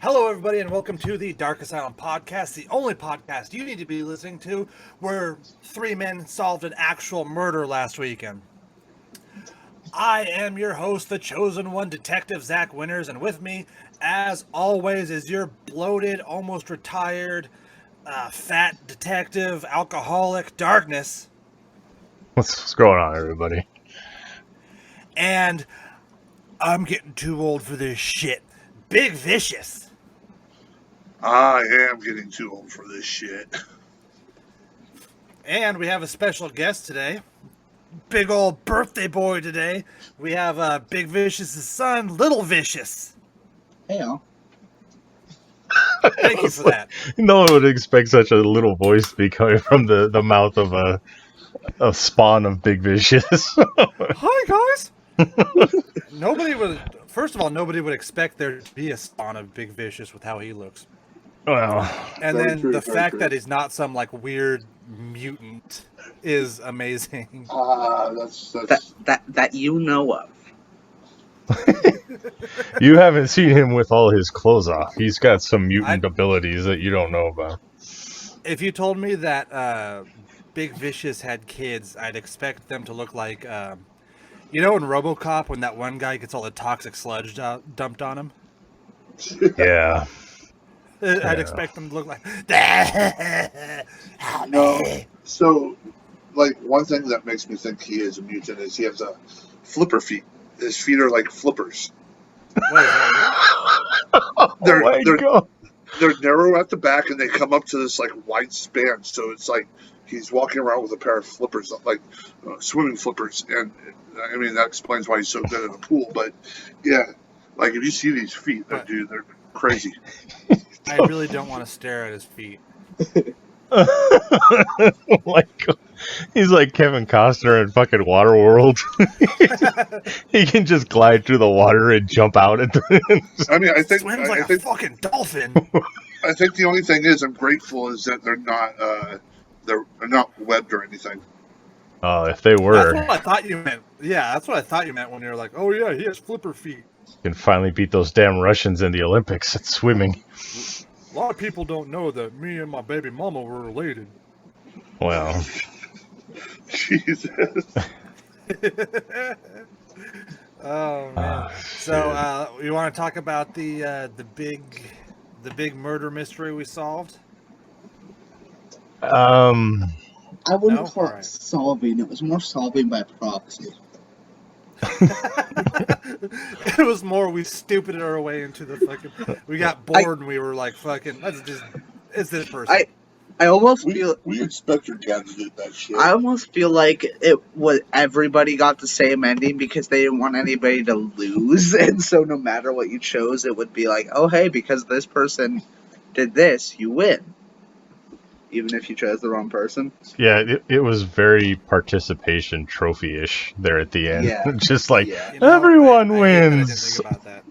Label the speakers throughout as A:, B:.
A: Hello, everybody, and welcome to the Asylum Podcast, the only podcast you need to be listening to, where three men solved an actual murder last weekend. I am your host, the chosen one, Detective Zach Winters, and with me, as always, is your bloated, almost retired, fat detective, alcoholic, Darkness.
B: What's going on, everybody?
A: And I'm getting too old for this shit. Big Vicious.
C: I am getting too old for this shit.
A: And we have a special guest today. Big old birthday boy today. We have Big Vicious's son, Little Vicious.
D: Hey, y'all.
A: Thank you for that.
B: No one would expect such a little voice to be coming from the mouth of a spawn of Big Vicious.
A: Hi, guys. First of all, nobody would expect there to be a spawn of Big Vicious with how he looks.
B: Well,
A: and
C: very
A: then
C: true,
A: the
C: very
A: fact
C: true.
A: that he's not some like weird mutant is amazing.
C: That's
D: That you know of.
B: you haven't seen him with all his clothes off. He's got some mutant abilities that you don't know about.
A: If you told me that Big Vicious had kids, I'd expect them to look like, you know, in RoboCop when that one guy gets all the toxic sludge dumped on him.
B: Yeah.
A: I'd expect them to look like.
C: no. So, like, one thing that makes me think he is a mutant is he has a flipper feet. His feet are like flippers.
A: What is that?
C: They're narrow at the back and they come up to this like wide span. So it's like he's walking around with a pair of flippers, like swimming flippers. And I mean that explains why he's so good at a pool. But yeah, like if you see these feet, they're crazy.
A: I really don't want to stare at his feet.
B: Like he's like Kevin Costner in fucking Waterworld. He can just glide through the water and jump out at the
C: I mean, I think
A: Swims like a fucking dolphin.
C: I think the only thing is I'm grateful is that they're not webbed or anything.
B: Oh, if they were.
A: That's what I thought you meant. Yeah, that's what I thought you meant when you were like, oh yeah, he has flipper feet.
B: Can finally beat those damn Russians in the Olympics at swimming.
A: A lot of people don't know that me and my baby mama were related.
B: Well,
C: Jesus.
A: Oh man. So you want to talk about the big murder mystery we solved?
D: I wouldn't
A: No?
D: call it
A: Alright.
D: solving. It was more solving by proxy.
A: It was more we stupided our way into the fucking. We got bored and we were like, "Fucking, it's this person."
D: I almost feel.
C: We expect your dad to do that shit.
D: I almost feel like it was everybody got the same ending because they didn't want anybody to lose, and so no matter what you chose, it would be like, oh hey, because this person did this, you win. Even if you chose the wrong person.
B: yeah, it was very participation trophy-ish there at the end.
D: Yeah.
B: Just like,
D: Yeah.
A: You know,
B: everyone
A: I hate that I didn't
B: wins.
A: think about that.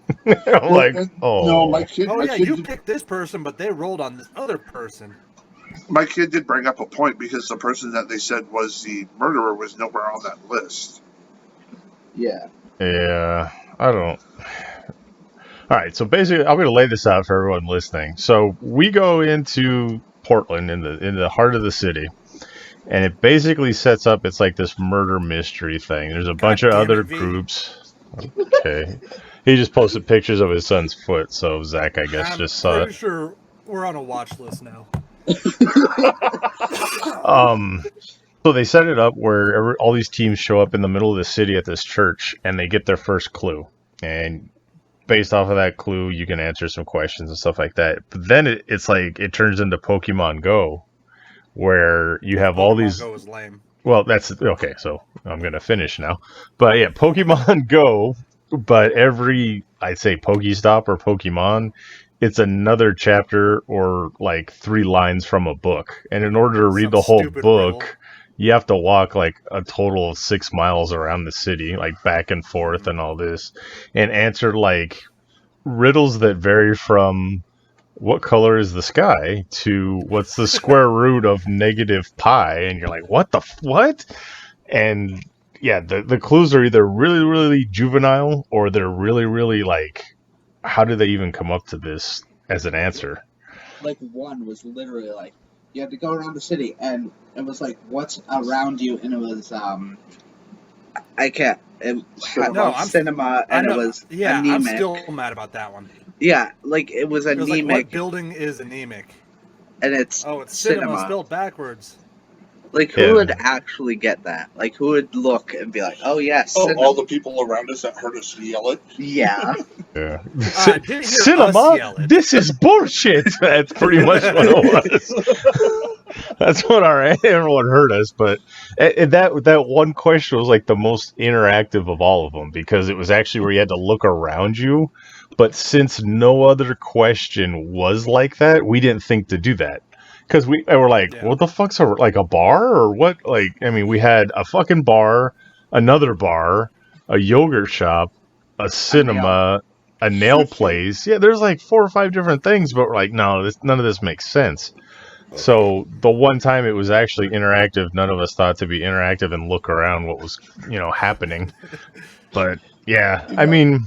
B: I'm like,
C: No, my kid.
A: Oh
C: my
A: yeah,
C: kid
A: you
C: did,
A: picked this person, but they rolled on this other person.
C: my kid did bring up a point because the person that they said was the murderer was nowhere on that list.
D: Yeah.
B: Yeah, I don't. All right, so basically, I'm going to lay this out for everyone listening. So we go into Portland in the heart of the city, and it basically sets up. It's like this murder mystery thing. There's a bunch of
A: damn
B: other
A: it, V.
B: groups. Okay, he just posted pictures of his son's foot, so Zach, I guess,
A: I'm
B: just saw
A: pretty
B: it.
A: sure we're on a watch list now.
B: So they set it up where all these teams show up in the middle of the city at this church, and they get their first clue. And based off of that clue, you can answer some questions and stuff like that. But then it's like it turns into Pokemon Go, where you have all these.
A: Go is lame.
B: Well, that's okay. So I'm gonna finish now. But yeah, Pokemon Go. But every I'd say Pokestop or Pokemon, it's another chapter or like 3 lines from a book. And in order to read
A: Some
B: the whole
A: stupid
B: book,
A: riddle.
B: you have to walk like a total of 6 miles around the city, like back and forth and all this, and answer like riddles that vary from what color is the sky to what's the square root of negative pi, and you're like, what? And yeah, the clues are either really, really juvenile or they're really, really like, how did they even come up to this as an answer.
D: Like one was literally like you had to go around the city, and it was like what's around you, and it was I can't. It had cinema, and it was anemic.
A: I'm still mad about that one.
D: Yeah, like it was anemic.
A: It was like, what building is anemic?
D: And it's
A: cinema spelled backwards.
D: Like, who would actually get that? Like, who would look and be like, oh, yes.
C: Oh, all the people around us that heard us yell it?
D: Yeah.
B: Yeah.
A: Cinema?
B: This is bullshit. That's pretty much what it was. That's what everyone heard us. But that one question was like the most interactive of all of them, because it was actually where you had to look around you. But since no other question was like that, we didn't think to do that. Because we were like, what the fuck's like a bar or what? Like, I mean, we had a fucking bar, another bar, a yogurt shop, a cinema, a nail place. Yeah, there's like 4 or 5 different things, but we're like, no, none of this makes sense. Okay. So the one time it was actually interactive, none of us thought to be interactive and look around what was, happening. But yeah, I mean,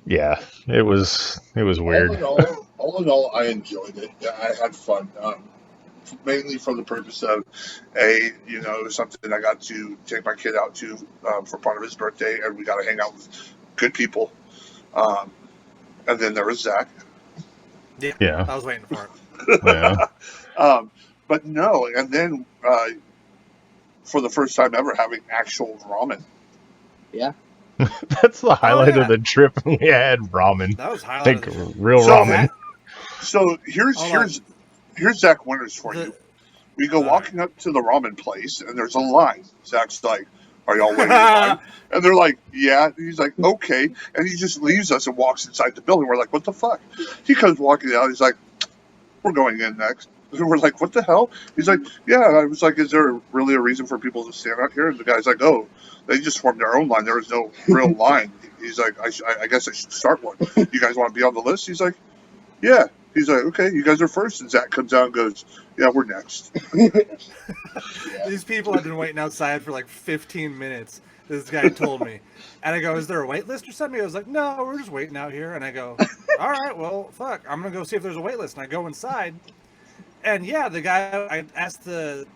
B: yeah, it was weird.
C: All in all, I enjoyed it. I had fun, mainly for the purpose of, it was something I got to take my kid out to for part of his birthday, and we got to hang out with good people. And then there was Zach.
A: Yeah. I was waiting for it.
B: Yeah.
C: But no, and then for the first time ever, having actual ramen.
D: Yeah.
B: That's the highlight of the trip. We had ramen.
A: That was highlight.
B: Real ramen.
C: So here's Zach Winters for you. We go walking up to the ramen place, and there's a line. Zach's like, "Are y'all waiting in line?" And they're like, "Yeah." And he's like, "Okay." And he just leaves us and walks inside the building. We're like, "What the fuck?" He comes walking out. He's like, "We're going in next." And we're like, "What the hell?" He's like, "Yeah." I was like, "Is there really a reason for people to stand out here?" And the guy's like, "Oh, they just formed their own line. There was no real line." He's like, I guess I should start one. You guys want to be on the list?" He's like, "Yeah." He's like, "Okay, you guys are first." And Zach comes out and goes, "Yeah, we're next."
A: These people have been waiting outside for like 15 minutes. This guy told me. And I go, "Is there a wait list or something?" He was like, "No, we're just waiting out here." And I go, "All right, well, fuck. I'm going to go see if there's a wait list." And I go inside. And yeah, the guy, I asked the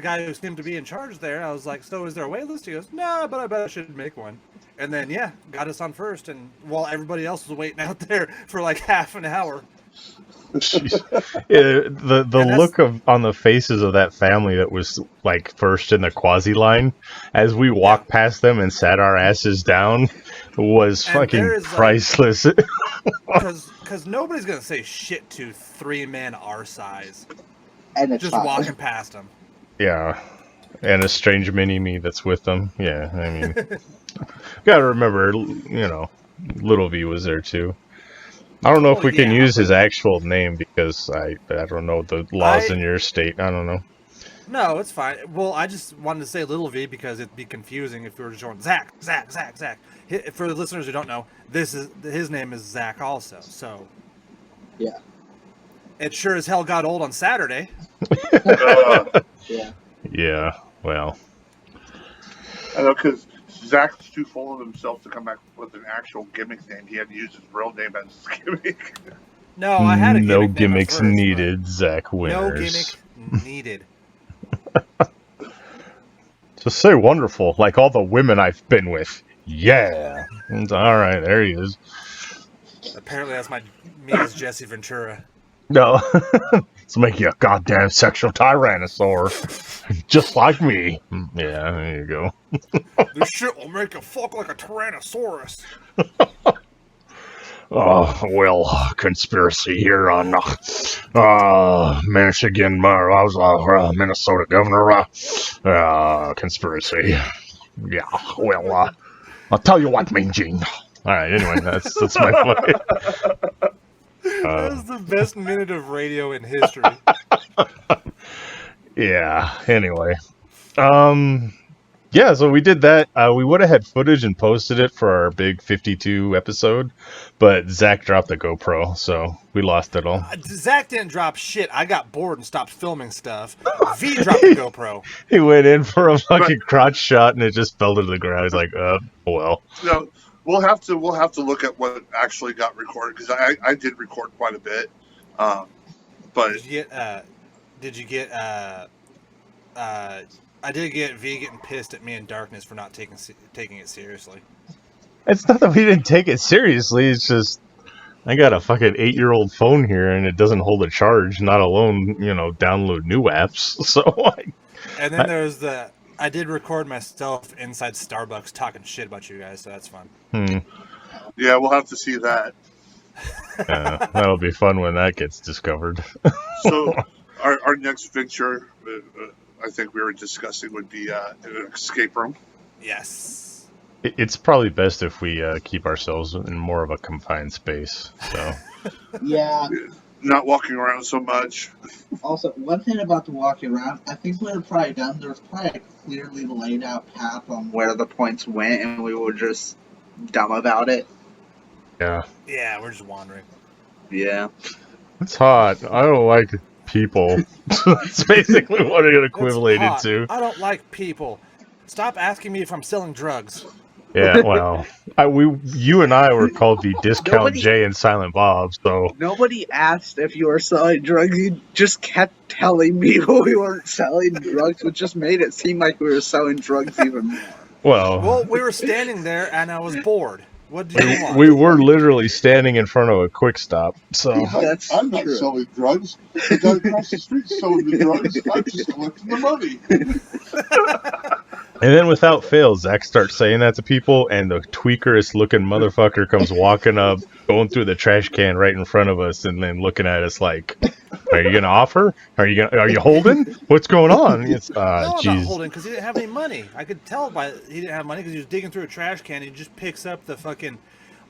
A: guy who seemed to be in charge there, I was like, "So is there a wait list?" He goes, "No, but I bet I should make one." And then, yeah, got us on first. And while everybody else was waiting out there for like half an hour.
B: Yeah, the look on the faces of that family that was like first in the quasi line as we walked past them and sat our asses down was fucking priceless.
A: Because nobody's gonna say shit to 3 men our size
D: and
A: just walking past them.
B: Yeah, and a strange mini-me that's with them. Yeah, I mean, gotta remember, Little V was there too. I don't know if we can use his actual name because I don't know the laws in your state. I don't know.
A: No, it's fine. Well, I just wanted to say Little V because it'd be confusing if we were just going Zach. For the listeners who don't know, his name is Zach also. So
D: yeah,
A: it sure as hell got old on Saturday.
D: Yeah.
B: Yeah. Well,
C: I know because Zach's too full of himself to come back with an actual gimmick name. He had to use his real name as his gimmick.
A: No, I had a gimmick
B: no gimmicks
A: first,
B: needed, Zach Winters.
A: No gimmick needed.
B: Just say wonderful, like all the women I've been with. Yeah. All right, there he is.
A: Apparently that's me as Jesse Ventura.
B: No. Let's make you a goddamn sexual tyrannosaur. Just like me. Yeah, there you go.
A: This shit will make you fuck like a tyrannosaurus.
B: Well, conspiracy here on Michigan. I was Minnesota governor. Conspiracy. Yeah, well, I'll tell you what, Mean Gene. All right, anyway, that's my point.
A: That was the best minute of radio in history.
B: Yeah, anyway. Yeah, so we did that. We would have had footage and posted it for our big 52 episode, but Zach dropped the GoPro, so we lost it all.
A: Zach didn't drop shit. I got bored and stopped filming stuff. V dropped the GoPro.
B: He went in for a fucking crotch shot, and it just fell to the ground. He's like, well.
C: No, we'll have to look at what actually got recorded because I did record quite a bit. But
A: I did get V getting pissed at me and Darkness for not taking it seriously.
B: It's not that we didn't take it seriously. It's just I got a fucking 8-year-old phone here and it doesn't hold a charge. Not alone, download new apps. So.
A: And then there's I did record myself inside Starbucks talking shit about you guys, so that's fun.
C: Yeah, we'll have to see that.
B: That'll be fun when that gets discovered.
C: So our next venture, I think we were discussing, would be an escape room.
A: Yes.
B: It's probably best if we keep ourselves in more of a confined space. So.
D: Yeah.
C: Not walking around so much.
D: Also, one thing about the walking around, I think we were probably done. There was probably a clearly laid out path on where the points went, and we were just dumb about it.
B: Yeah.
A: Yeah, we're just wandering.
D: Yeah.
B: It's hot. I don't like people. That's basically what it equated to.
A: I don't like people. Stop asking me if I'm selling drugs.
B: Yeah, well, you and I were called the Discount J and Silent Bob, so...
D: Nobody asked if you were selling drugs. You just kept telling people we weren't selling drugs, which just made it seem like we were selling drugs even more.
B: Well,
A: we were standing there, and I was bored. What do you want?
B: We were literally standing in front of a quick stop, so...
C: I'm not selling drugs. The guy across the street selling the drugs. I'm just collecting the money.
B: And then without fail, Zach starts saying that to people, and the tweakerest looking motherfucker comes walking up, going through the trash can right in front of us, and then looking at us like, "Are you gonna offer? Are you holding? What's going on?" It's
A: no, I'm not holding because he didn't have any money. I could tell he didn't have money because he was digging through a trash can. And he just picks up the fucking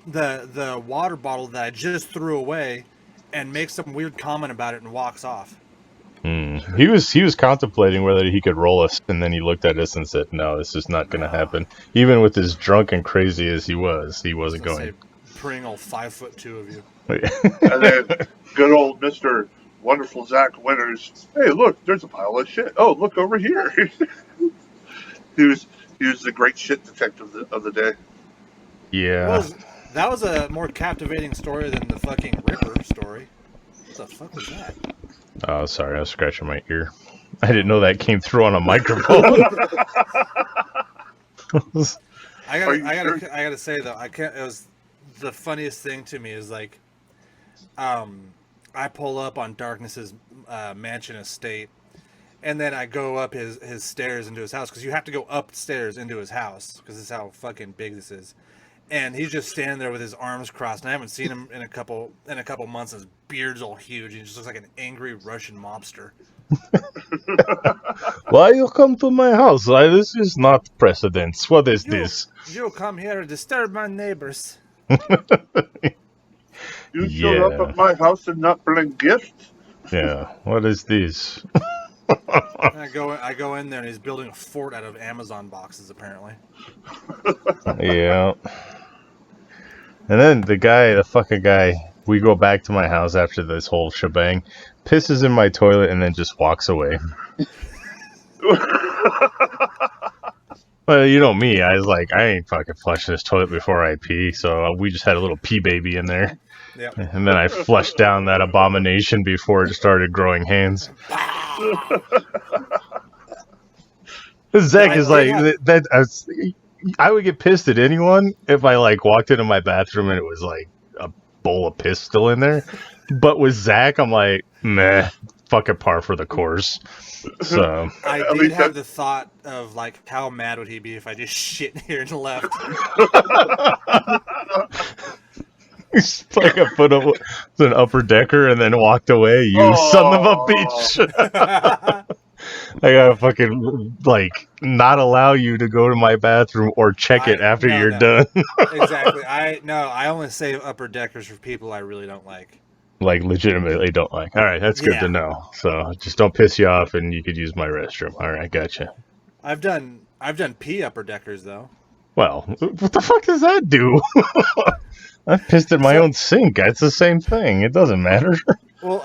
A: the water bottle that I just threw away, and makes some weird comment about it and walks off.
B: He was contemplating whether he could roll us, and then he looked at us and said, "No, this is not going to happen." Even with as drunk and crazy as he wasn't going.
A: Preying all 5'2" of you.
C: And then good old Mr. Wonderful Zach Winters. Hey, look, there's a pile of shit. Oh, look over here. he was the great shit detective of the day.
B: Yeah.
A: That was a more captivating story than the fucking Ripper story. What the fuck was that?
B: Oh, sorry, I was scratching my ear. I didn't know that came through on a microphone.
A: I gotta say though, I can't. It was the funniest thing to me is like, I pull up on Darkness's mansion estate, and then I go up his stairs into his house because you have to go upstairs into his house because this is how fucking big this is. And he's just standing there with his arms crossed, and I haven't seen him in a couple months. His beard's all huge. He just looks like an angry Russian mobster.
B: Why you come to my house? This is not precedence. What is this?
A: You come here to disturb my neighbors.
C: You showed up at my house and not bring gifts?
B: Yeah, what is this?
A: I go in there, and he's building a fort out of Amazon boxes, apparently.
B: Yeah. And then the fucking guy, we go back to my house after this whole shebang, pisses in my toilet, and then just walks away. Well, you know me, I was like, I ain't fucking flushing this toilet before I pee, so we just had a little pee baby in there.
A: Yep.
B: And then I flushed down that abomination before it started growing hands. Zach is like, I would get pissed at anyone if I like walked into my bathroom and it was like a bowl of piss still in there. But with Zach, I'm like, meh, fucking par for the course. So
A: I did have the thought of like, how mad would he be if I just shit here and left?
B: He's like I put up an upper decker and then walked away. You son of a bitch! I gotta fucking like not allow you to go to my bathroom or check it after you're done.
A: Exactly. I only save upper deckers for people I really don't like.
B: Like legitimately don't like. All right, that's good to know. So just don't piss you off, and you could use my restroom. All right, gotcha.
A: I've done pee upper deckers though.
B: Well, what the fuck does that do? I've pissed in my own sink. It's the same thing. It doesn't matter.
A: Well,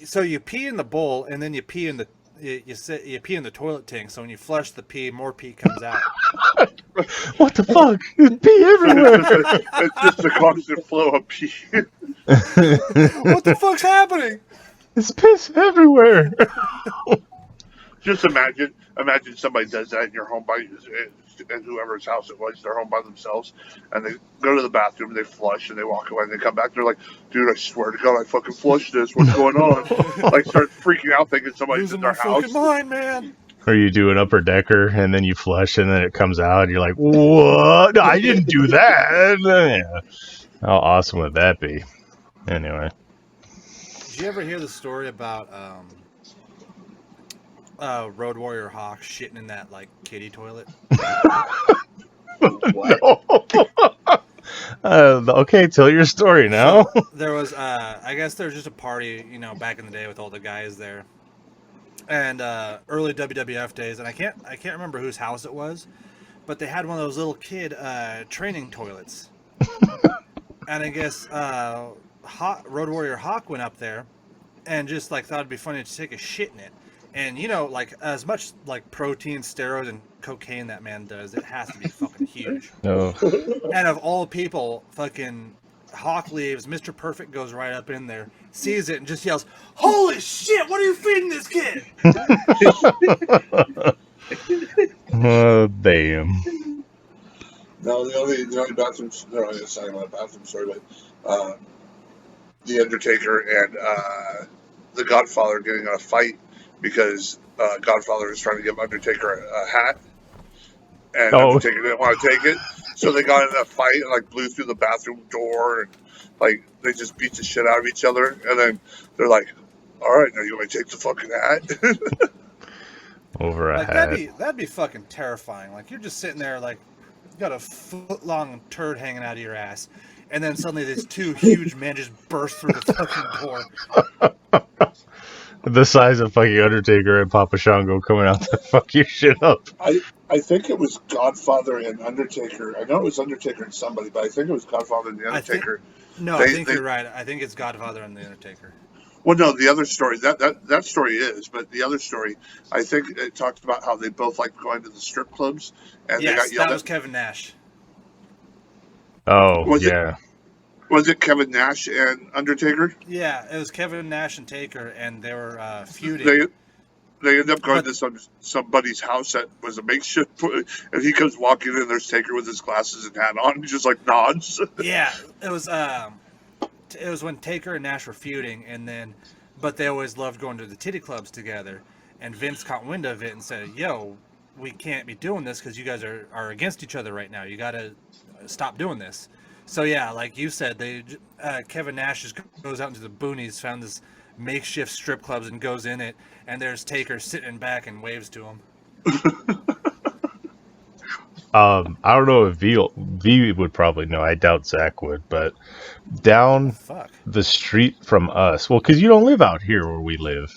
A: so you pee in the bowl, and then you pee in you pee in the toilet tank, so when you flush the pee, more pee comes out.
B: What the fuck? There's pee everywhere.
C: It's just a constant flow of pee.
A: What the fuck's happening?
B: There's piss everywhere.
C: Just imagine somebody does that in your home and whoever's house it was, they're home by themselves, and they go to the bathroom, they flush, and they walk away, and they come back, they're like, dude, I swear to God, I fucking flushed this. What's going on? Like, start freaking out thinking somebody's
A: Losing
C: in their
A: my
C: house.
A: fucking mind, man.
B: Or you do an upper decker, and then you flush, and then it comes out, and you're like, what? I didn't do that. Yeah. How awesome would that be? Anyway.
A: Did you ever hear the story about Road Warrior Hawk shitting in that like kiddie toilet?
D: What?
B: Okay, tell your story now.
A: There was I guess there was just a party, back in the day with all the guys there, and early WWF days, and I can't remember whose house it was, but they had one of those little kid training toilets, and I guess Road Warrior Hawk went up there and just like thought it'd be funny to take a shit in it. And like as much like protein, steroids, and cocaine that man does, it has to be fucking huge.
B: No.
A: And of all people, fucking Hawk leaves. Mr. Perfect goes right up in there, sees it, and just yells, "Holy shit! What are you feeding this kid?"
B: Oh, damn.
C: No, the only bathroom. No, it's not even a bathroom story, but the Undertaker and the Godfather getting in a fight because Godfather was trying to give Undertaker a hat, and Undertaker didn't want to take it, so they got in a fight and like blew through the bathroom door, and like they just beat the shit out of each other, and then they're like, "All right, now you want to take the fucking hat?"
B: Over a
A: Like
B: hat.
A: that'd be fucking terrifying. Like you're just sitting there, like you got a foot-long turd hanging out of your ass, and then suddenly these two huge men just burst through the fucking door.
B: The size of fucking Undertaker and Papa Shango coming out to fuck your shit up.
C: I think it was Godfather and Undertaker. I know it was Undertaker and somebody, but I think it was Godfather and the Undertaker.
A: I think you're right. I think it's Godfather and the Undertaker.
C: Well, no, the other story, that story is, but the other story, I think it talked about how they both like going to the strip clubs, and they got yelled
A: that was
C: at.
A: Kevin Nash.
B: Oh,
C: Was
B: yeah.
C: Was it Kevin Nash and Undertaker?
A: Yeah, it was Kevin Nash and Taker, and they were feuding.
C: They end up going to somebody's house that was a makeshift, and he comes walking in, there's Taker with his glasses and hat on, and just like nods.
A: Yeah, it was when Taker and Nash were feuding, but they always loved going to the titty clubs together, and Vince caught wind of it and said, "Yo, we can't be doing this because you guys are against each other right now. You got to stop doing this." So yeah, like you said, Kevin Nash just goes out into the boonies, found this makeshift strip clubs, and goes in it, and there's Taker sitting back and waves to him.
B: I don't know if V would probably know. I doubt Zach would, but down the street from us, well, because you don't live out here where we live,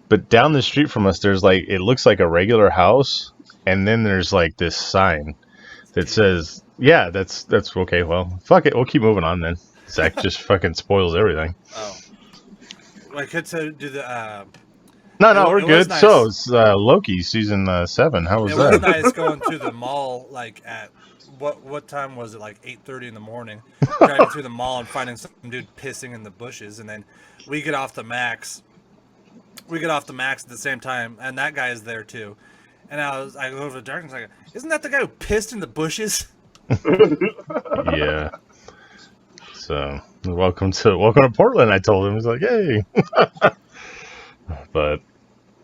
B: but down the street from us, there's like, it looks like a regular house, and then there's like this sign that says, yeah, that's okay. Well, fuck it. We'll keep moving on then. Zach just fucking spoils everything.
A: Oh. I could say do the...
B: No, we're good.
A: Nice.
B: So, it's Loki season 7. How was that?
A: It was nice going through the mall, like at... What time was it? Like 8:30 in the morning. Driving through the mall and finding some dude pissing in the bushes. And then we get off the Max. We get off the Max at the same time. And that guy is there too. And I go over to Darkness, like, isn't that the guy who pissed in the bushes?
B: Yeah. So, welcome to Portland, I told him. He's like, hey. But,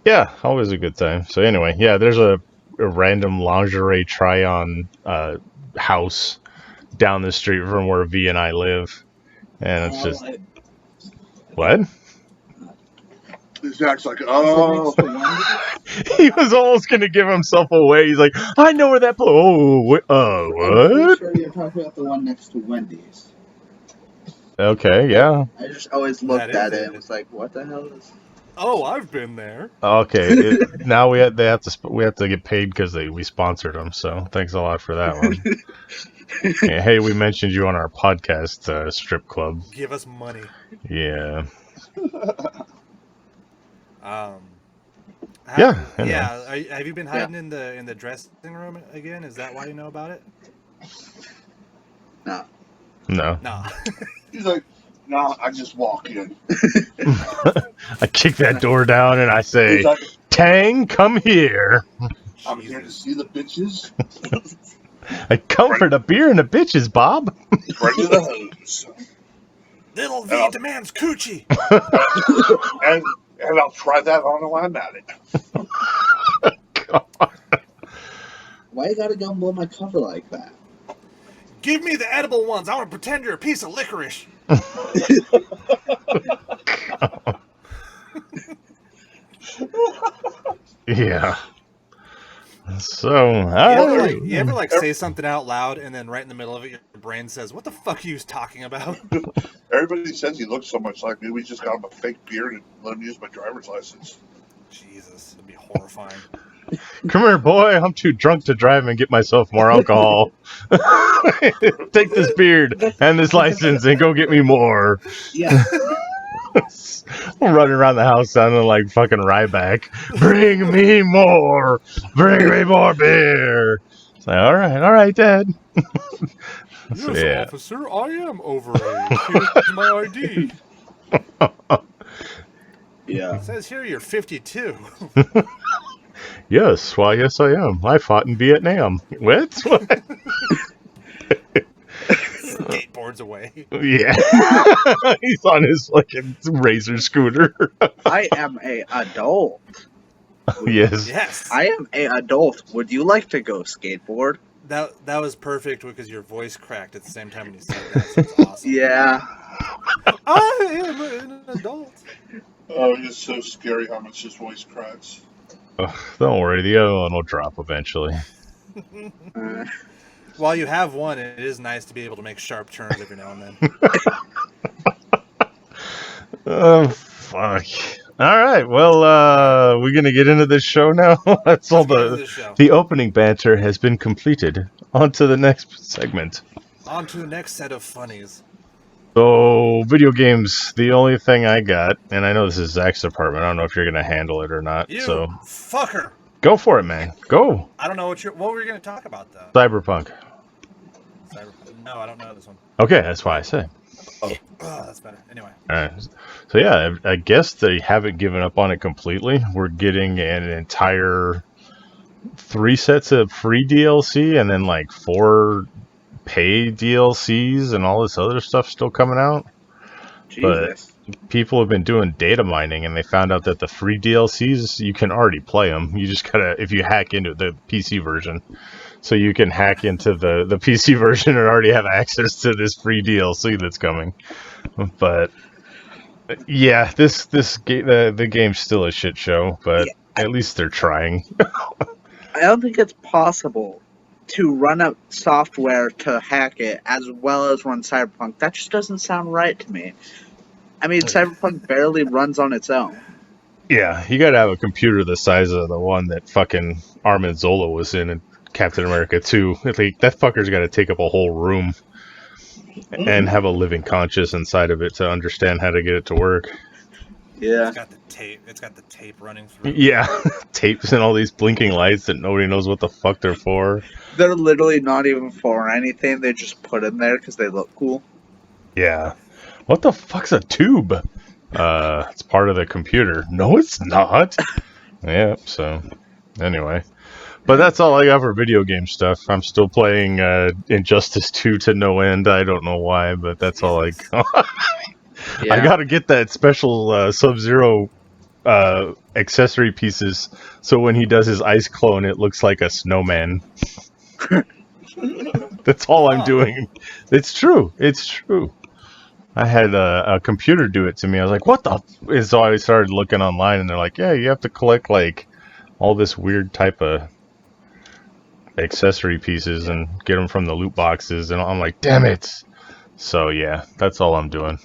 B: yeah, always a good time. So, anyway, yeah, there's a random lingerie try-on house down the street from where V and I live. And it's just... What?
C: Zach's like, oh.
B: He was almost going to give himself away. He's like, I know where that... what?
D: I'm sure you're talking about the one next to Wendy's.
B: Okay, yeah.
D: I just always looked at it and was like, what the hell is...
A: Oh, I've been there.
B: Okay, now we have to get paid because we sponsored them. So thanks a lot for that one. Yeah, hey, we mentioned you on our podcast, strip club.
A: Give us money.
B: Yeah. Yeah, I know.
A: Yeah. Have you been hiding in the dressing room again? Is that why you know about it?
D: No.
B: No.
A: No.
C: He's like, nah, I just walk in.
B: I kick that door down and I say,
C: He's like,
B: Tang, come here.
C: I'm here to see the bitches.
B: I come for the beer and the bitches, Bob.
C: Bring me the hose.
A: Little V demands coochie.
C: And I'll try that on while I'm at it.
B: God.
D: Why you gotta go and blow my cover like that?
A: Give me the edible ones. I want to pretend you're a piece of licorice.
B: Yeah. So,
A: You ever like say something out loud and then right in the middle of it, your brain says, "What the fuck are you talking about?"
C: Everybody says he looks so much like me. We just got him a fake beard and let him use my driver's license.
A: Jesus, it'd be horrifying.
B: come here, boy. I'm too drunk to drive and get myself more alcohol. Take this beard and this license and go get me more.
D: Yeah.
B: I'm running around the house sounding like fucking Ryback. Bring me more. Bring me more beer. It's like, all right, Dad. So,
A: Yes,
B: yeah.
A: officer, I am overage. Here's my ID.
D: Yeah.
A: It says here you're 52.
B: Yes, why, yes, I am. I fought in Vietnam. What?
A: Skateboards away.
B: Yeah. He's on his fucking razor scooter.
D: I am a adult.
B: Yes.
A: Yes.
D: I am a adult. Would you like to go skateboard?
A: That was perfect because your voice cracked at the same time when you said that. So it's awesome.
D: Yeah.
A: I am an adult.
C: Oh, it's so scary how much his voice cracks.
B: Don't worry, the other one will drop eventually.
A: While you have one, it is nice to be able to make sharp turns every now and then.
B: Oh, fuck. All right, well, we're going to get into this show now? That's all
A: Let's get into this show.
B: the opening banter has been completed. On to the next segment.
A: On to the next set of funnies.
B: So, video games, the only thing I got, and I know this is Zach's department, I don't know if you're going to handle it or not,
A: You
B: so
A: fucker.
B: go for it, man. Go.
A: I don't know what were you going to talk about, though?
B: Cyberpunk.
A: No, I don't know this one.
B: Okay, that's why I say.
A: Oh, that's better. Anyway.
B: All right. So, yeah, I guess they haven't given up on it completely. We're getting an entire 3 sets of free DLC and then like 4 pay DLCs and all this other stuff still coming out.
D: Jesus.
B: But people have been doing data mining and they found out that the free DLCs, you can already play them. You just gotta, if you hack into the PC version, so you can hack into the PC version and already have access to this free DLC that's coming. But yeah, the game's still a shit show, but at least they're trying.
D: I don't think it's possible to run up software to hack it as well as run Cyberpunk. That just doesn't sound right to me. I mean, Cyberpunk barely runs on its own.
B: Yeah, you gotta have a computer the size of the one that fucking Armin Zola was in Captain America 2. Like, that fucker's gotta take up a whole room and have a living conscience inside of it to understand how to get it to work.
D: Yeah.
A: It's got the tape running through.
B: Yeah, tapes and all these blinking lights that nobody knows what the fuck they're for.
D: They're literally not even for anything. They just put them there because they look cool.
B: Yeah. What the fuck's a tube? It's part of the computer. No, it's not. Yeah, so anyway. But that's all I got for video game stuff. I'm still playing Injustice 2 to no end. I don't know why, but that's all I got.
D: Yeah.
B: I gotta get that special Sub-Zero accessory pieces, so when he does his ice clone, it looks like a snowman. That's all I'm doing. It's true. It's true. I had a computer do it to me. I was like, what the? And so I started looking online, and they're like, yeah, you have to collect like all this weird type of accessory pieces and get them from the loot boxes. And I'm like, damn it. So yeah, that's all I'm doing.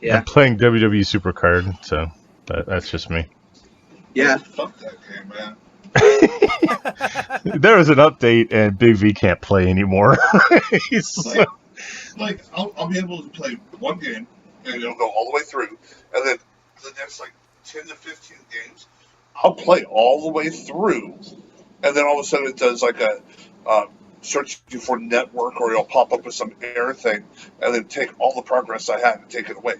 D: Yeah.
B: I'm playing WWE Supercard, so that's just me.
D: Yeah.
C: Fuck that game, man.
B: There was an update, and Big V can't play anymore.
C: I'll be able to play one game, and it'll go all the way through, and then the next, 10 to 15 games, I'll play all the way through, and then all of a sudden it does like a searching for network, or it'll pop up with some error thing, and then take all the progress I had and take it away.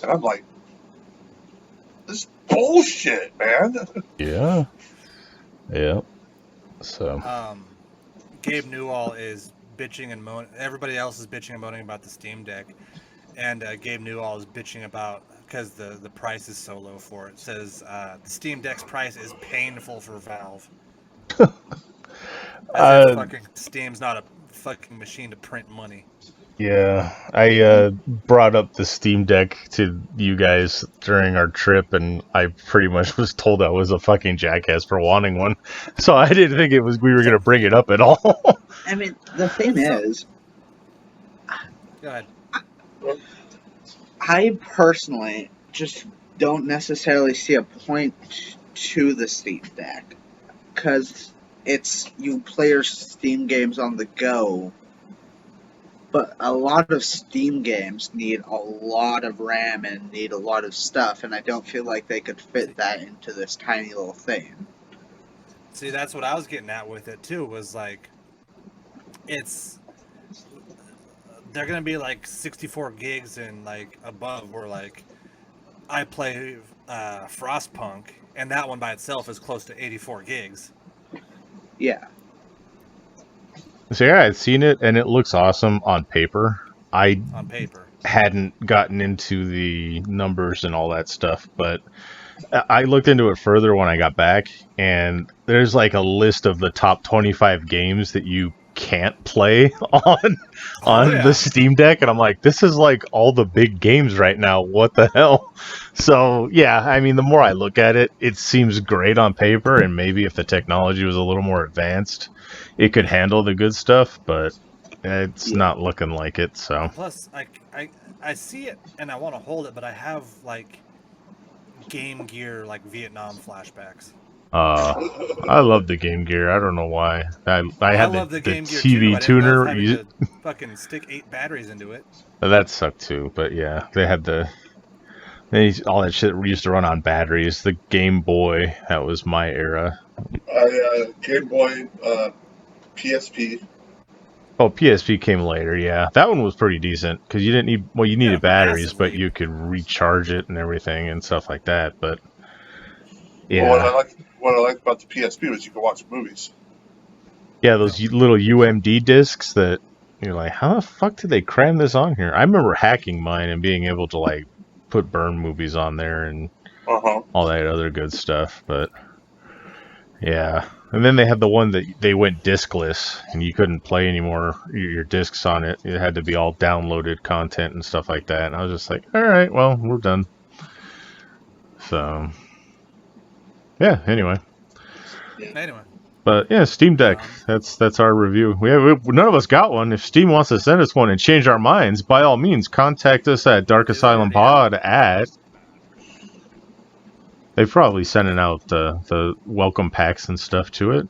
C: And I'm like, this is bullshit, man.
B: Yeah. Yeah. So.
A: Gabe Newell is bitching and moaning. Everybody else is bitching and moaning about the Steam Deck, and Gabe Newell is bitching about because the price is so low for it. Says the Steam Deck's price is painful for Valve. As if fucking Steam's not a fucking machine to print money.
B: Yeah, I brought up the Steam Deck to you guys during our trip, and I pretty much was told I was a fucking jackass for wanting one. So I didn't think we were gonna bring it up at all.
D: I mean, the thing is,
A: Go ahead.
D: I personally just don't necessarily see a point to the Steam Deck, because you play your Steam games on the go. But a lot of Steam games need a lot of RAM and need a lot of stuff, and I don't feel like they could fit that into this tiny little thing.
A: See, that's what I was getting at with it too. Was like, they're gonna be like 64 gigs and like above. Where like, I play Frostpunk, and that one by itself is close to 84 gigs.
D: Yeah.
B: So yeah, I'd seen it, and it looks awesome on paper.
A: On paper.
B: Hadn't gotten into the numbers and all that stuff, but I looked into it further when I got back, and there's like a list of the top 25 games that you can't play on the Steam Deck, and I'm like, this is like all the big games right now. What the hell? So yeah, I mean, the more I look at it, it seems great on paper, and maybe if the technology was a little more advanced, it could handle the good stuff, but it's not looking like it. So
A: plus, I see it and I want to hold it, but I have like Game Gear like Vietnam flashbacks.
B: I love the Game Gear. I don't know why. I had
A: love
B: the
A: Game Gear
B: TV
A: too.
B: tuner.
A: To fucking stick 8 batteries into it.
B: That sucked too. But yeah, they had all that shit used to run on batteries. The Game Boy, that was my era.
C: Game Boy, PSP.
B: Oh, PSP came later. Yeah, that one was pretty decent because you didn't need. Well, you needed batteries,
A: massively.
B: but you could recharge it and everything and stuff like that. But yeah,
C: Well, what I liked about the PSP was you could watch movies.
B: yeah, those little UMD discs that you're like, how the fuck did they cram this on here? I remember hacking mine and being able to like put burn movies on there and all that other good stuff. But yeah, and then they had the one that they went discless and you couldn't play anymore your discs on it. It had to be all downloaded content and stuff like that. And I was just like, all right, well, we're done. So yeah, anyway. But yeah, Steam Deck. That's our review. None of us got one. If Steam wants to send us one and change our minds, by all means, contact us at Dark Asylum Pod at. They're probably sending out the welcome packs and stuff to it.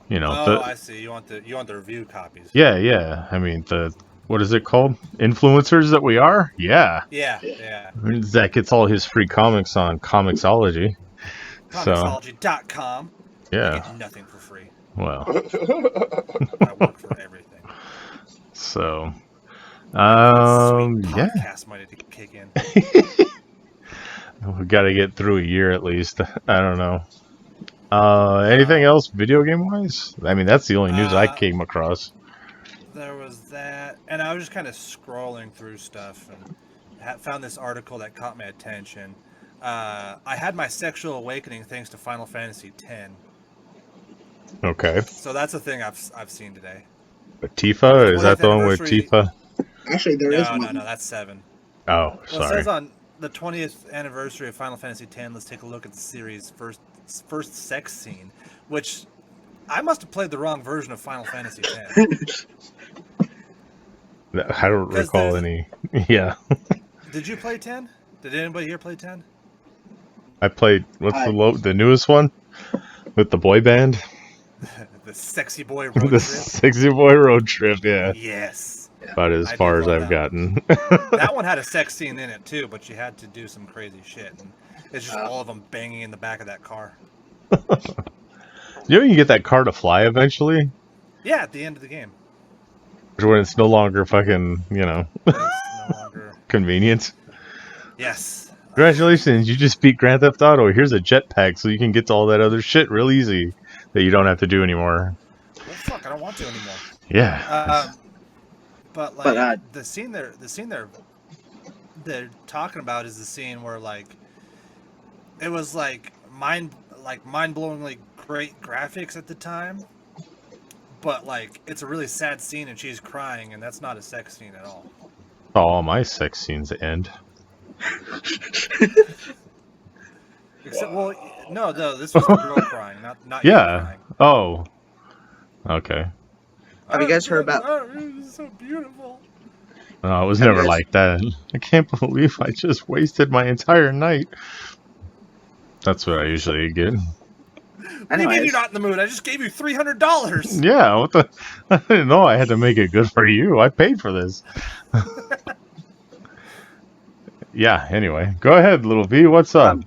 B: You know.
A: I see. You want the review copies.
B: Yeah. I mean, what is it called? Influencers that we are? Yeah.
A: Yeah.
B: Zach gets all his free comics on Comixology.
A: Comixology.com.
B: Yeah.
A: I get nothing for free.
B: Well.
A: I work for everything.
B: So.
A: Sweet podcast might have to kick in.
B: We got to get through a year at least. I don't know. Anything else video game wise? I mean, that's the only news I came across.
A: There was that, and I was just kind of scrolling through stuff and found this article that caught my attention. I had my sexual awakening thanks to Final Fantasy X.
B: Okay.
A: So that's a thing I've seen today.
B: But Tifa? Is that the one with Tifa?
D: Actually, there is one.
A: No, that's 7.
B: Oh,
A: Well, it
B: sorry.
A: says on the 20th anniversary of Final Fantasy X, let's take a look at the series' first sex scene, which I must have played the wrong version of Final Fantasy X.
B: I don't recall any. Yeah.
A: Did you play 10? Did anybody here play 10?
B: I played, the newest one? With the boy band?
A: The Sexy Boy Road
B: The
A: Trip?
B: Sexy Boy Road Trip, yeah.
A: Yes.
B: About as far as I've gotten.
A: That one had a sex scene in it too, but you had to do some crazy shit. And It's just all of them banging in the back of that car.
B: You know, you can get that car to fly eventually.
A: Yeah, at the end of the game.
B: When it's no longer fucking,
A: It's no longer.
B: convenience.
A: Yes.
B: Congratulations, you just beat Grand Theft Auto. Here's a jetpack so you can get to all that other shit real easy that you don't have to do anymore.
A: Well, fuck, I don't want to anymore.
B: Yeah.
A: But the scene they're talking about is the scene where like it was like mind-blowingly great graphics at the time, but like it's a really sad scene and she's crying and that's not a sex scene at all.
B: All my sex scenes end.
A: Except, well, no, this was the girl crying, not you
B: Yeah.
A: crying.
B: Oh. Okay.
D: Have you guys heard about?
A: Oh, it was so beautiful.
B: No, it was never like that. I can't believe I just wasted my entire night. That's what I usually get.
A: What do you mean you're not in the mood? I just gave you $300.
B: Yeah, what the? I didn't know I had to make it good for you. I paid for this. Yeah, anyway. Go ahead, little V. What's up?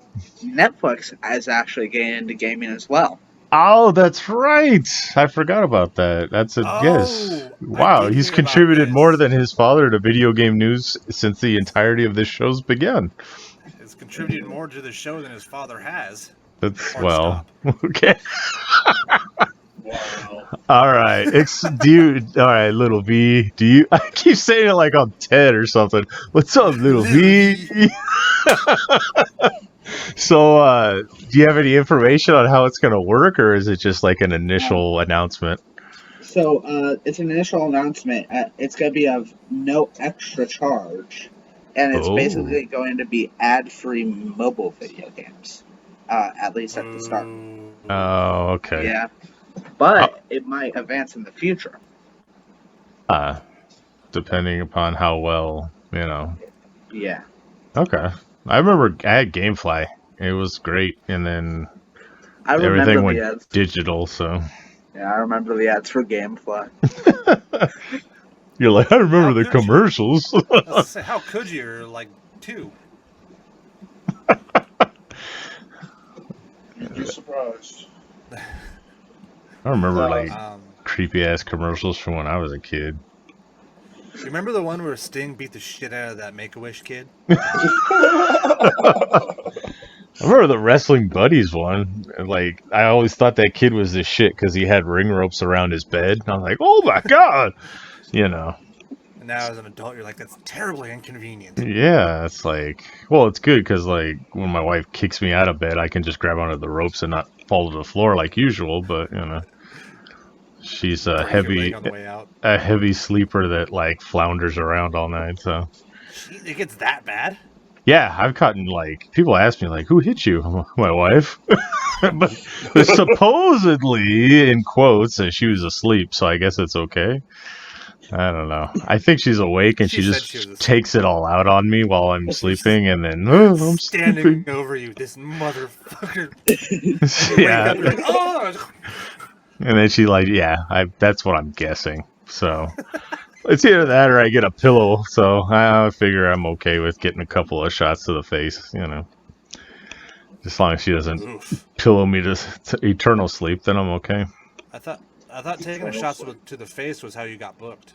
D: Netflix is actually getting into gaming as well.
B: Oh, that's right. I forgot about that. That's a yes. Wow, he's
A: hear about
B: contributed
A: this.
B: more than his father to video game news since the entirety of this show's begun.
A: It's contributed more to the show than his father has.
B: That's
A: Or
B: well,
A: stop.
B: okay.
C: Wow.
B: All right. All right, little V. Do you? I keep saying it like I'm Ted or something. What's up, little V? So, do you have any information on how it's going to work, or is it just like an initial announcement?
D: So it's an initial announcement. It's going to be of no extra charge, and it's basically going to be ad-free mobile video games, at least at the start.
B: Oh, okay.
D: Yeah, but it might advance in the future.
B: Depending upon how well,
D: Yeah.
B: Okay. I remember I had GameFly. It was great, and then
D: I remember
B: everything
D: the
B: went
D: ads.
B: digital, so...
D: Yeah, I remember the ads for GameFly.
B: You're like, I remember
A: How
B: the
A: could you?
B: commercials.
A: I was gonna say, how could you? You're like 2.
C: You'd be surprised.
B: I remember, like,
A: Um,
B: creepy-ass commercials from when I was a kid.
A: you remember the one where Sting beat the shit out of that Make-A-Wish kid?
B: I remember the Wrestling Buddies one. Like, I always thought that kid was the shit because he had ring ropes around his bed. And I'm like, oh my god!
A: And now as an adult, you're like, that's terribly inconvenient.
B: Yeah, it's like, well, it's good because, like, when my wife kicks me out of bed, I can just grab onto the ropes and not fall to the floor like usual, but, she's a
A: Break your leg on the way out.
B: heavy sleeper that, like, flounders around all night, so.
A: It gets that bad?
B: Yeah, I've gotten, like, people ask me, like, who hit you? I'm like, my wife. but supposedly, in quotes, that she was asleep, so I guess it's okay. I don't know. I think she's awake and she just takes it all out on me while I'm sleeping, and then I'm
A: standing
B: sleeping.
A: over you, this motherfucker.
B: Yeah.
A: Wake up, like, oh!
B: And then she that's what I'm guessing. So it's either that or I get a pillow. So I figure I'm okay with getting a couple of shots to the face. As long as she doesn't pillow me to eternal sleep, then I'm okay.
A: I thought taking a shot to the face was how you got booked.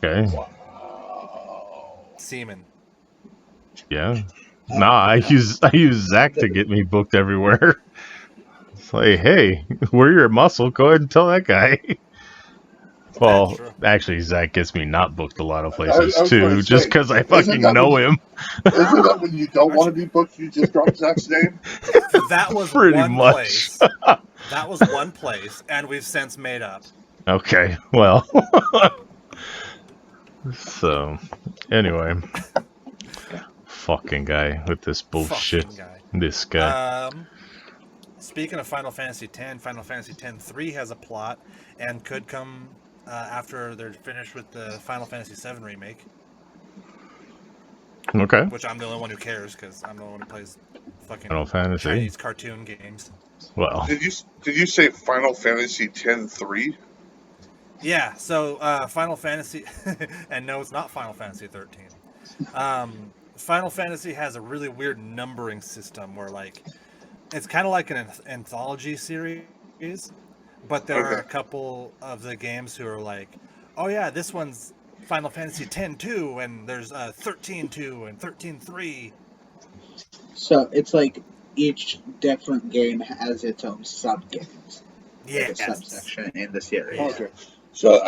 B: Okay.
A: Semen.
B: Yeah. Nah, I use Zack to get me booked everywhere. It's like, hey, we're your muscle. Go ahead and tell that guy. Well, actually, Zack gets me not booked a lot of places too, just because I fucking know him.
C: Isn't that when you don't want to be booked, you just drop Zack's name?
A: That was
B: Pretty
A: one
B: much.
A: place. That was one place, and we've since made up.
B: Okay, well. So, anyway. Fucking guy with this bullshit. This guy.
A: Speaking of Final Fantasy X, Final Fantasy X-3 has a plot and could come after they're finished with the Final Fantasy VII remake.
B: Okay.
A: Which I'm the only one who cares because I'm the only one who plays fucking
B: Final Fantasy.
A: Chinese cartoon games.
B: Well.
C: Did you say Final Fantasy X-3?
A: Yeah, so Final Fantasy, and no, it's not Final Fantasy 13. Final Fantasy has a really weird numbering system where, like, it's kind of like an anthology series, but there are a couple of the games who are like, oh yeah, this one's Final Fantasy X-2, and there's 13-2 and 13-3.
D: So it's like each different game has its own sub-games.
A: Yeah,
D: Like a subsection in the series.
C: Okay. So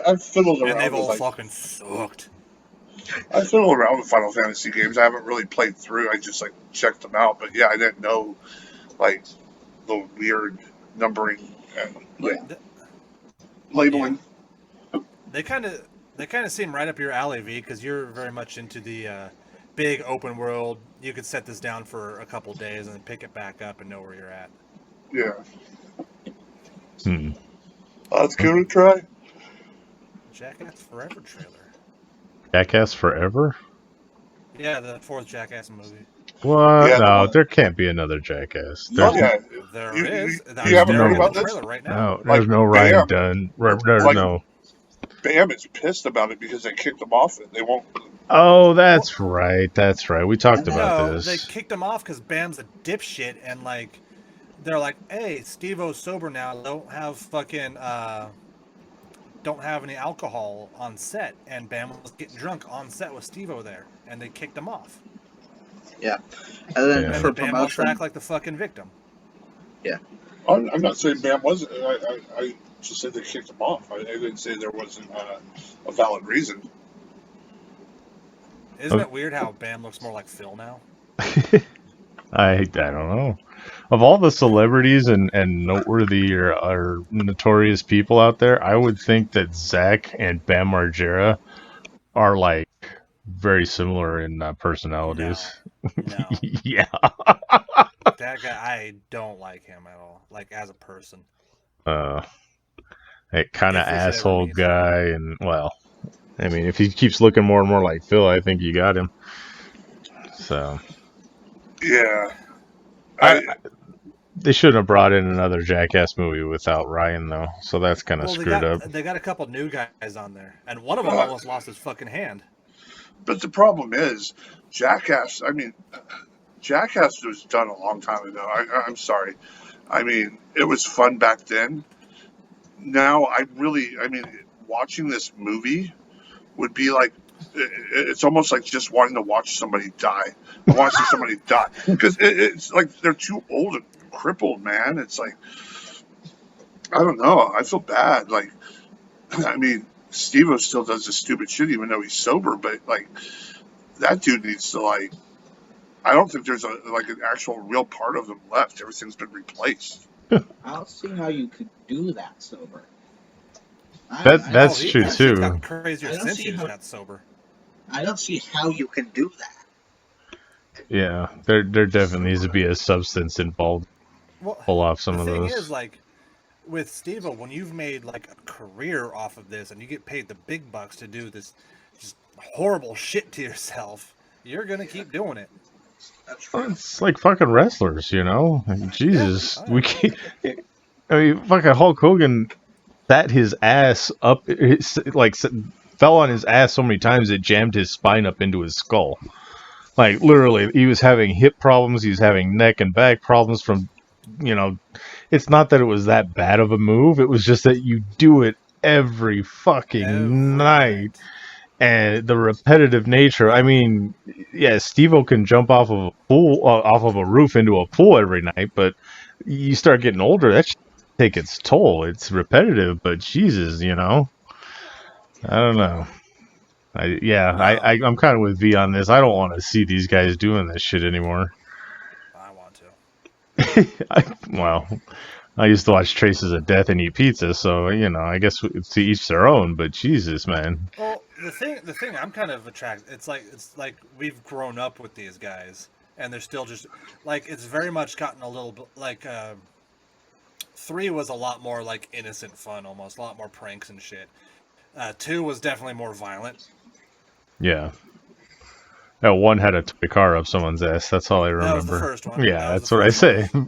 C: I've fiddled around
A: and they've
C: with,
A: all
C: like,
A: fucking sucked.
C: I fiddled around with Final Fantasy games. I haven't really played through. I just like checked them out. But yeah, I didn't know like the weird numbering and labeling.
A: They kind of seem right up your alley, V, because you're very much into the big open world. You could set this down for a couple days and then pick it back up and know where you're at.
C: Yeah. Let's give it a try.
A: Jackass Forever trailer.
B: Jackass Forever?
A: Yeah, the 4th Jackass movie.
B: What?
C: Yeah,
B: No, there can't be another Jackass.
C: Oh, yeah.
A: There
C: You-
A: is.
C: you haven't
B: heard
A: They're
B: about
A: in the
C: this?
A: trailer right now.
B: No, there's
C: Like,
B: no Ryan
C: Bam.
B: Dunn. There's
C: Like-
B: no.
C: Bam is pissed about it because they kicked him off and they won't.
B: Oh, that's right. That's right. We talked about
A: No,
B: this.
A: they kicked him off because Bam's a dipshit, and like, they're like, "Hey, Steve-O's sober now. Don't have fucking don't have any alcohol on set." And Bam was getting drunk on set with Steve-O there, and they kicked him off.
D: Yeah. And then
B: Yeah.
A: And
D: for
A: Bam wants to
D: promotion,
A: act like the fucking victim.
C: I'm not saying Bam wasn't. I just said they kicked him off. I didn't say there wasn't a valid reason.
A: Isn't it weird how Bam looks more like Phil now?
B: I don't know. Of all the celebrities and noteworthy or notorious people out there, I would think that Zach and Bam Margera are like very similar in personalities.
A: No.
B: Yeah.
A: That guy, I don't like him at all. Like, as a person.
B: That kind of
A: If we should ever
B: asshole
A: meet.
B: guy, and well, I mean, if he keeps looking more and more like Phil, I think you got him. So
C: Yeah.
B: they shouldn't have brought in another Jackass movie without Ryan, though. So that's kind of
A: Well,
B: screwed up.
A: they got a couple new guys on there, and one of them almost lost his fucking hand.
C: But the problem is, Jackass. I mean, Jackass was done a long time ago. I'm sorry. I mean, it was fun back then. Now, I mean, watching this movie would be like, it's almost like just wanting to watch somebody die. I want to see somebody die. Because it's like they're too old and crippled, man. It's like, I don't know. I feel bad. Like, I mean, Steve-O still does this stupid shit even though he's sober, but like, that dude needs to like, I don't think there's an actual real part of them left. Everything's been replaced.
D: I don't see how you could do that sober.
B: That's true,
A: That shit's
B: too.
A: gotten crazier
D: I don't
A: since
D: see
A: he
D: how-
A: got sober.
D: I don't see how you can do that.
B: Yeah, there definitely needs to be a substance involved.
A: Well,
B: Pull off some
A: the
B: of
A: thing
B: those.
A: is, like, with Steve-O, when you've made like a career off of this and you get paid the big bucks to do this just horrible shit to yourself, you're gonna keep doing it.
D: That's
B: Well,
D: true.
B: it's like fucking wrestlers, you know? Like, Jesus,
A: Yeah,
B: we can't. I mean, fucking Hulk Hogan sat his ass up, fell on his ass so many times it jammed his spine up into his skull. Like, literally, he was having hip problems, he was having neck and back problems from, you know, it's not that it was that bad of a move, it was just that you do it every fucking
A: Every
B: night. And the repetitive nature. I mean, yeah, Steve-O can jump off of a pool, off of a roof into a pool every night, but you start getting older, that take its toll. It's repetitive, but Jesus, you know, I don't know. I'm kind of with V on this. I don't want to see these guys doing this shit anymore.
A: I want to.
B: I used to watch Traces of Death and eat pizza, so you know, I guess it's to each their own. But Jesus, man.
A: Well, the thing I'm kind of attracted. It's like we've grown up with these guys, and they're still just like, it's very much gotten a little bit like 3 was a lot more like innocent fun, almost a lot more pranks and shit. 2 was definitely more violent.
B: Yeah. That 1 had a toy car up someone's ass. That's all I remember.
A: That was the first one.
B: Yeah,
A: That was
B: that's
A: the
B: what I
A: first
B: say. And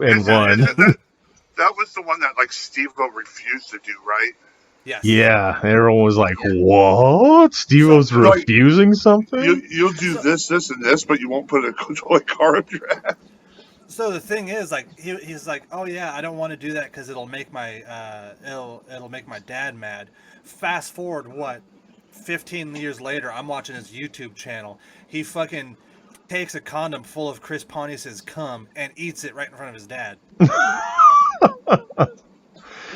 B: 1.
C: That was the one that like Steve-O refused to do, right?
A: Yes.
B: Yeah, everyone was like, "What? Steve-O's
C: So, like,
B: refusing something?"
C: You'll do this, and this, but you won't put a toy car up your ass.
A: So the thing is, like, he's like, oh yeah, I don't want to do that because it'll make my it'll make my dad mad. Fast forward, what, 15 years later, I'm watching his YouTube channel. He fucking takes a condom full of Chris Pontius's cum and eats it right in front of his dad.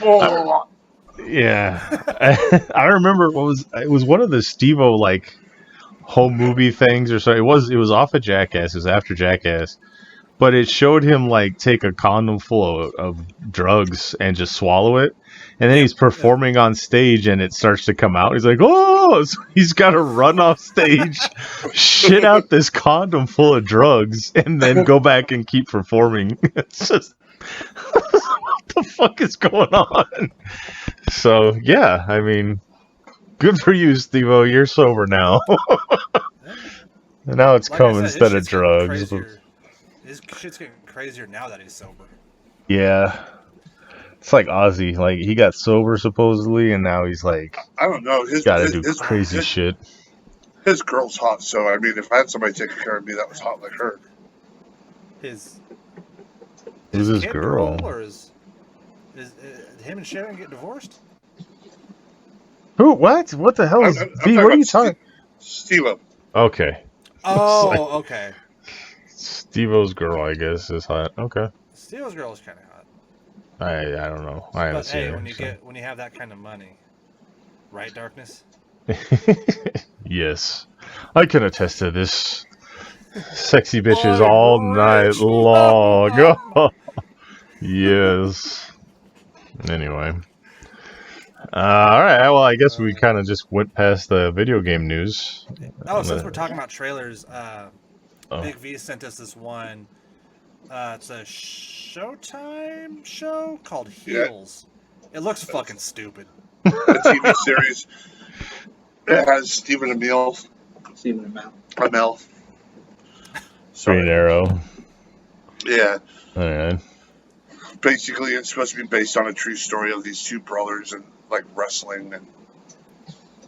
C: Oh,
B: Yeah, I remember it was one of the Steve-O like home movie things or so. It was off of Jackass. It was after Jackass, but it showed him like take a condom full of drugs and just swallow it, and then he's performing on stage and it starts to come out. He's like, oh, so he's got to run off stage, shit out this condom full of drugs, and then go back and keep performing. It's just what the fuck is going on? So yeah, I mean, good for you, Steve-O. You're sober now. And now it's
A: Like
B: cum
A: I said,
B: instead of
A: his shit's getting
B: drugs.
A: crazier. His shit's getting crazier now that he's sober.
B: Yeah. It's like Ozzy. Like, he got sober supposedly, and now he's like,
C: I don't know.
B: gotta do crazy shit.
C: His girl's hot, so I mean, if I had somebody taking care of me that was hot like her,
A: Who's
B: his
A: kid
B: girl?
A: Or is him and Sharon get divorced?
B: Who? What? What the hell is B? What are you talking?
C: Steve-O.
B: Okay.
A: Oh, okay.
B: Steve-O's girl, I guess, is hot. Okay.
A: Steel's girl is kind of hot.
B: I don't know. I haven't
A: But
B: seen
A: hey,
B: her.
A: when you have that kind of money, right, Darkness?
B: Yes. I can attest to this. Sexy bitches all night long. Yes. Anyway. All right. Well, I guess we kind of just went past the video game news.
A: Oh, since we're talking about trailers,
B: Oh.
A: Big V sent us this one. It's a Showtime show called Heels. It looks fucking stupid.
C: A TV series. It has Stephen Amell.
D: Stephen Amell.
C: Amell.
B: Green Arrow.
C: Yeah.
B: All right.
C: Basically, it's supposed to be based on a true story of these two brothers and like wrestling and.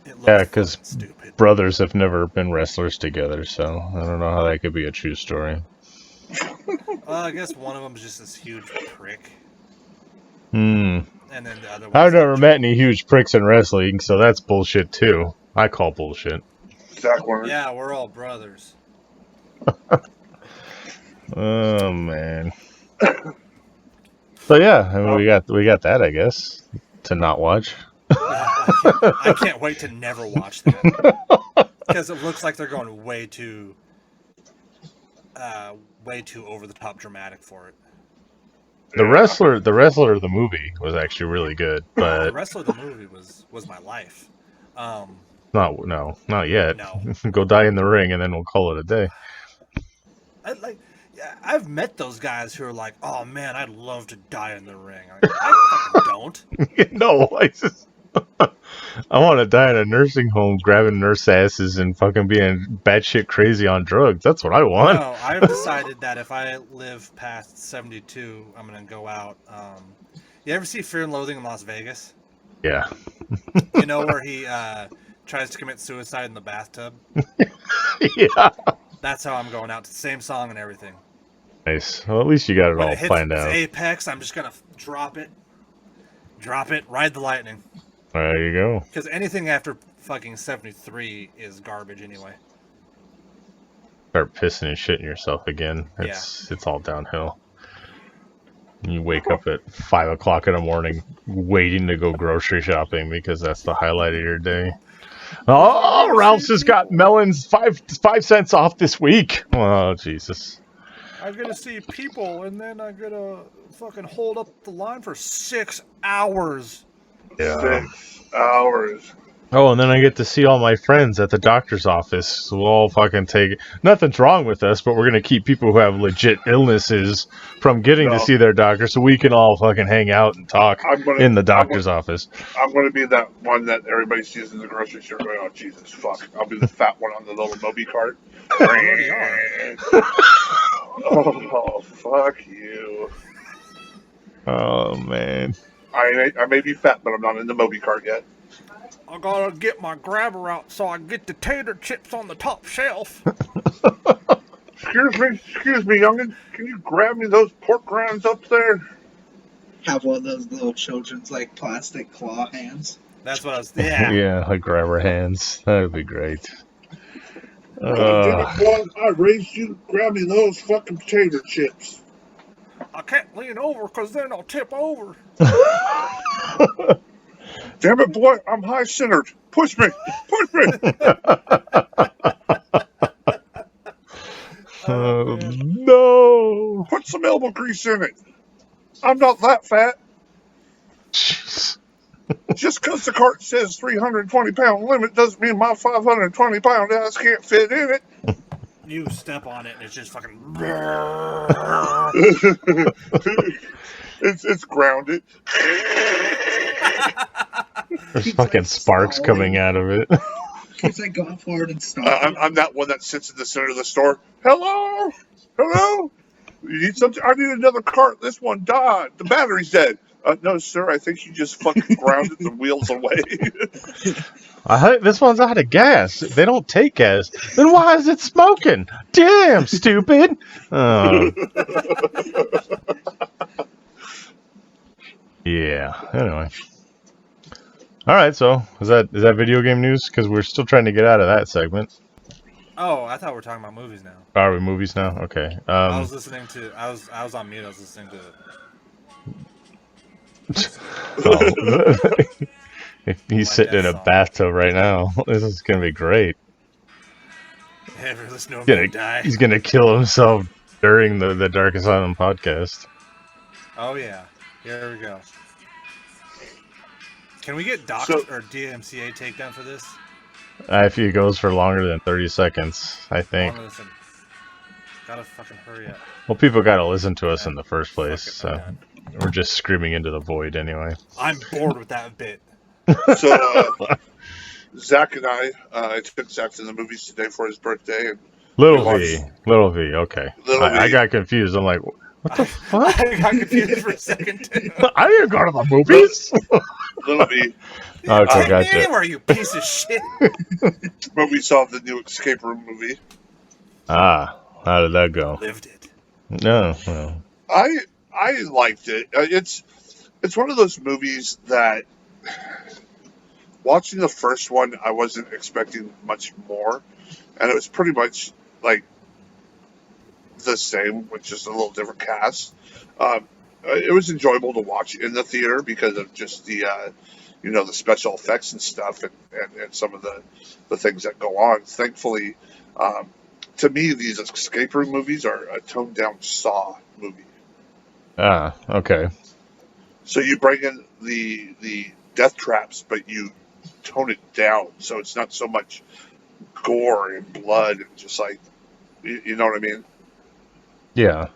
A: It looks
B: Yeah, because
A: fucking stupid.
B: brothers have never been wrestlers together, so I don't know how that could be a true story.
A: I guess one of them is just this huge prick,
B: Hmm.
A: and then the other one.
B: I've never met any huge pricks in wrestling, so that's bullshit too. I call bullshit.
C: Zach Warner.
A: Yeah, we're all brothers.
B: Oh man. So yeah, I mean, we got that, I guess, to not watch.
A: I can't wait to never watch that because it looks like they're going way too over the top dramatic for it.
B: The wrestler of the movie was actually really good,
A: The
B: but
A: wrestler of the movie was my life.
B: not yet.
A: No.
B: Go die in the ring, and then we'll call it a day.
A: I've met those guys who are like, "Oh man, I'd love to die in the ring." I fucking don't.
B: No, I want to die in a nursing home, grabbing nurse asses and fucking being batshit crazy on drugs. That's what I want.
A: No, I've decided that if I live past 72, I'm gonna go out. You ever see Fear and Loathing in Las Vegas?
B: Yeah.
A: You know where he tries to commit suicide in the bathtub?
B: Yeah.
A: That's how I'm going out. To the same song and everything.
B: Nice. Well, at least you got it
A: When
B: all
A: it hits
B: planned
A: its
B: out.
A: apex, I'm just gonna drop it, ride the lightning.
B: There you go.
A: Because anything after fucking 73 is garbage anyway.
B: Start pissing and shitting yourself again. It's all downhill. You wake up at 5 o'clock in the morning waiting to go grocery shopping because that's the highlight of your day. Oh, Ralph's has got melons 5 cents off this week. Oh, Jesus.
A: I'm gonna see people and then I'm gonna fucking hold up the line for 6 hours.
B: Yeah.
C: 6 hours.
B: Oh, and then I get to see all my friends at the doctor's office. So we'll all fucking take... Nothing's wrong with us, but we're going to keep people who have legit illnesses from getting to see their doctor so we can all fucking hang out and talk in the doctor's office.
C: I'm going to be that one that everybody sees in the grocery store going, oh, Jesus, fuck. I'll be the fat one on the little Moby cart. Oh, fuck you.
B: Oh, man.
C: I may be fat, but I'm not in the Moby cart yet.
A: I gotta get my grabber out so I can get the tater chips on the top shelf.
C: Excuse me, youngin. Can you grab me those pork rinds up there?
D: Have one of those little children's like plastic claw hands.
A: That's what I was. Yeah.
B: Yeah, like grabber hands. That would be great.
C: Damn it, boy, I raised you to grab me those fucking potato chips.
A: I can't lean over because then I'll tip over.
C: Damn it, boy, I'm high-centered. Push me. Push me.
B: No.
C: Put some elbow grease in it. I'm not that fat.
B: Jeez.
C: Just because the cart says 320-pound limit doesn't mean my 520-pound ass can't fit in it.
A: You step on it and it's just fucking.
C: It's grounded.
B: There's fucking sparks coming out of it.
D: It's like going forward and stopping.
C: I'm that one that sits in the center of the store. Hello? Hello? You need something? I need another cart. This one died. The battery's dead. No, sir. I think you just fucking grounded the wheels away.
B: This one's out of gas. They don't take gas. Then why is it smoking? Damn, stupid. Yeah. Anyway. All right. So is that video game news? Because we're still trying to get out of that segment.
A: Oh, I thought we were talking about movies now.
B: Are we movies now? Okay.
A: I was listening to. I was on mute. I was listening to.
B: He's sitting in a bathtub right now. This is gonna be great. He's gonna kill himself during the Dark Asylum podcast.
A: Oh yeah, here we go. Can we get docked or DMCA takedown for this?
B: If he goes for longer than 30 seconds, I think.
A: Gotta fucking hurry up.
B: Well, people gotta listen to us in the first place, so we're just screaming into the void anyway.
A: I'm bored with that bit.
C: So, Zach and I took Zach to the movies today for his birthday. And
B: Little V, okay. I got confused. I'm like, what the fuck?
A: I got confused for a second too.
B: I didn't go to the movies.
C: Little V.
B: Okay, gotcha.
A: Anywhere, you piece of shit.
C: But we saw the new escape room movie.
B: How did that go?
A: Lived it.
B: No, well.
C: I liked it. It's one of those movies that, watching the first one, I wasn't expecting much more, and it was pretty much like the same with just a little different cast. It was enjoyable to watch in the theater because of just the the special effects and stuff, and some of the things that go on. Thankfully, to me, these escape room movies are a toned down Saw movie.
B: Okay.
C: So you bring in the death traps, but you tone it down, so it's not so much gore and blood and just like, you know what I mean?
B: Yeah.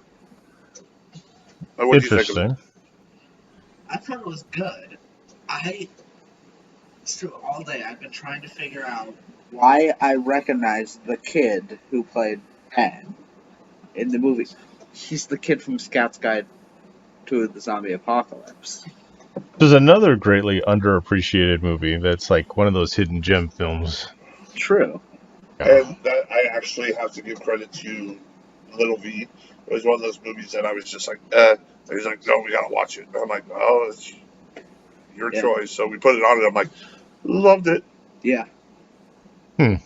C: What do you think of it?
D: I thought it was good. All day I've been trying to figure out why I recognized the kid who played Penn in the movie. He's the kid from Scout's Guide to the Zombie Apocalypse.
B: There's another greatly underappreciated movie that's like one of those hidden gem films.
D: True.
C: And I actually have to give credit to Little V. It was one of those movies that I was just like, He was like, no, we gotta watch it. And I'm like, oh, it's your choice. So we put it on, and I'm like, loved it.
D: Yeah.
B: Great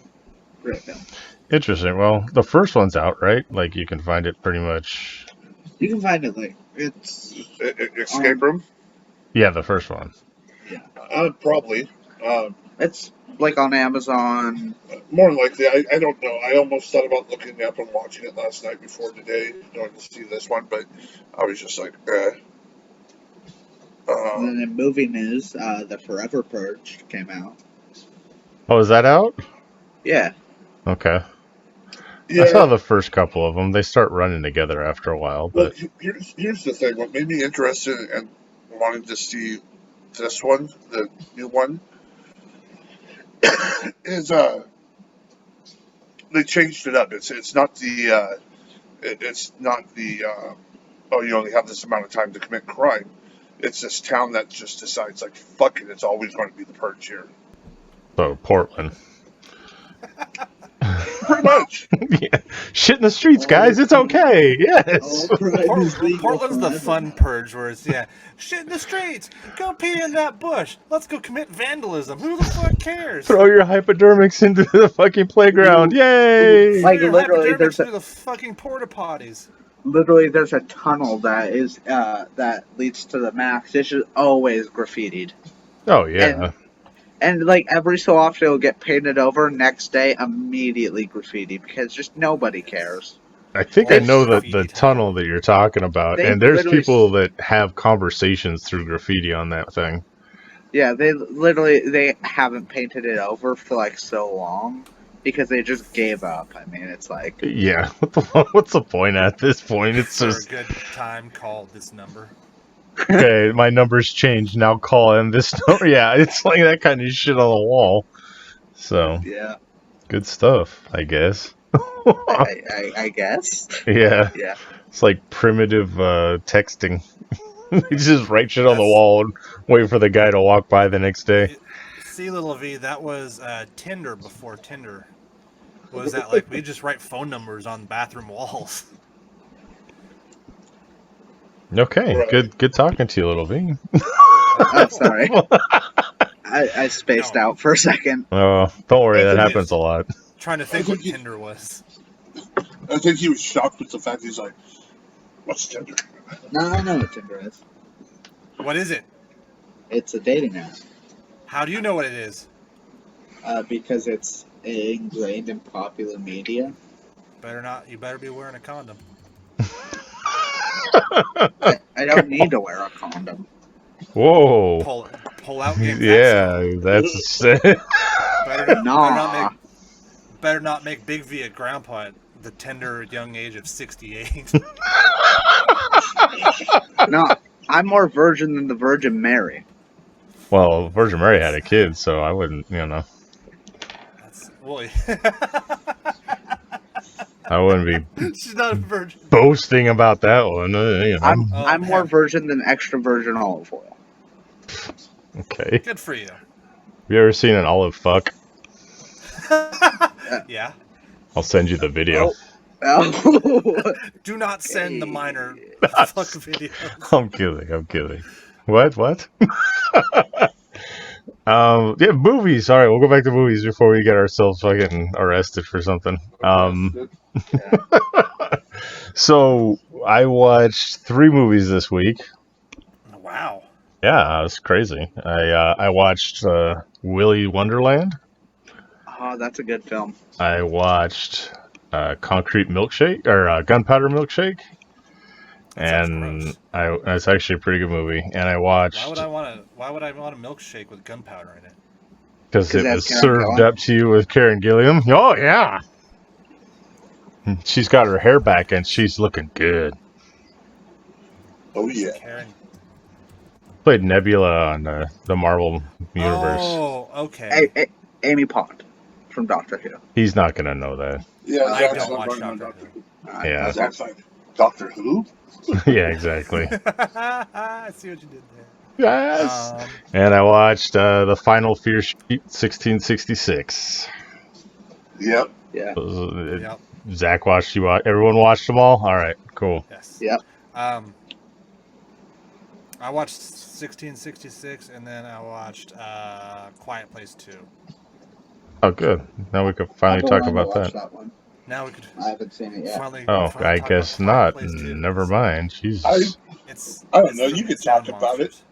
B: film. Interesting. Well, the first one's out, right? Like, you can find it pretty much.
D: You can find it, like, it's...
C: Escape Room?
B: Yeah, the first one.
C: Yeah. Probably.
D: It's, like, on Amazon.
C: More likely. I don't know. I almost thought about looking up and watching it last night before today, going to see this one, but I was just like,
D: And then in movie news, The Forever Purge came out.
B: Oh, is that out?
D: Yeah.
B: Okay.
C: Yeah.
B: I saw the first couple of them. They start running together after a while. But
C: here's the thing. What made me interested in wanting to see this one, the new one, is they changed it up. It's not the you only have this amount of time to commit crime. It's this town that just decides, like, fuck it, it's always going to be the purge here.
B: So Portland.
C: Pretty much.
B: Yeah. Shit in the streets, guys. It's okay. Yes.
A: Portland's the fun purge where it's, shit in the streets. Go pee in that bush. Let's go commit vandalism. Who the fuck cares?
B: Throw your hypodermics into the fucking playground. Yay!
D: Like,
A: Your
D: literally,
A: hypodermics
D: there's a-
A: into the fucking porta potties.
D: Literally, there's a tunnel that is that leads to the max. It's just always graffitied.
B: Oh yeah.
D: And like every so often it'll get painted over, next day immediately graffiti because just nobody cares.
B: I think I know the
A: Graffiti.
B: tunnel that you're talking about,
D: They
B: and there's
D: literally-
B: people that have conversations through graffiti on that thing.
D: Yeah, they haven't painted it over for like so long because they just gave up. I mean, it's like
B: Yeah, what's the point at this point? It's
A: For a
B: just
A: good time, call this number.
B: okay. My number's changed now. Call in this number. Yeah, it's like that kind of shit on the wall. So
D: yeah,
B: good stuff, I guess.
D: I guess.
B: Yeah,
D: Yeah.
B: it's like primitive texting. You just write shit on the wall and wait for the guy to walk by the next day.
A: See, little V, that was Tinder before Tinder. Was that like we just write phone numbers on bathroom walls?
B: Okay,
C: Right.
B: good talking to you, little V.
D: I'm sorry. I spaced out for a second.
B: Oh, don't worry, that
A: It's-
B: happens a lot.
A: Trying to think what Tinder was.
C: I think he was shocked with the fact he's like, what's Tinder?
D: No, I know what Tinder is.
A: What is it?
D: It's a dating app
A: How do you know what it is?
D: because it's ingrained in popular media.
A: You better be wearing a condom.
D: I don't need to wear a condom.
B: Whoa.
A: Pull out game.
B: Yeah, that's
A: Better not make Big V a grandpa at the tender young age of 68.
D: No, I'm more virgin than the Virgin Mary.
B: well, Virgin Mary had a kid, so I wouldn't,
A: That's well,
B: I wouldn't be
A: she's not a virgin.
B: boasting about that one.
D: I'm more virgin than extra virgin olive oil.
B: Okay.
A: Good for you.
B: Have you ever seen an olive fuck?
A: Yeah.
B: I'll send you the video.
D: Oh.
A: Do not send the minor fuck video.
B: I'm kidding. What? Yeah, movies. All right, we'll go back to movies before we get ourselves fucking arrested for something. So I watched 3 movies this week.
A: Wow.
B: Yeah, it was crazy. I watched Willy Wonderland.
D: Oh, that's a good film.
B: I watched Concrete Milkshake or Gunpowder Milkshake.
A: Sounds
B: And it's actually a pretty good movie. And I watched
A: Why would I want a milkshake with gunpowder in it?
B: because it
D: that's
B: was
D: Karen
B: served
D: Gillan?
B: up to you with Karen Gilliam. Oh yeah, she's got her hair back and she's looking good.
C: Oh, yeah.
A: Karen.
B: Played Nebula on the Marvel universe.
A: Oh, okay.
D: Amy Pond from Doctor Who.
B: He's not gonna know that.
C: Yeah,
A: I
C: Zach's
A: don't
C: not
A: watch
C: running on
A: Doctor Who.
B: Yeah,
C: Zach's like, Doctor Who?
B: yeah, exactly.
A: I see what you did there.
B: Yes. And I watched the Final Fear Sheet 1666.
C: Yep.
D: Yeah.
A: Yep.
B: Zach watched. Everyone watched them all. All right, cool.
A: Yes.
D: Yep.
A: I watched 1666 and then I watched Quiet Place 2.
B: Oh, good. Now we could finally
D: I've
B: talk
D: been wanting
B: about
D: to watch
B: that.
D: one.
A: Now we could
D: I haven't seen it yet.
A: finally.
B: Oh,
A: finally
B: I
A: talk
B: guess
A: about Quiet
B: not.
A: Place 2.
B: Never mind. Jesus.
C: I don't know.
A: it's
C: You could
A: sound
C: talk about it.
A: monsters.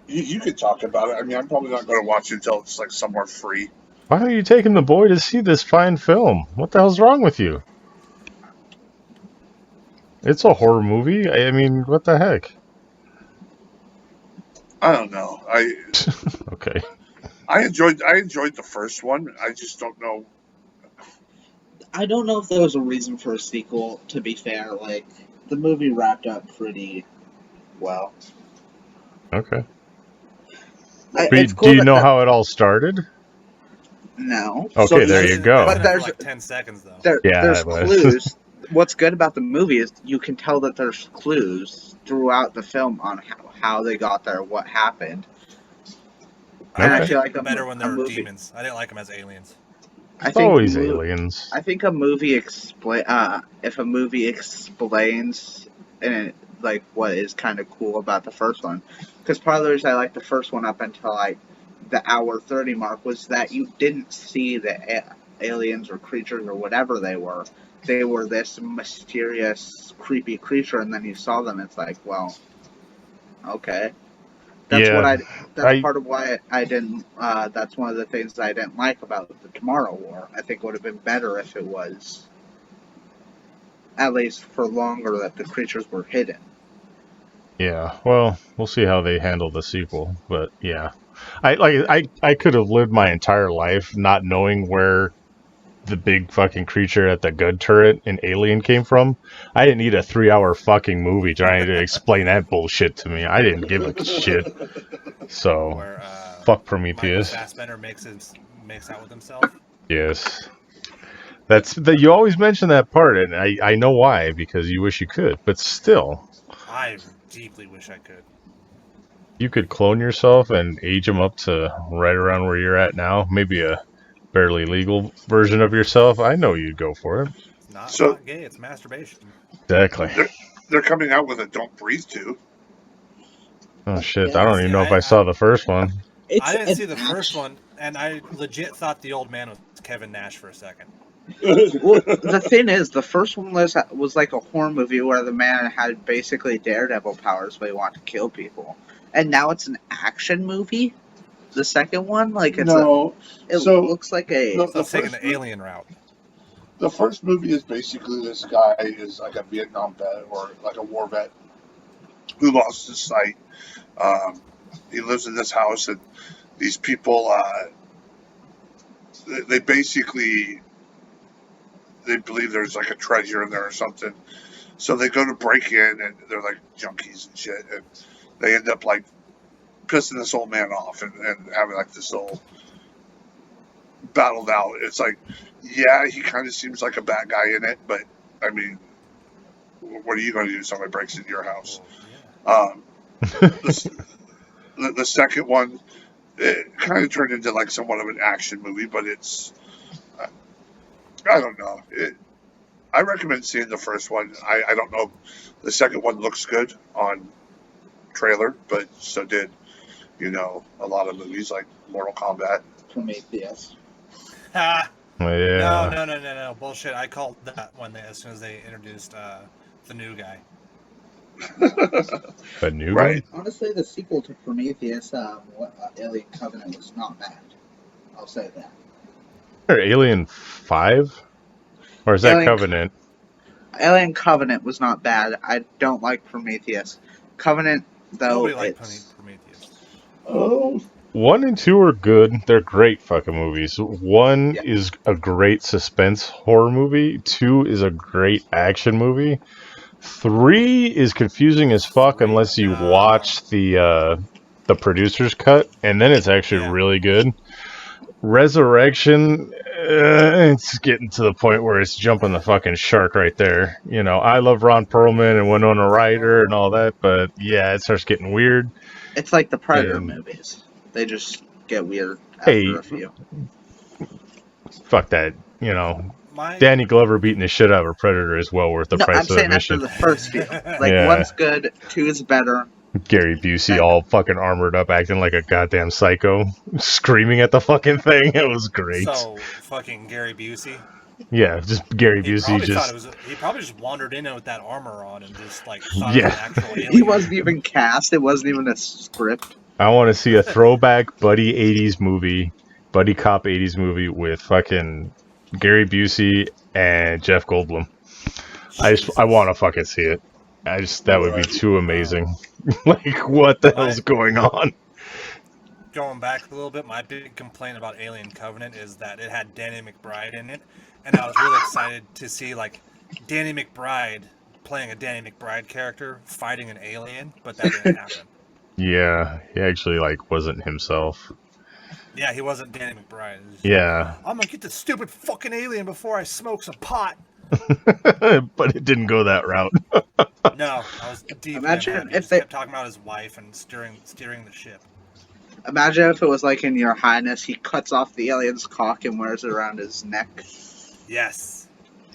C: You could talk about it. I mean, I'm probably not going to watch it until it's like somewhere free.
B: Why are you taking the boy to see this fine film? What the hell's wrong with you? It's a horror movie. I mean, what the heck?
C: I don't know.
B: Okay.
C: I enjoyed the first one. I just don't know.
D: I don't know if there was a reason for a sequel, to be fair. Like, the movie wrapped up pretty well.
B: Okay.
D: It's
B: Do
D: cool
B: you
D: that
B: know how it all started?
D: No.
B: Okay, there
A: That's
B: you
A: in-
B: go.
A: that's in
D: But
A: it for like 10 seconds though.
B: Yeah,
D: there's
B: but-
D: clues. what's good about the movie is you can tell that there's clues throughout the film on how they got there, what happened. And I feel like
A: better when they're
D: movie,
A: demons. I didn't like them as aliens.
D: I think
B: always aliens.
D: I think a movie if a movie explains and like what is kind of cool about the first one, because part of the reason I like the first one up until like the hour 30 mark was that you didn't see the aliens or creatures or whatever they were. They were this mysterious, creepy creature, and then you saw them. It's like, well, okay. That's part of why I didn't. That's one of the things I didn't like about the Tomorrow War. I think it would have been better if it was, at least for longer, that the creatures were hidden.
B: Yeah, well, we'll see how they handle the sequel, but yeah, I could have lived my entire life not knowing where the big fucking creature at the gun turret in Alien came from. I didn't need a 3-hour fucking movie trying to explain that bullshit to me. I didn't give a shit. So,
A: Where,
B: fuck Prometheus.
A: Michael Fassbender makes out with himself.
B: Yes. You always mention that part, and I know why, because you wish you could, but still.
A: I deeply wish I could.
B: You could clone yourself and age them up to right around where you're at now. Maybe a barely legal version of yourself. I know you'd go for it.
A: It's not gay, it's masturbation.
B: Exactly.
C: They're coming out with a Don't Breathe 2.
B: Oh shit, I don't even know if I saw the first one.
A: I didn't see the first one, and I legit thought the old man was Kevin Nash for a second.
D: Well, the thing is, the first one was like a horror movie where the man had basically daredevil powers, but he wanted to kill people. And now it's an action movie. The second one, like it looks like
A: It's taking the alien route.
C: The first movie is basically this guy is like a Vietnam vet or like a war vet who lost his sight. He lives in this house, and these people, they basically they believe there's like a treasure in there or something. So they go to break in, and they're like junkies and shit, and they end up like pissing this old man off and having like this whole battled out. It's like, yeah, he kind of seems like a bad guy in it, but I mean, what are you going to do if somebody breaks into your house? The second one, it kind of turned into like somewhat of an action movie, but it's, I don't know. I recommend seeing the first one. I don't know. The second one looks good on trailer, but so did, a lot of movies like Mortal Kombat.
D: Prometheus.
A: Ha!
B: Yeah.
A: No. Bullshit. I called that one as soon as they introduced the new guy.
B: The new
C: Right.
B: guy?
D: Honestly, the sequel to Prometheus, Alien Covenant, was not bad. I'll say that.
B: Or Alien 5? Or is that Covenant?
D: Alien Covenant was not bad. I don't like Prometheus. Covenant, though,
A: Nobody liked Prometheus.
C: Oh.
B: 1 and 2 are good. They're great fucking movies. 1 is a great suspense horror movie. 2 is a great action movie. 3 is confusing as fuck unless you watch the producer's cut, and then it's actually really good. Resurrection, it's getting to the point where it's jumping the fucking shark right there. I love Ron Perlman and Winona Ryder and all that, but yeah, it starts getting weird.
D: It's like the Predator movies. They just get weird after a few.
B: Fuck that. Danny Glover beating the shit out of a Predator is well worth the price of admission.
D: After the first few. One's good, 2 is better.
B: Gary Busey all fucking armored up, acting like a goddamn psycho, screaming at the fucking thing. It was great.
A: So, fucking Gary Busey?
B: Yeah, just Gary Busey.
A: He probably just wandered in with that armor on and just thought it was an actual alien.
D: He wasn't even cast. It wasn't even a script.
B: I want to see a throwback buddy cop 80s movie with fucking Gary Busey and Jeff Goldblum. I want to fucking see it. That would be too amazing. Like, what the hell's going on?
A: Going back a little bit, my big complaint about Alien Covenant is that it had Danny McBride in it, and I was really excited to see Danny McBride playing a Danny McBride character fighting an alien, but that didn't happen.
B: Yeah, he actually wasn't himself.
A: Yeah, he wasn't Danny McBride.
B: Yeah.
A: I'm gonna get the stupid fucking alien before I smoke some pot.
B: but it didn't go that route.
A: No, I was deeply
D: Imagine
A: unhappy. He
D: if
A: just
D: they-
A: kept talking about his wife and steering the ship.
D: Imagine if it was like in Your Highness, he cuts off the alien's cock and wears it around his neck.
A: Yes.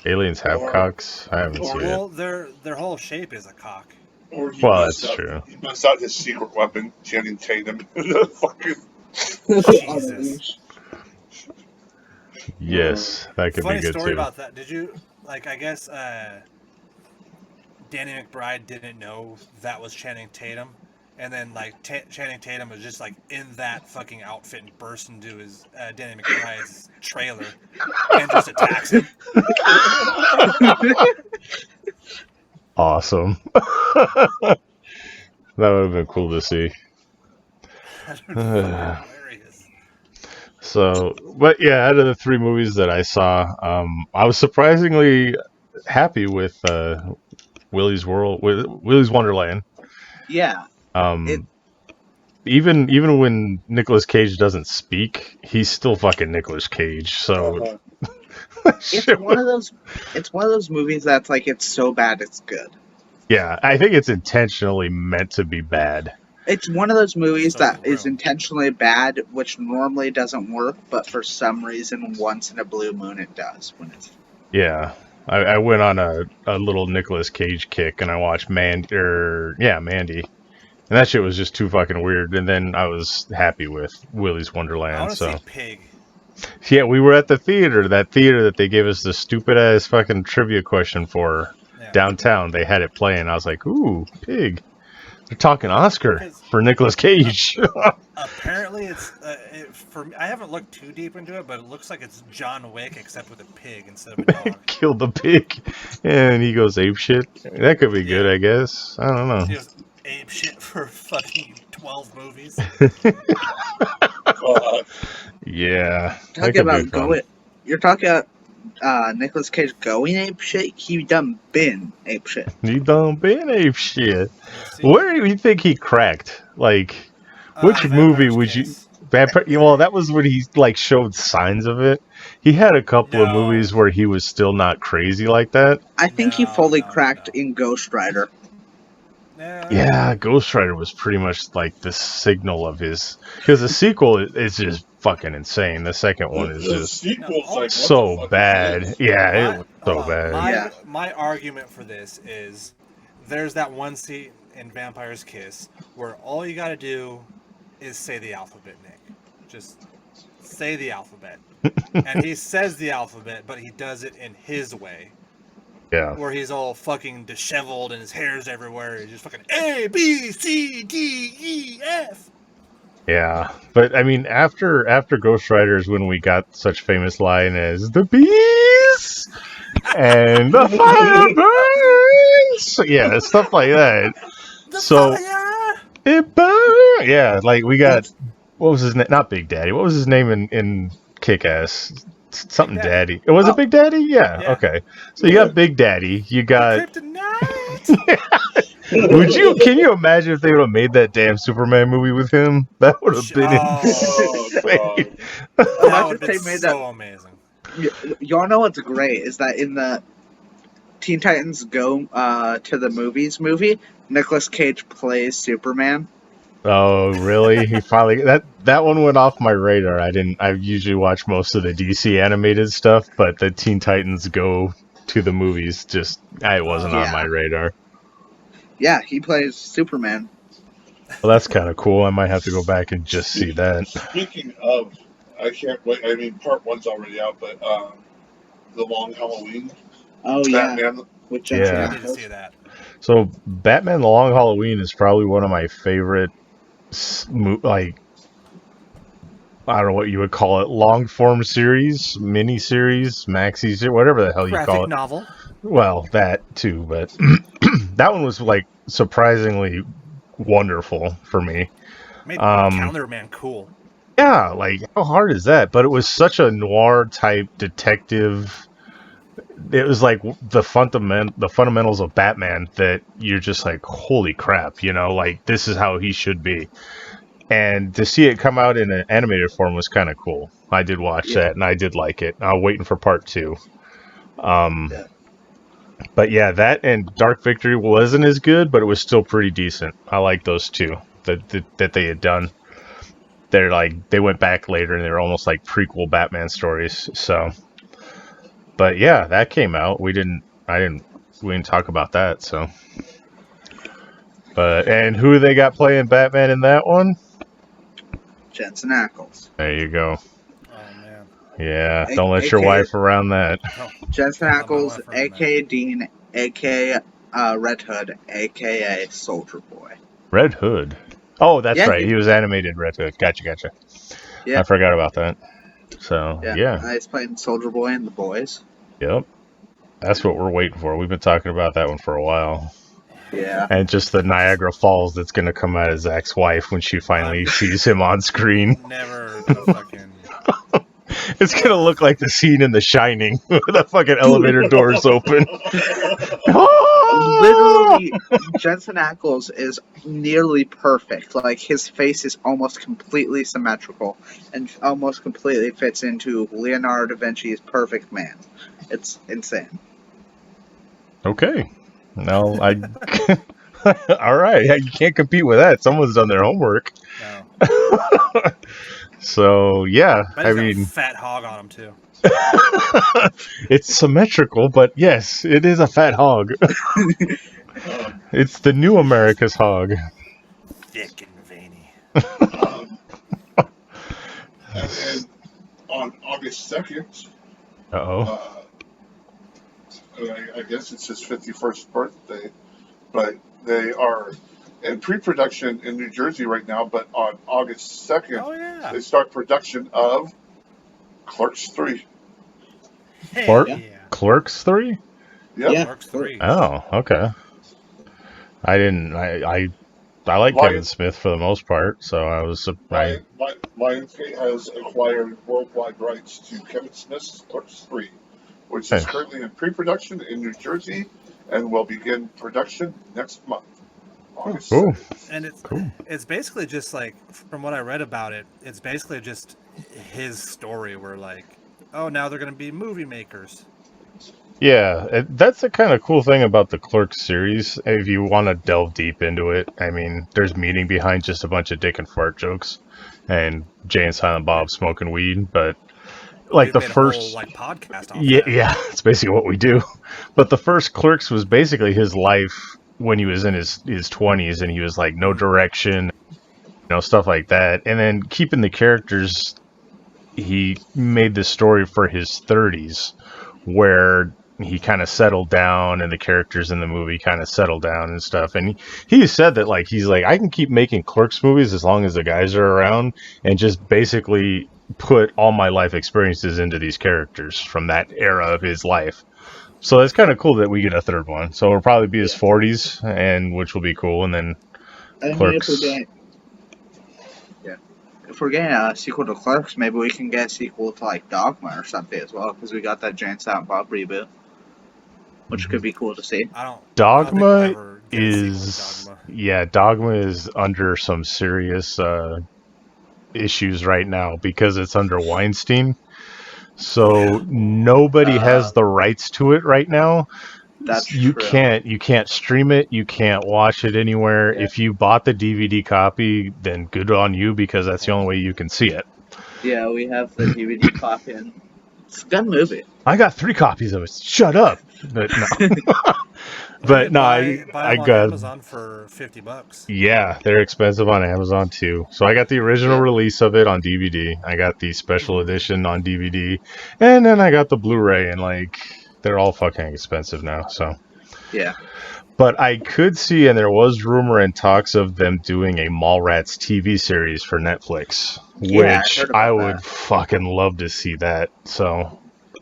B: Aliens have cocks. I haven't seen it.
A: Well, their whole shape is a cock.
C: Or he
B: Well,
C: messed
B: that's
C: up-
B: true.
C: He messed out his secret weapon, Channing Tatum. Fucking
A: Jesus.
B: Yes, that could
A: Funny
B: be good
A: story
B: too.
A: about that. Did you like? I guess Danny McBride didn't know that was Channing Tatum, and then like Channing Tatum was just like in that fucking outfit and burst into his Danny McBride's trailer and just attacks him.
B: Awesome. That would have been cool to see.
A: That would be fucking hilarious.
B: So, but yeah, out of the 3 movies that I saw, I was surprisingly happy with Willy's Wonderland.
D: Yeah. It-
B: Even when Nicolas Cage doesn't speak, he's still fucking Nicolas Cage. So
D: It's one of those movies that's like it's so bad it's good.
B: yeah, I think it's intentionally meant to be bad.
D: It's one of those movies
A: So
D: that is
A: real.
D: intentionally bad, which normally doesn't work, but for some reason, once in a blue moon, it does. When it's
B: Yeah, I went on a little Nicolas Cage kick and I watched Mandy, and that shit was just too fucking weird. And then I was happy with Willy's
A: I want
B: Wonderland.
A: to
B: So
A: see Pig.
B: yeah, we were at the theater. That theater that they gave us the stupid ass fucking trivia question for
A: Yeah.
B: downtown. They had it playing. I was like, ooh, Pig. They're talking Oscar
A: Because-
B: for Nicolas Cage.
A: Apparently, it's for me. I haven't looked too deep into it, but it looks like it's John Wick except with a pig instead of a dog.
B: Killed the pig, and he goes ape shit. That could be good, I guess. I don't know.
A: He was ape shit for fucking 12 movies.
B: Yeah, that
D: talking
B: could be
D: about
B: fun.
D: going, you're talking about Nicolas Cage going ape shit. He done been ape shit.
B: You done been ape shit.
A: See?
B: Where do you think he cracked? Like, which movie
A: Vampire's
B: would you?
A: Kiss.
B: Well, that was when he like showed signs of it. He had a couple of
A: No.
B: movies where he was still not crazy like that.
D: I think he
A: No,
D: fully
A: no,
D: cracked
A: no.
D: in Ghost Rider.
B: Yeah, Ghost Rider was pretty much like the signal of his, because the sequel is just fucking insane. The second one is
C: the
B: just
C: sequel's like, what the
B: so
C: fuck is
B: bad.
C: this?
B: Yeah, it was so bad.
D: Yeah.
A: My argument for this is there's that one scene in Vampire's Kiss where all you got to do is say the alphabet, Nick. Just say the alphabet. And he says the alphabet, but he does it in his way.
B: Yeah.
A: Where he's all fucking disheveled and his hair's everywhere. He's just fucking A, B, C, D, E, F.
B: Yeah, but I mean, after Ghost Rider is when we got such famous line as "the bees" and "the fire burns." Yeah, stuff like that.
A: The
B: So-
A: fire!
B: It burns. Yeah, like we got, what was his name? Not Big Daddy. What was his name in Kick-Ass? Something
A: Big
B: Daddy. It was
D: Oh.
B: it Big Daddy? Yeah.
A: Yeah.
B: Okay. So you got Big Daddy. You got.
A: Kryptonite!
B: Can you imagine if they would have made that damn Superman movie with him? That would have been
A: Oh,
B: insane.
A: That
D: Imagine
A: would
D: if
A: have
D: they
A: been
D: made
A: so amazing.
D: Y'all know what's great is that in the Teen Titans Go to the Movies movie, Nicolas Cage plays Superman.
B: Oh, really? He finally that one went off my radar. I usually watch most of the DC animated stuff, but the Teen Titans Go to the movies it wasn't on
D: Yeah.
B: my radar.
D: Yeah, he plays Superman.
B: Well, that's kind of cool. I might have to go back and just see that.
C: Speaking of, I can't wait. I mean, part one's already out, but the Long Halloween,
D: Oh
C: Batman.
D: with
B: Yeah.
D: Jensen
A: I need to
D: Ackles.
A: see that.
B: So, Batman: The Long Halloween is probably one of my favorite, like, I don't know what you would call it, long form series, mini series, maxi series, whatever the hell you call
A: Graphic
B: it.
A: novel.
B: Well, that too, but that one was like surprisingly wonderful for me.
A: Made
B: Um,
A: Calendar Man cool.
B: Yeah, like how hard is that? But it was such a noir type detective. It was like the fundamentals of Batman that you're just like, holy crap, like this is how he should be. And to see it come out in an animated form was kind of cool. I did watch that and I did like it. I'm waiting for part 2. But yeah, that and Dark Victory wasn't as good, but it was still pretty decent. I like those two that they had done. They're like they went back later and they were almost like prequel Batman stories. So, but yeah, that came out. We didn't talk about that. So, but and who they got playing Batman in that one?
D: Jensen Ackles.
B: There you go.
A: Oh man.
B: Yeah, don't let your wife around that.
A: Oh,
D: Jensen
A: Not my
D: Ackles,
A: wife around
D: aka Dean, aka Red Hood, aka Soldier Boy.
B: Red Hood. Oh, that's
D: Yeah,
B: right. He was animated Red Hood. Gotcha.
D: Yeah.
B: I forgot about that. So, yeah.
D: He's playing Soldier Boy and the boys.
B: Yep. That's what we're waiting for. We've been talking about that one for a while.
D: Yeah.
B: And just the Niagara Falls that's going to come out of Zach's wife when she finally sees him on screen.
A: Never the fucking.
B: It's going to look like the scene in The Shining where the fucking elevator doors open.
D: Literally, Jensen Ackles is nearly perfect. Like, his face is almost completely symmetrical and almost completely fits into Leonardo da Vinci's perfect man. It's insane.
B: Okay. No, all right. You can't compete with that. Someone's done their homework.
A: No.
B: So, yeah.
A: But
B: I
A: he's got
B: mean,
A: a fat hog on him too.
B: it's symmetrical, but yes, it is a fat hog. It's the new America's hog.
A: Thick and veiny.
C: And on August 2nd,
B: Uh-oh.
C: I guess it's his 51st birthday, but they are in pre-production in New Jersey right now, but on August 2nd,
A: Oh yeah.
C: they start production of Clerks 3.
B: Clerk-
A: Yeah.
B: Clerks 3?
C: Yep.
D: Yeah.
A: Clerks 3.
B: Oh, okay. I like
C: Lion-
B: Kevin Smith for the most part, so I was surprised.
C: Lionsgate has acquired worldwide rights to Kevin Smith's Clerks 3, which is currently in pre-production in New Jersey and will begin production next month. August
B: Cool.
C: 2nd.
A: And it's basically just like, from what I read about it, it's basically just his story where like, oh, now they're going to be movie makers.
B: Yeah, that's the kind of cool thing about the Clerks series. If you want to delve deep into it, I mean, there's meaning behind just a bunch of dick and fart jokes and Jay and Silent Bob smoking weed, but like
A: We've
B: the
A: made a
B: first...
A: whole, like, podcast off
B: Yeah,
A: that.
B: yeah, it's basically what we do. But the first Clerks was basically his life when he was in his 20s and he was like no direction, stuff like that. And then keeping the characters, he made the story for his 30s where he kind of settled down and the characters in the movie kind of settled down and stuff. And he said that like he's like, I can keep making Clerks movies as long as the guys are around and just basically put all my life experiences into these characters from that era of his life. So it's kind of cool that we get a third one. So it'll probably be his 40s, and which will be cool. And then Clerks.
D: If we're getting a sequel to Clerks, maybe we can get a sequel to like Dogma or something as well, because we got that Jay and Silent Bob reboot, which could be cool to see.
B: Dogma is Dogma is under some serious issues right now because it's under Weinstein. So nobody has the rights to it right now.
D: That's
B: you
D: true.
B: can't stream it, you can't watch it anywhere.
D: Yeah.
B: If you bought the DVD copy, then good on you because that's the only way you can see it.
D: Yeah, we have the DVD copy, and it's a good movie.
B: I got 3 copies of it. Shut up. But no. But no,
A: buy
B: I
A: them on
B: got
A: Amazon for $50.
B: Yeah, they're expensive on Amazon too. So I got the original release of it on DVD. I got the special edition on DVD, and then I got the Blu-ray, and like they're all fucking expensive now. So
D: Yeah.
B: but I could see, and there was rumor and talks of them doing a Mallrats TV series for Netflix,
D: Yeah,
B: which
D: I heard
B: I
D: about
B: would
D: that.
B: fucking love to see that. So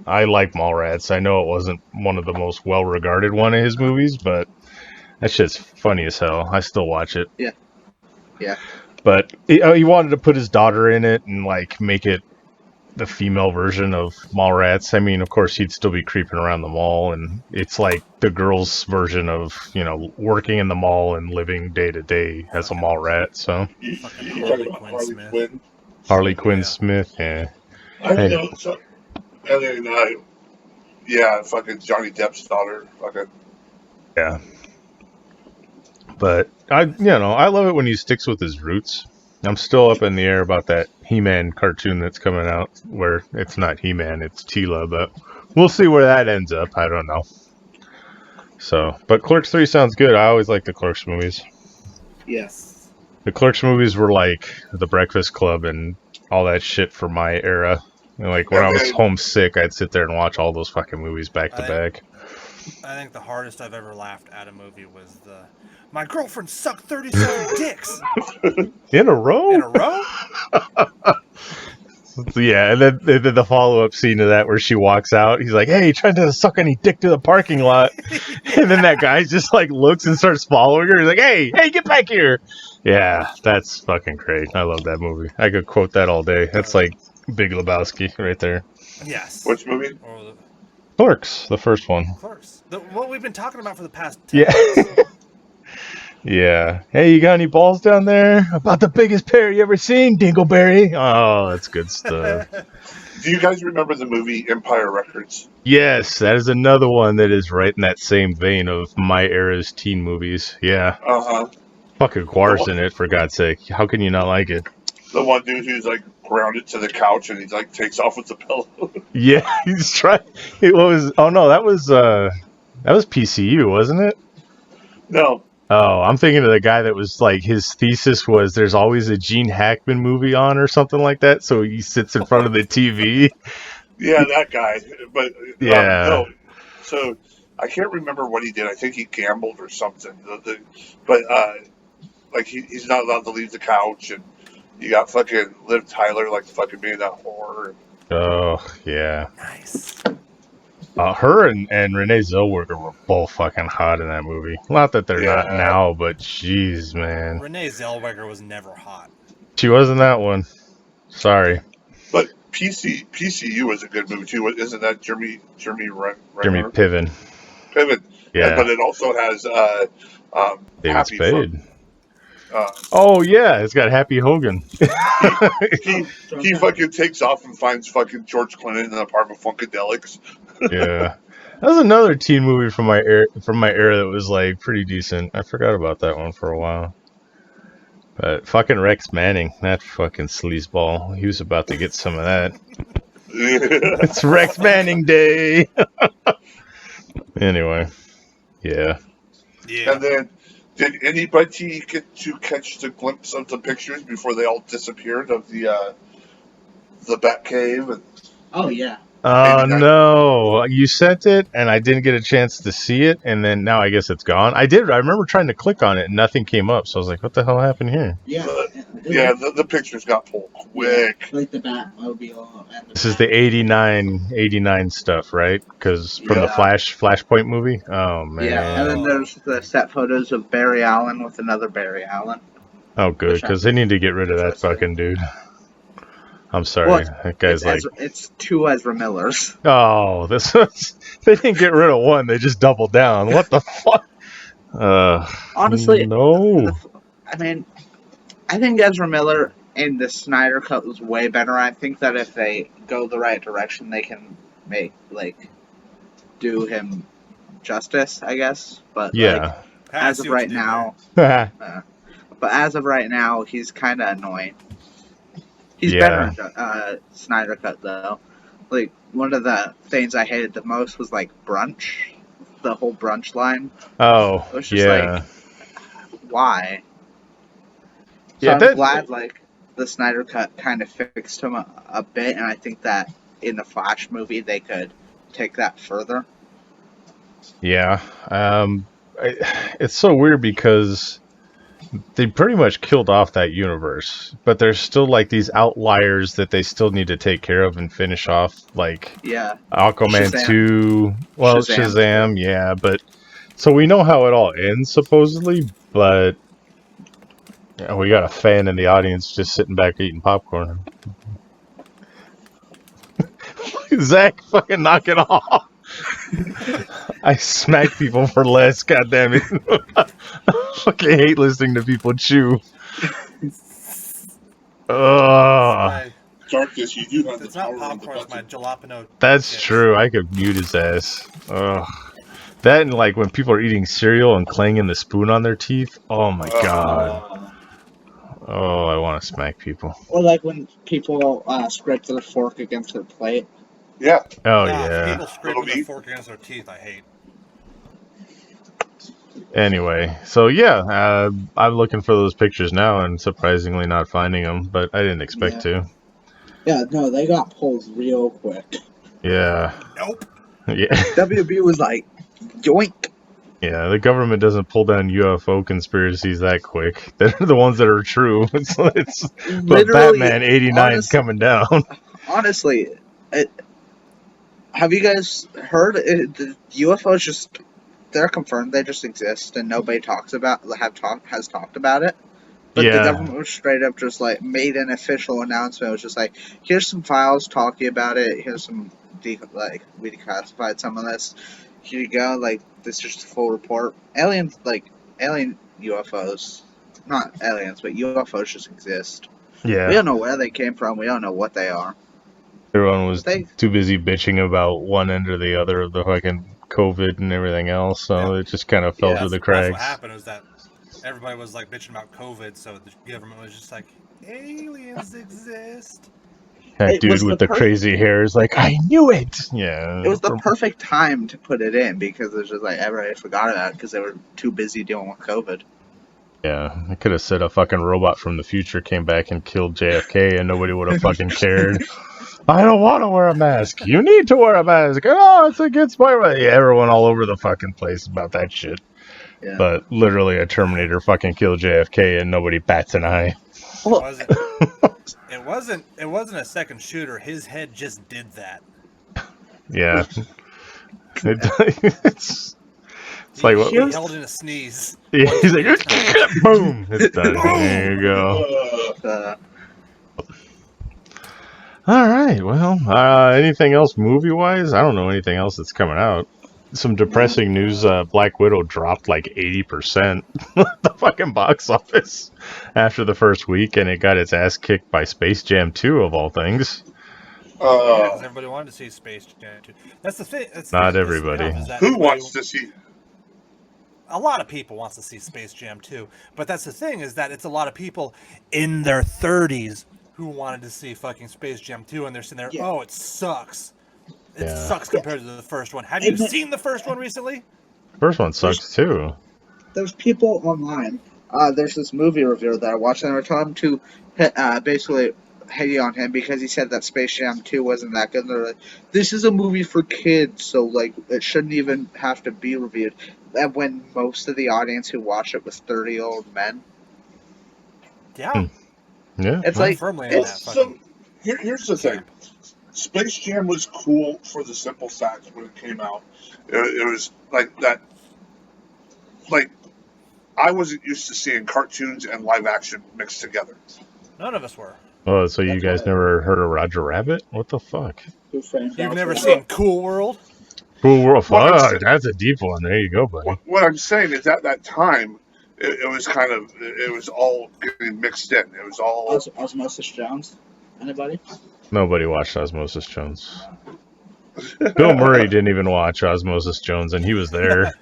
B: I like Mallrats. I know it wasn't one of the most well-regarded one of his movies, but that shit's funny as hell. I still watch it.
D: Yeah. Yeah.
B: But he wanted to put his daughter in it and like make it the female version of Mallrats. I mean, of course, he'd still be creeping around the mall, and it's like the girl's version of working in the mall and living day to day as a mall rat. So
C: You
A: Fucking
C: talking about Harley Quinn?
B: Harley Quinn
A: Yeah.
B: Smith, yeah.
C: I know. So, and then Yeah, fucking Johnny Depp's daughter. Fucking.
B: Yeah. But I love it when he sticks with his roots. I'm still up in the air about that He-Man cartoon that's coming out, where it's not He-Man, it's Tila, but we'll see where that ends up. I don't know. So, but Clerks 3 sounds good. I always like the Clerks movies.
D: Yes.
B: The Clerks movies were like The Breakfast Club and all that shit for my era. And like when I was homesick, I'd sit there and watch all those fucking movies back to back.
A: I think the hardest I've ever laughed at a movie was my girlfriend sucked 37 dicks.
B: In a row?
A: In a row?
B: Yeah, and then the follow-up scene to that where she walks out, he's like, hey, you trying to suck any dick to the parking lot? And then that guy just like looks and starts following her. He's like, hey, get back here. Yeah, that's fucking great. I love that movie. I could quote that all day. That's like Big Lebowski right there.
A: Yes.
C: Which movie?
B: Clerks, the first one.
A: Clerks. What we've been talking about for the past 10
B: minutes. Yeah. Hey, you got any balls down there? About the biggest pair you ever seen, Dingleberry? Oh, that's good stuff.
C: Do you guys remember the movie Empire Records?
B: Yes, that is another one that is right in that same vein of my era's teen movies. Yeah.
C: Uh-huh.
B: Fucking Guar's in it, for God's sake. How can you not like it?
C: The one dude who's like grounded to the couch and he like takes off with the pillow.
B: Yeah, he's trying. It was. Oh no, that was PCU, wasn't it?
C: No.
B: Oh, I'm thinking of the guy that was like, his thesis was there's always a Gene Hackman movie on or something like that, so he sits in front of the TV.
C: Yeah, that guy. But
B: yeah.
C: No. So I can't remember what he did. I think he gambled or something. But like he's not allowed to leave the couch, and you got fucking Liv Tyler like fucking being that whore.
B: Oh yeah.
A: Nice.
B: Her and Renee Zellweger were both fucking hot in that movie. Not that they're not now, but jeez, man.
A: Renee Zellweger was never hot.
B: She wasn't that one. Sorry.
C: But PCU was a good movie too. Isn't that Jeremy
B: Piven?
C: Piven.
B: Yeah.
C: But it also has
B: David
C: Happy
B: Spade. Oh yeah, it's got Happy Hogan.
C: he fucking takes off and finds fucking George Clinton in an apartment Funkadelics.
B: Yeah, that was another teen movie from my era that was like pretty decent. I forgot about that one for a while. But fucking Rex Manning, that fucking sleazeball, he was about to get some of that. It's Rex Manning Day. Anyway, yeah.
C: And then, did anybody get to catch the glimpse of the pictures before they all disappeared of the Batcave?
D: Oh yeah.
B: No, you sent it, and I didn't get a chance to see it, and then now I guess it's gone. I remember trying to click on it, and nothing came up, so I was like, what the hell happened here?
D: Yeah.
C: The pictures got pulled quick.
D: Like the Batmobile.
B: This is the 89 stuff, right? Because from the Flashpoint movie? Oh, man.
D: Yeah, and then there's the set photos of Barry Allen with another Barry Allen.
B: Oh, good, because they need to get rid of that fucking dude. I'm sorry. That guy's
D: it's two Ezra Millers.
B: Oh, they didn't get rid of one. They just doubled down. What the fuck?
D: Honestly,
B: no.
D: I mean, I think Ezra Miller in the Snyder Cut was way better. I think that if they go the right direction, they can do him justice, I guess. But as of right now, he's kind of annoying. He's better in Snyder Cut, though. Like, one of the things I hated the most was, like, brunch. The whole brunch line.
B: Oh,
D: it was just like, why? So I'm glad, like, the Snyder Cut kind of fixed him a bit, and I think that in the Flash movie they could take that further.
B: Yeah. It's so weird because they pretty much killed off that universe, but there's still like these outliers that they still need to take care of and finish off, like Aquaman
D: Shazam.
B: 2, Shazam, yeah, but so we know how it all ends supposedly, but we got a fan in the audience just sitting back eating popcorn. Zach, fucking knock it off. I smack people for less, goddammit. I fucking hate listening to people chew.
C: Darkness, you do have
A: It's
C: the
A: not
C: power on the
A: popcorn, it's my
C: button.
A: jalapeno.
B: That's
A: chips.
B: true. I could mute his ass. Ugh. That and like when people are eating cereal and clanging the spoon on their teeth. Oh my god. Oh, I want to smack people.
D: Or like when people scrape their fork against their plate.
C: Yeah.
B: Oh
A: Nah,
B: yeah.
A: People scraping their
C: Loki.
A: fork against their teeth, I hate.
B: Anyway, so yeah, I'm looking for those pictures now and surprisingly not finding them, but I didn't expect to.
D: Yeah, no, they got pulled real quick.
B: Yeah.
A: Nope.
B: Yeah.
D: WB was like, yoink.
B: Yeah, the government doesn't pull down UFO conspiracies that quick. They're the ones that are true. But
D: Literally,
B: Batman 89 is coming down.
D: Honestly, have you guys heard the UFOs just, they're confirmed, they just exist and nobody has talked about it. But the government was straight up just like made an official announcement. It was just like, here's some files talking about it. Here's some we declassified some of this. Here you go. Like, this is just a full report. Alien UFOs, not aliens, but UFOs just exist.
B: Yeah.
D: We don't know where they came from. We don't know what they are.
B: Everyone was too busy bitching about one end or the other of the fucking COVID and everything else, so it just kind of fell through the cracks.
A: That's what happened was that everybody was like bitching about COVID, so the government was just like, aliens exist.
B: That dude with the crazy hair is like, I knew it! Yeah.
D: It was the perfect time to put it in because it was just like everybody forgot about it because they were too busy dealing with COVID.
B: Yeah, I could have said a fucking robot from the future came back and killed JFK and nobody would have fucking cared. I don't want to wear a mask. You need to wear a mask. Oh, it's against my right. Yeah, everyone all over the fucking place about that shit. Yeah. But literally a Terminator fucking killed JFK and nobody bats an eye.
A: It wasn't a second shooter. His head just did that.
B: Yeah. It's like what?
A: He held in a sneeze.
B: Yeah, he's like, boom, it's done. There you go. All right. Well, anything else movie-wise? I don't know anything else that's coming out. Some depressing news. Black Widow dropped like 80% the fucking box office after the first week, and it got its ass kicked by Space Jam 2 of all things.
A: Yeah, everybody wanted to see Space Jam 2. That's the thing.
B: Not everybody.
C: Who wants to see?
A: A lot of people wants to see Space Jam 2, but that's the thing is that it's a lot of people in their 30s who wanted to see fucking Space Jam 2, and they're sitting there, oh, it sucks. It sucks compared to the first one. Have you seen the first one recently?
B: First one sucks too.
D: There's people online. There's this movie reviewer that I watched, and they were telling him to basically hate on him because he said that Space Jam 2 wasn't that good. And they're like, this is a movie for kids, so like it shouldn't even have to be reviewed. And when most of the audience who watched it was 30-year-old men.
A: Yeah.
B: Yeah.
D: It's like
C: here's the thing. Space Jam was cool for the simple fact when it came out. It was like that. Like, I wasn't used to seeing cartoons and live action mixed together.
A: None of us were.
B: Oh, so you guys never heard of Roger Rabbit? What the fuck?
A: You've never seen Cool World?
B: Cool World. Fuck, that's a deep one. There you go, buddy.
C: What I'm saying is at that time, it was kind of, it was all getting mixed in. It was all...
D: Osmosis Jones? Anybody?
B: Nobody watched Osmosis Jones. Bill Murray didn't even watch Osmosis Jones, and he was there.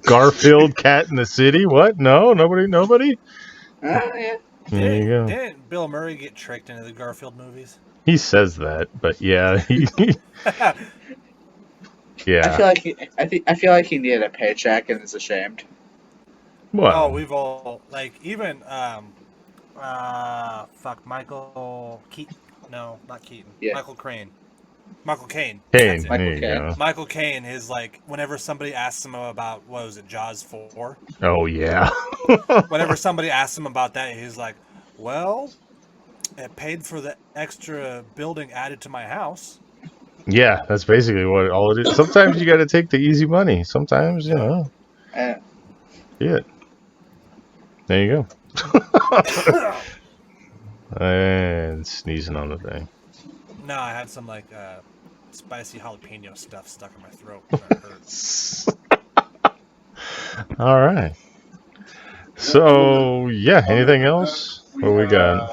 B: Garfield, Cat in the City? What? No? Nobody?
D: Yeah.
B: There you go.
A: Didn't Bill Murray get tricked into the Garfield movies?
B: He says that, but yeah. Yeah.
D: I feel like he needed a paycheck and is ashamed.
B: Well,
A: we've all, like, even Michael Keaton. No, not Keaton. Yeah. Michael Caine.
B: Michael Caine.
A: Michael Caine is like, whenever somebody asks him about, what was it, Jaws 4?
B: Oh, yeah.
A: Whenever somebody asks him about that, he's like, well, it paid for the extra building added to my house.
B: Yeah, that's basically what all it is. Sometimes you got to take the easy money. Sometimes, you know. Yeah. There you go. And sneezing on the thing.
A: No, I had some like spicy jalapeno stuff stuck in my throat. That hurt.
B: All right. So yeah, anything else? What we got?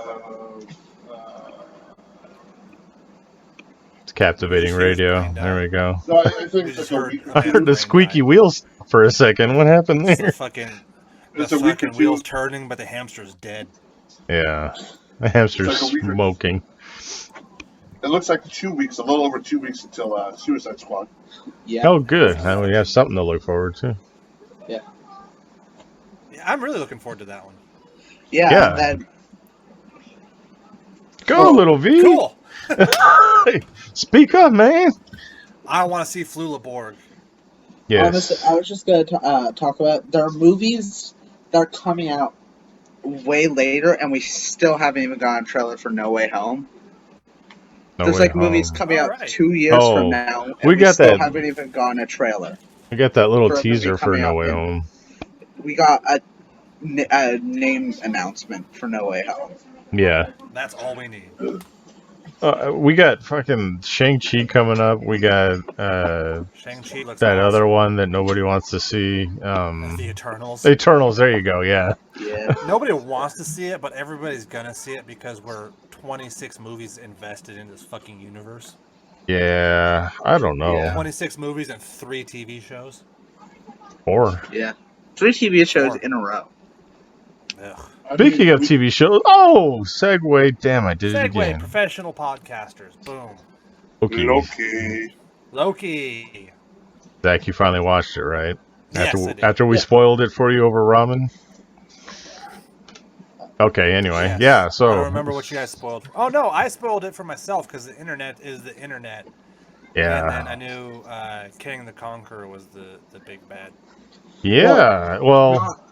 B: Captivating
A: She was
B: radio.
A: brain dead.
B: There we go.
C: No, I think
A: We
C: it's
A: just
C: like a
A: heard
C: week or
A: a
B: I
C: two.
B: heard the squeaky wheels for a second. What happened
A: It's the
B: there?
A: fucking,
C: It's a week or
A: fucking wheels
C: two.
A: turning, but the hamster's dead.
B: Yeah. The hamster's
C: It's like a week or-
B: smoking.
C: It looks like 2 weeks, a little over 2 weeks until Suicide Squad.
D: Yeah.
B: Oh, good. Now we have something to look forward to.
A: Yeah, I'm really looking forward to that one.
D: Yeah.
B: Yeah.
D: Then
B: Go, little V.
A: Cool.
B: Speak up, man.
A: I want to see Flula Borg.
B: Yes.
D: honestly, I was just gonna talk about there are movies that are coming out way later, and we still haven't even gotten a trailer for No Way Home.
B: No
D: There's
B: Way
D: like movies
B: Home.
D: coming out
A: Alright.
D: 2 years
B: Oh,
D: from now, and
B: we
D: we
B: got
D: still
B: that-
D: haven't even gotten a trailer.
B: We got that little
D: for a movie
B: teaser for
D: coming
B: No
D: out
B: Way
D: in-
B: Home.
D: We got a name announcement for No Way Home.
B: Yeah.
A: That's all we need.
B: We got fucking Shang-Chi coming up. We got
A: Shang-Chi looks
B: that
A: awesome.
B: other one that nobody wants to see.
A: The Eternals.
B: Eternals, there you go, yeah.
D: Yeah.
A: Nobody wants to see it, but everybody's gonna see it because we're 26 movies invested in this fucking universe.
B: Yeah, I don't know.
D: Yeah.
A: 26 movies and 3 TV shows.
B: Or,
D: Yeah. 3 TV shows
A: Four.
D: in a row.
A: Ugh.
B: speaking of TV shows, segue, damn, I did it
A: Segue,
B: again.
A: professional podcasters. Boom.
B: Okay.
C: Loki.
A: Loki.
B: Zach, you finally watched it, right?
A: Yes, I did.
B: After we spoiled it for you over ramen? Okay, anyway,
A: Yes.
B: yeah, so...
A: I don't remember what you guys spoiled. Oh, no, I spoiled it for myself because the internet is the internet.
B: Yeah.
A: And then I knew King the Conqueror was the big bad.
B: Yeah, well...
D: Not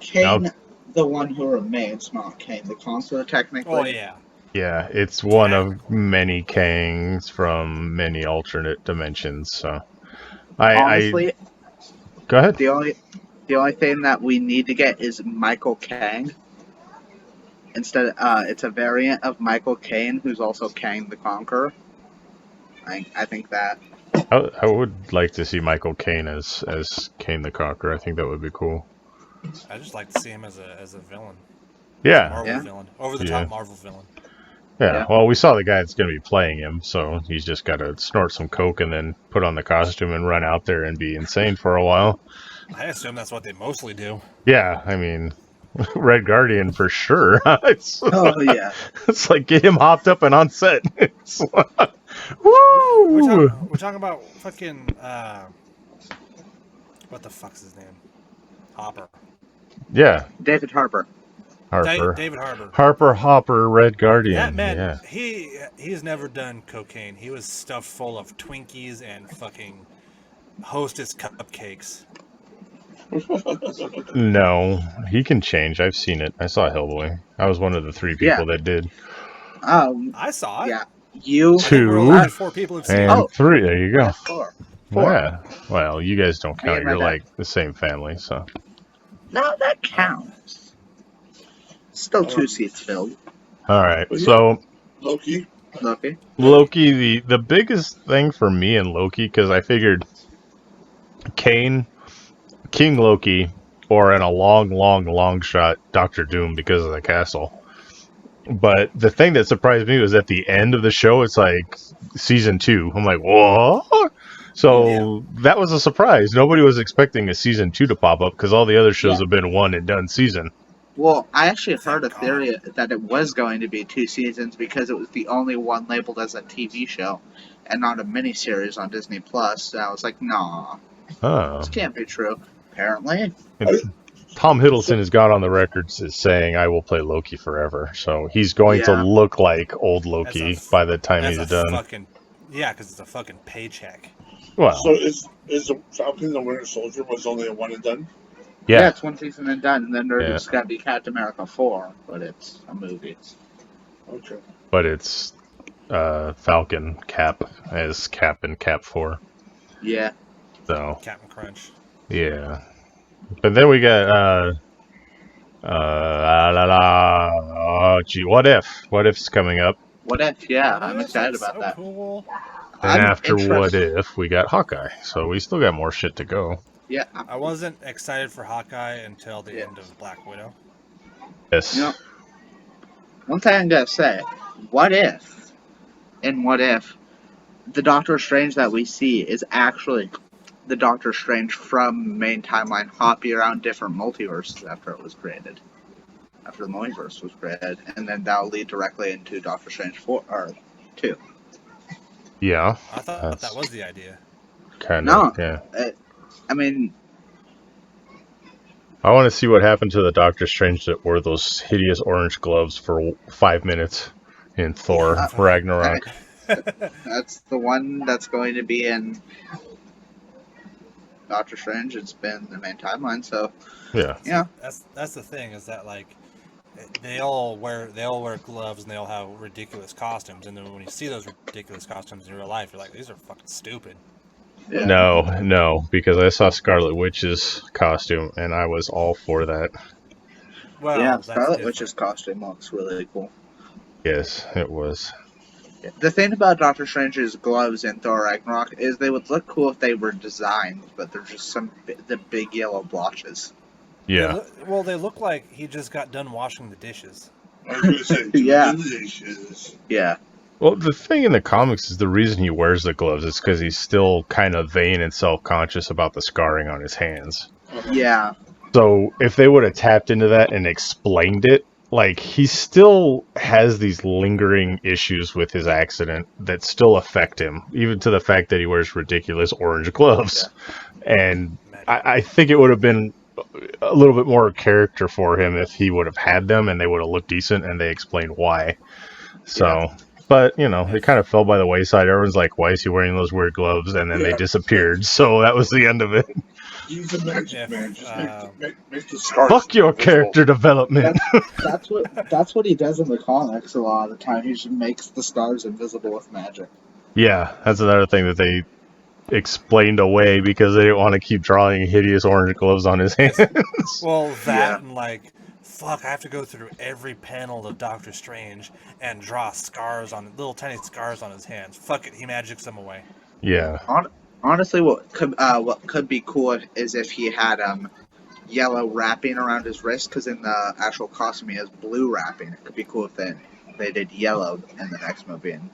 D: Kane,
B: no.
D: the one who remains, not Kane the Conqueror, technically.
A: Oh, yeah.
B: Yeah, it's one of many Kangs from many alternate dimensions, so...
D: Honestly,
B: Go ahead.
D: the only thing that we need to get is Michael Kang. Instead, it's a variant of Michael Caine, who's also Kang the Conqueror. I think that.
B: I would like to see Michael Caine as Caine the Conqueror. I think that would be cool.
A: I just like to see him as a villain.
B: Yeah,
A: Marvel
D: Yeah.
A: villain. Over the top Marvel villain.
B: yeah. Well, we saw the guy that's going to be playing him, so he's just got to snort some coke and then put on the costume and run out there and be insane for a while.
A: I assume that's what they mostly do.
B: Yeah, I mean, Red Guardian for sure. It's,
D: Oh yeah.
B: it's like get him hopped up and on set. It's like,
A: We're
B: woo!
A: talking about fucking what the fuck's his name? Hopper.
B: Yeah,
D: David Harbour.
B: Harper.
A: David Harbour.
B: Harper Hopper, Red Guardian.
A: That man,
B: Yeah.
A: he's never done cocaine. He was stuffed full of Twinkies and fucking Hostess cupcakes.
B: No, he can change. I've seen it. I saw Hellboy. I was one of the 3 people that did.
A: I saw it.
D: Yeah. You.
B: Two.
A: We're only 4 people who've seen
B: And
A: it.
D: Oh.
B: 3. There you go.
D: Four.
B: Yeah. Well, you guys don't
D: Me
B: count.
D: and my
B: You're
D: dad.
B: like the same family, so.
D: No, that counts. Still 2 seats filled.
B: All right.
C: Well, yeah.
B: So
C: Loki.
D: Okay.
B: Loki, the biggest thing for me in Loki, because I figured King Loki, or in a long shot, Doctor Doom because of the castle. But the thing that surprised me was at the end of the show, it's like season 2. I'm like, what? So that was a surprise. Nobody was expecting a season 2 to pop up because all the other shows have been one and done season.
D: Well, I actually heard a theory that it was going to be 2 seasons because it was the only one labeled as a TV show and not a miniseries on Disney Plus. So I was like, nah,
B: Oh.
D: this can't be true. Apparently.
B: Tom Hiddleston has got on the records as saying, I will play Loki forever. So he's going to
D: Yeah.
B: look like old Loki by the time he's done.
A: Yeah, because it's a fucking paycheck.
B: Well,
C: So is the Falcon and the Winter Soldier was only a one and done?
B: yeah.
D: It's 1 season and done, and then there's going to be Captain America 4, but it's a movie.
C: Okay.
B: But it's Falcon Cap as Cap and Cap 4.
D: Yeah.
B: So,
A: Captain Crunch.
B: yeah. But then we got What If? What If's coming up.
D: What if? Yeah,
A: What
D: I'm
A: if?
D: excited
A: That's
D: about
A: so
D: that.
A: Cool.
B: And
D: I'm
B: after What
D: interested.
B: If, we got Hawkeye. So we still got more shit to go.
D: Yeah.
A: I wasn't excited for Hawkeye until the end of Black Widow.
B: Yes.
D: You know, one thing I'm going to say, what if, in What If, the Doctor Strange that we see is actually the Doctor Strange from main timeline hopping around different multiverses after it was created. After the multiverse was created. And then that'll lead directly into Doctor Strange 4 or 2.
B: Yeah.
A: I thought that was the idea.
B: Kind
D: No.
B: of, yeah.
D: I mean,
B: I want to see what happened to the Doctor Strange that wore those hideous orange gloves for 5 minutes in Thor Ragnarok.
D: that's the one that's going to be in Doctor Strange. It's been the main timeline, so
B: Yeah.
A: That's the thing, is that like they all wear gloves and they all have ridiculous costumes, and then when you see those ridiculous costumes in real life, you're like, these are fucking stupid.
D: yeah.
B: No, because I saw Scarlet Witch's costume and I was all for that.
A: Well,
D: Yeah,
A: that's
D: Scarlet
A: different.
D: Witch's costume looks really cool.
B: Yes, it was.
D: The thing about Doctor Strange's gloves in Thor Ragnarok is they would look cool if they were designed, but they're just the big yellow blotches.
B: Yeah.
A: They look like he just got done washing the dishes.
C: I was going to say,
D: Yeah.
C: delicious.
D: Yeah.
B: Well, the thing in the comics is the reason he wears the gloves is because he's still kind of vain and self-conscious about the scarring on his hands.
D: Yeah.
B: So if they would have tapped into that and explained it, like, he still has these lingering issues with his accident that still affect him, even to the fact that he wears ridiculous orange gloves. And I think it would have been a little bit more character for him if he would have had them and they would have looked decent and they explained why. So, but, you know, it kind of fell by the wayside. Everyone's like, why is he wearing those weird gloves? And then they disappeared. So that was the end of it.
C: He's a magic man. Just make the scars.
B: Fuck your
C: visible.
B: character development.
D: That's what he does in the comics a lot of the time. He just makes the stars invisible with magic.
B: Yeah, that's another thing that they explained away because they didn't want to keep drawing hideous orange gloves on his hands.
A: Well, that and like, fuck, I have to go through every panel of Doctor Strange and draw little tiny scars on his hands. Fuck it, he magics them away.
B: Yeah.
D: Honestly, what could be cool is if he had yellow wrapping around his wrist, because in the actual costume he has blue wrapping. It could be cool if they did yellow in the next movie and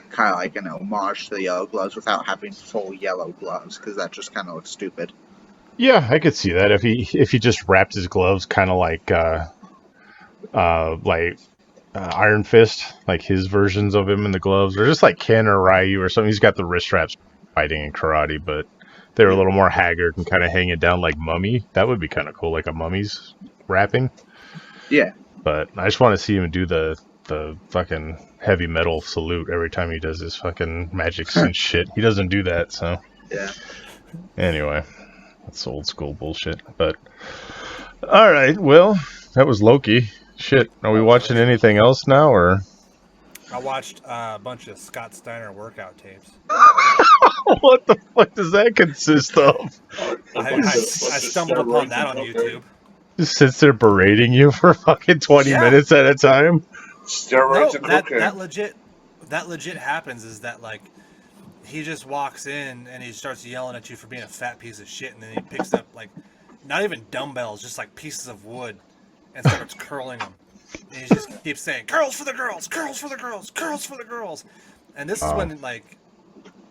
D: kind of like an homage to the yellow gloves without having full yellow gloves, because that just kind of looks stupid.
B: Yeah, I could see that if he just wrapped his gloves kind of like Iron Fist, like his versions of him in the gloves, or just like Ken or Ryu or something. He's got the wrist straps fighting in karate, but they're a little more haggard and kind of hanging down like Mummy. That would be kind of cool, like a mummy's wrapping.
D: Yeah.
B: But I just want to see him do the fucking heavy metal salute every time he does his fucking magics and shit. He doesn't do that, so.
D: Yeah.
B: Anyway, that's old school bullshit. But all right, well, that was Loki. Shit, are we watching anything else now, or?
A: I watched a bunch of Scott Steiner workout tapes.
B: What the fuck does that consist of?
A: I stumbled upon that on YouTube.
B: Just sits there berating you for fucking 20 minutes at a time?
C: Steroids and
A: that
C: cocaine.
A: that legit happens. Is that like he just walks in and he starts yelling at you for being a fat piece of shit, and then he picks up like not even dumbbells, just like pieces of wood, and starts curling them. And he just keeps saying, "Curls for the girls, curls for the girls, curls for the girls." And this is when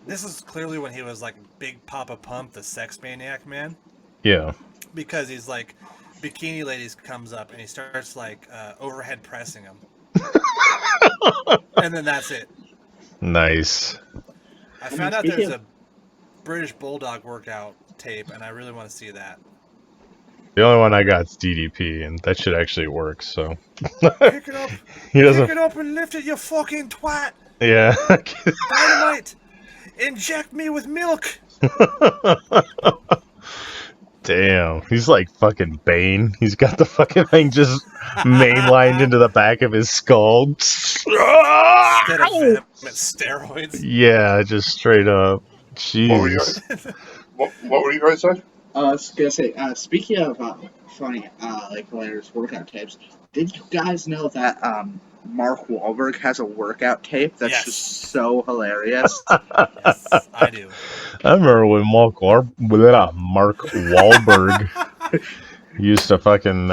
A: this is clearly when he was like Big Papa Pump, the sex maniac man.
B: Yeah.
A: Because he's like, Bikini Ladies comes up and he starts like overhead pressing them. And then that's it.
B: Nice.
A: I found out there's a British Bulldog workout tape, and I really want to see that.
B: The only one I got is DDP, and that shit actually works, so.
A: Pick it up.
B: He doesn't.
A: Pick it up and lift it, you fucking twat.
B: Yeah.
A: Dynamite. Inject me with milk.
B: Damn. He's like fucking Bane. He's got the fucking thing just mainlined into the back of his skull.
A: Instead of venom, it's steroids.
B: Yeah, just straight up. Jeez.
C: What were you guys saying?
D: I was gonna say, speaking of funny, like hilarious workout tapes, did you guys know that Mark Wahlberg has a workout tape that's just so hilarious?
A: Yes, I do.
B: I remember when Mark Wahlberg used to fucking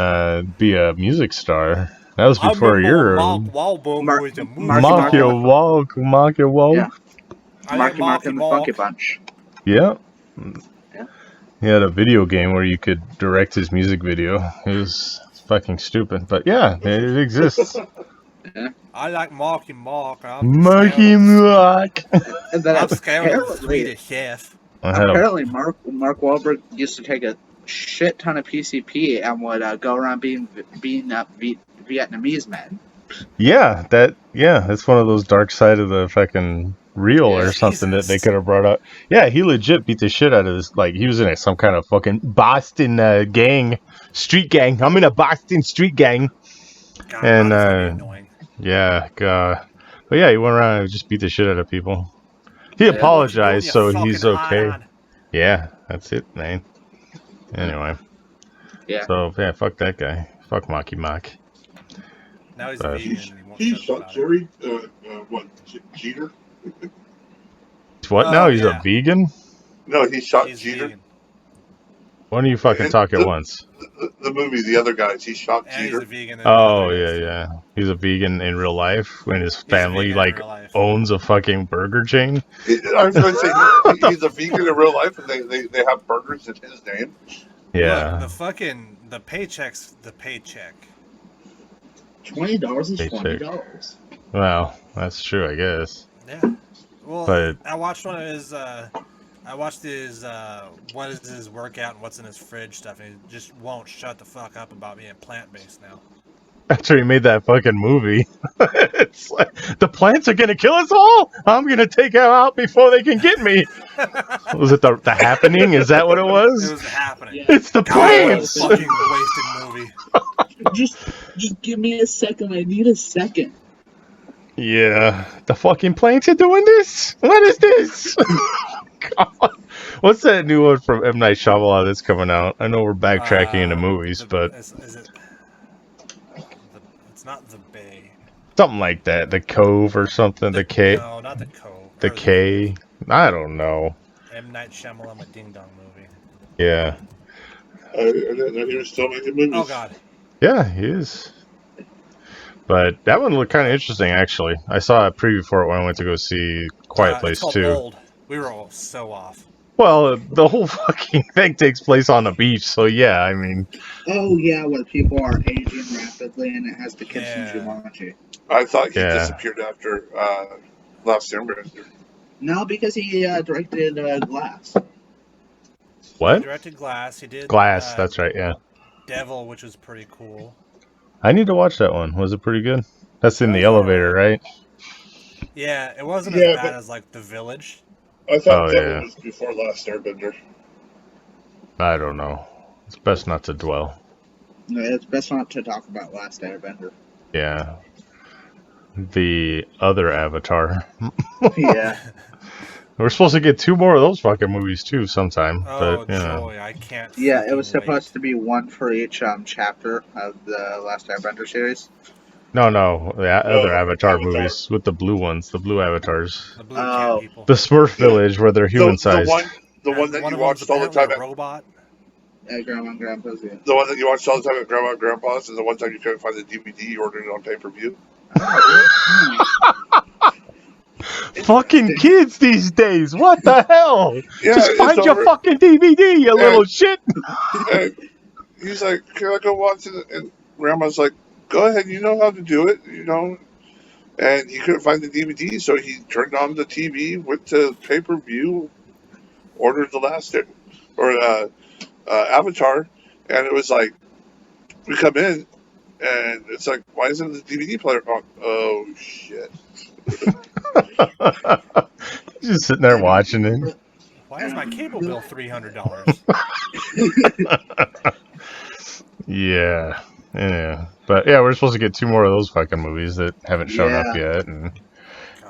B: be a music star. That was before your
A: Mark Wahlberg was a movie
B: Mark your walk.
D: Yeah.
A: I like
D: Marky Mark and the Funky
A: Mark.
D: Bunch.
B: Yeah.
D: Yeah.
B: He had a video game where you could direct his music video. It was fucking stupid, but yeah, it exists.
A: I like Marky Mark.
B: Marky Mark.
D: And then
A: I'm scared of the
D: apparently,
A: Swedish chef.
D: apparently Mark Wahlberg used to take a shit ton of PCP and would go around being Vietnamese men.
B: Yeah, that's one of those dark side of the fucking reel or something that they
A: Jesus.
B: could have brought up. Yeah, he legit beat the shit out of this. Like, he was in some kind of fucking Boston street gang. I'm in a Boston street gang.
A: God,
B: And,
A: that's gonna be annoying.
B: Yeah, God. But yeah, he went around and just beat the shit out of people. He
D: Yeah.
B: apologized,
A: What you doing,
B: so
A: you
B: he's
A: fucking
B: okay.
A: hot on?
B: Yeah, that's it, man. Anyway.
D: Yeah.
B: So, yeah, fuck that guy. Fuck Mocky Mock.
A: Now he's
B: But-
A: vegan and he won't
C: He
A: shut up
C: shot
A: about it.
C: Jerry, Jeter?
B: What now? He's
A: yeah.
B: a vegan?
C: No, he shot
A: He's
C: Jeter.
A: vegan.
B: Why don't you fucking talk at once?
C: The movie, the other guys, he shot
A: And he's
C: Jeter.
A: a vegan.
B: Oh, yeah. He's a vegan in real life when his
A: a
B: family,
A: vegan in real life.
B: owns a fucking burger chain.
C: I was going to say, he's a vegan in real life, and they have burgers in his name.
B: Yeah.
A: Look, the paycheck's the paycheck.
D: $20 is
B: Paycheck.
D: $20.
B: Well, that's true, I guess.
A: Yeah. Well,
B: But-
A: I watched one of his. I watched his what is his workout and what's in his fridge stuff, and he just won't shut the fuck up about being plant based now.
B: After he made that fucking movie. It's like, the plants are gonna kill us all? I'm gonna take them out before they can get me. Was it the happening? Is that what it
A: It
B: was?
A: was happening.
B: It's the
A: God, what a
B: plants!
A: fucking wasted movie.
D: Just give me a second. I need a second.
B: Yeah, the fucking plants are doing this? What is this? God. What's that new one from M. Night Shyamalan that's coming out? I know we're backtracking into movies, but
A: Is it? It's not the Bay.
B: something like that. The Cove or something. The K.
A: No, not the Cove.
B: The K. I don't know.
A: M. Night Shyamalan, a Ding Dong movie.
B: Yeah.
C: And he was still making movies.
A: Oh God.
B: Yeah, he is. But that one looked kind of interesting, actually. I saw a preview for it when I went to go see Quiet Place
A: It's called
B: 2.
A: Old. We were all so off.
B: Well, the whole fucking thing takes place on the beach, so yeah, I mean,
D: Oh yeah, where people are aging rapidly and it has the kids
A: Yeah.
D: from Jumanji.
C: I thought he
B: Yeah.
C: disappeared after Last Airbender.
D: No, because he directed Glass.
A: He
B: what?
A: directed Glass. He did
B: Glass, that's right, yeah.
A: Devil, which was pretty cool.
B: I need to watch that one. Was it pretty good? That's in the elevator, right?
A: Yeah, it wasn't
C: Yeah,
A: as bad
C: but-
A: as like The Village.
C: I thought
B: Oh,
C: that
B: yeah.
C: was before Last Airbender.
B: I don't know. It's best not to dwell.
D: No, it's best not to talk about Last Airbender.
B: Yeah. The other Avatar.
D: Yeah.
B: We're supposed to get 2 more of those fucking movies too sometime.
A: Oh
B: but, you know.
A: joy, I can't.
D: Yeah, it was
A: fucking
D: supposed to be one for each chapter of the Last Airbender series.
B: No, the other Avatar
C: Avatar.
B: movies with the blue ones, the blue avatars.
A: wait. The blue
D: Oh.
A: cat people.
B: The Smurf Village where they're human sized.
C: The
A: And
C: one that you
A: of them's
C: watched all the time
A: apparently
C: at
A: a robot.
D: Grandma and Grandpa's, yeah.
C: the one that you watched all the time at Grandma and Grandpa's, and the one time you couldn't find the DVD, you ordered it on pay-per-view.
B: Fucking kids these days, what the hell?
C: Yeah,
B: Just
C: it's
B: find your
C: over.
B: fucking DVD, you little shit.
C: And he's like, "Can I go watch it?" And Grandma's like, "Go ahead, you know how to do it, you know." And he couldn't find the DVD, so he turned on the TV, went to pay-per-view, ordered the last Avatar, and it was like, we come in, and it's like, why isn't the DVD player on? Oh shit!
B: Just sitting there watching it.
A: Why is my cable bill $300?
B: Yeah. But yeah, we're supposed to get 2 more of those fucking movies that haven't shown up yet and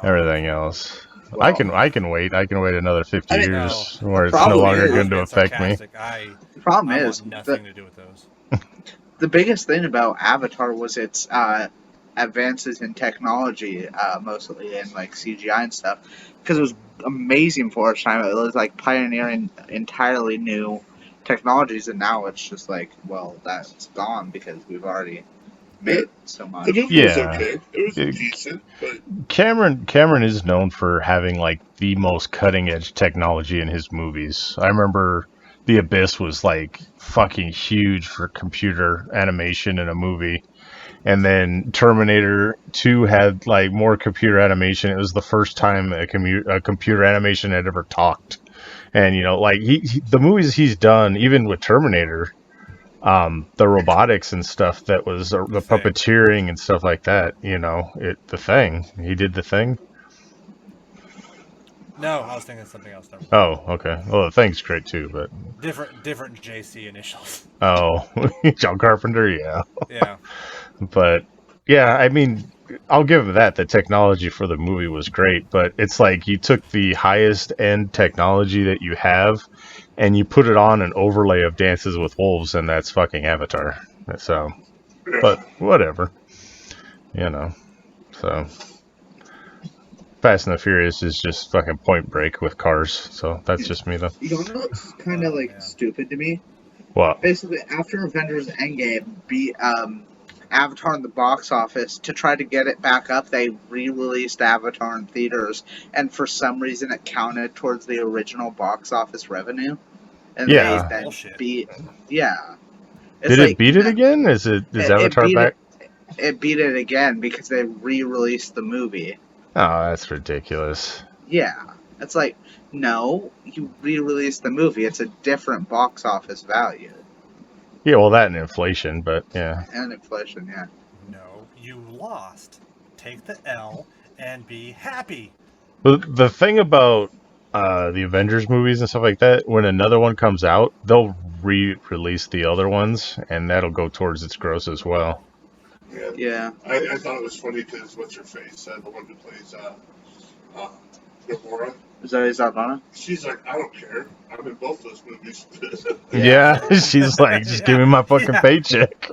B: everything else. I can wait. I can wait another 50
D: I mean,
B: years where it's
D: problem
B: no longer
D: is-
B: going to affect me.
D: The problem
A: I
D: is,
A: want nothing to do with those.
D: the biggest thing about Avatar was its advances in technology, mostly in like CGI and stuff, because it was amazing for its time. It was like pioneering entirely new technologies, and now it's just like, well, that's gone because we've already made so much.
C: The movie was okay. It was decent, but
B: Cameron is known for having like the most cutting edge technology in his movies. I remember The Abyss was like fucking huge for computer animation in a movie. And then Terminator 2 had like more computer animation. It was the first time a computer animation had ever talked. And like the movies he's done, even with Terminator, the robotics and stuff that was the puppeteering and stuff like that. The Thing. He did The Thing.
A: No, I was thinking something else.
B: Oh, okay. Well, The Thing's great too, but
A: different JC initials.
B: Oh, John Carpenter, yeah.
A: Yeah.
B: But yeah, I mean, I'll give him that. The technology for the movie was great, but it's like you took the highest end technology that you have and you put it on an overlay of Dances with Wolves, and that's fucking Avatar. So, but whatever, So, Fast and the Furious is just fucking Point Break with cars. So that's just me, though.
D: You know what's kind of stupid to me?
B: What?
D: Basically, after Avengers Endgame beat Avatar in the box office, to try to get it back up, they re-released Avatar in theaters, and for some reason it counted towards the original box office revenue. And
B: Yeah.
D: they
A: Bullshit.
D: beat. Yeah.
B: Did it beat it again? Is Avatar back?
D: It beat it again because they re-released the movie.
B: Oh, that's ridiculous.
D: Yeah. It's like, no, you re-released the movie. It's a different box office value.
B: Yeah, well, that and inflation, but yeah.
D: And inflation, yeah.
A: No, you lost. Take the L and be happy.
B: The thing about the Avengers movies and stuff like that, when another one comes out, they'll re-release the other ones, and that'll go towards its gross as well.
D: Yeah.
C: I thought it was funny because what's her face, the one who plays Gamora.
D: Zoe Saldana?
C: She's like, I don't care. I'm in both those movies.
B: Yeah, she's like, just give me my fucking paycheck.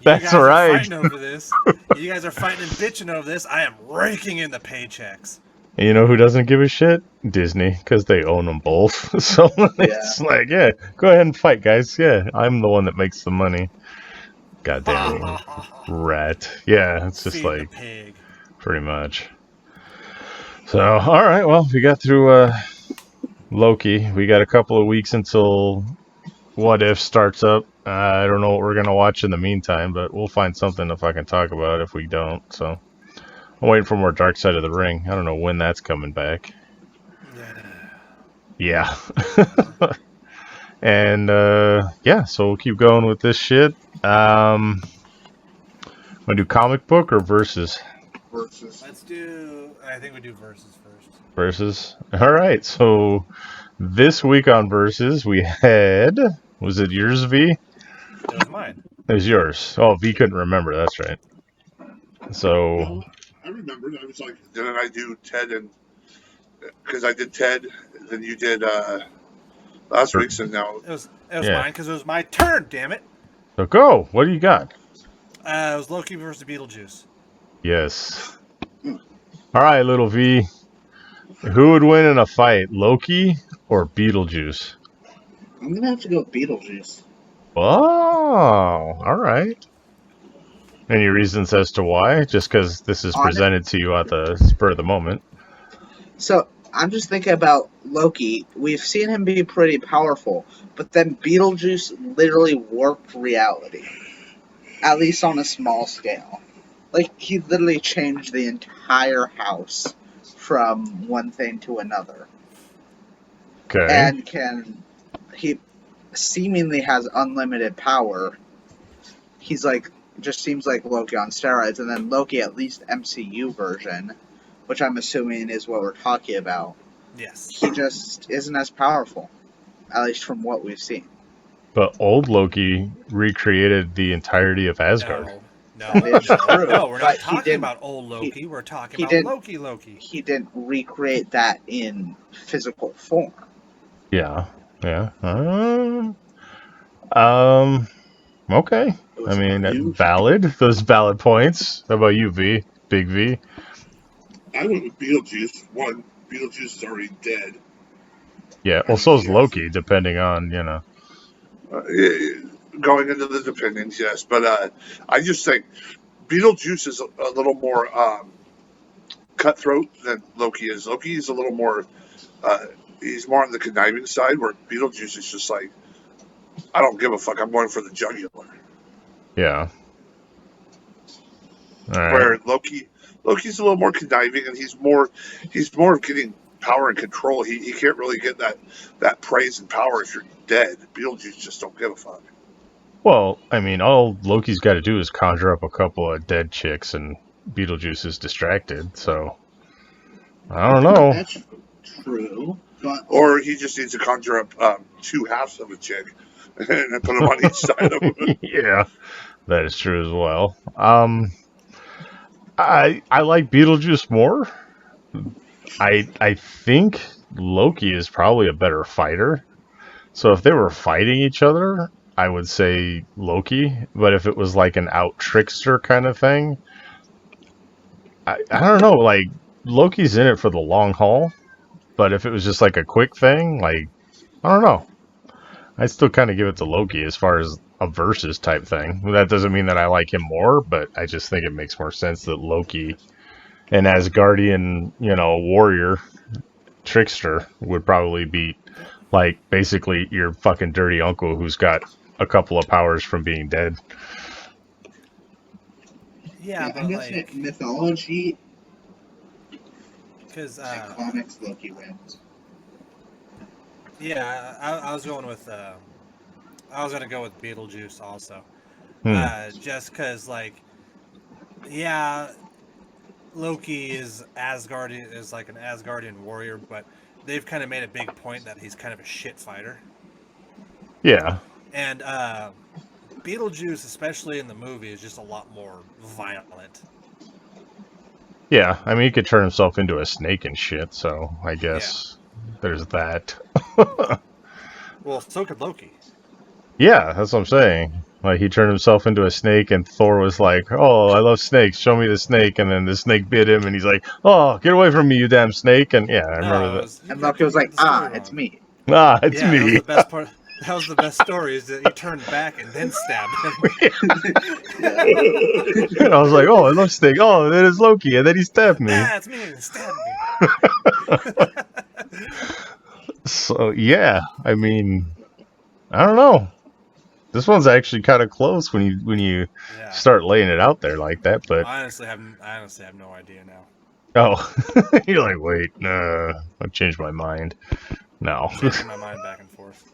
B: That's right.
A: Are fighting over this. You guys are fighting and bitching over this. I am raking in the paychecks.
B: And you know who doesn't give a shit? Disney, because they own them both. So it's like, yeah, go ahead and fight, guys. Yeah, I'm the one that makes the money. Goddamn rat. Yeah, it's just
A: Feed
B: like
A: the pig.
B: pretty much. So, all right, well, we got through Loki. We got a couple of weeks until What If starts up. I don't know what we're going to watch in the meantime, but we'll find something if I can talk about if we don't. So, I'm waiting for more Dark Side of the Ring. I don't know when that's coming back. Yeah. And, yeah, so we'll keep going with this shit. Want to do comic book or versus?
C: Versus.
A: I think we do versus first.
B: Versus. All right. So this week on versus, we had, was it yours, V?
A: It was mine.
B: It was yours. Oh, V couldn't remember. That's right. So
C: I remembered. I was like, didn't I do Ted and because I did Ted, then you did last week's, and now
A: it was mine because it was my turn. Damn it!
B: So go. What do you got?
A: It was Loki versus Beetlejuice.
B: Yes. All right, little V. Who would win in a fight, Loki or Beetlejuice?
D: I'm gonna have to go with Beetlejuice.
B: Oh, all right. Any reasons as to why? Just because this is presented to you at the spur of the moment.
D: So, I'm just thinking about Loki. We've seen him be pretty powerful, but then Beetlejuice literally warped reality. At least on a small scale. Like, he literally changed the entire house from one thing to another.
B: Okay.
D: And he seemingly has unlimited power. He's like, just seems like Loki on steroids. And then Loki, at least MCU version, which I'm assuming is what we're talking about.
A: Yes.
D: He just isn't as powerful. At least from what we've seen.
B: But old Loki recreated the entirety of Asgard.
A: No,
D: It's true,
A: we're not
D: but he
A: talking
D: didn't-
A: about old Loki. We're talking
D: he
A: about
D: didn't-
A: Loki.
D: He didn't recreate that in physical form.
B: Yeah. Yeah. Okay.
D: It was
B: I mean,
D: huge.
B: valid. Those valid points. How about you, V? Big V?
C: I went with Beetlejuice. One, Beetlejuice is already dead.
B: Yeah. Well, so's Loki, depending on,
C: going into the opinions, yes, but I just think Beetlejuice is a little more cutthroat than Loki is. Loki is a little more, he's more on the conniving side, where Beetlejuice is just like, I don't give a fuck, I'm going for the jugular.
B: Yeah. All right.
C: Where Loki's a little more conniving, and he's more of getting power and control. He can't really get that praise and power if you're dead. Beetlejuice just don't give a fuck.
B: Well, I mean, all Loki's got to do is conjure up a couple of dead chicks, and Beetlejuice is distracted. So, I don't know.
D: That's true. But
C: Or he just needs to conjure up 2 halves of a chick and put them on each side of him.
B: Yeah, that is true as well. I like Beetlejuice more. I think Loki is probably a better fighter. So if they were fighting each other, I would say Loki. But if it was like an out trickster kind of thing, I don't know. Like, Loki's in it for the long haul. But if it was just like a quick thing, like, I don't know. I still kind of give it to Loki as far as a versus type thing. That doesn't mean that I like him more, but I just think it makes more sense that Loki, an Asgardian, warrior trickster, would probably beat, like, basically your fucking dirty uncle who's got a couple of powers from being dead.
A: Yeah,
D: I
A: but
D: guess
A: like,
D: mythology,
A: because
D: comics, Loki wins.
A: yeah, I was going with I was gonna go with Beetlejuice also, just because like, yeah, Loki is like an Asgardian warrior, but they've kind of made a big point that he's kind of a shit fighter.
B: Yeah.
A: And Beetlejuice, especially in the movie, is just a lot more violent.
B: Yeah, I mean, he could turn himself into a snake and shit, so I guess there's that.
A: Well, so could Loki.
B: Yeah, that's what I'm saying. Like, he turned himself into a snake, and Thor was like, "Oh, I love snakes. Show me the snake." And then the snake bit him, and he's like, "Oh, get away from me, you damn snake!" And yeah, I remember that.
D: And Loki was like, "It's me."
B: Ah, it's
A: Yeah,
B: me.
A: that was the best part. That was the best story, is that he turned back and then stabbed him.
B: And I was like, "Oh, I love snake. Oh, that is Loki," and then he stabbed me.
A: Ah, it's me. He stabbed me.
B: So yeah, I mean, I don't know. This one's actually kind of close when you start laying it out there like that. But
A: I honestly have no idea now.
B: oh, you're like, wait, I've changed my mind. No,
A: Changing my mind back and forth.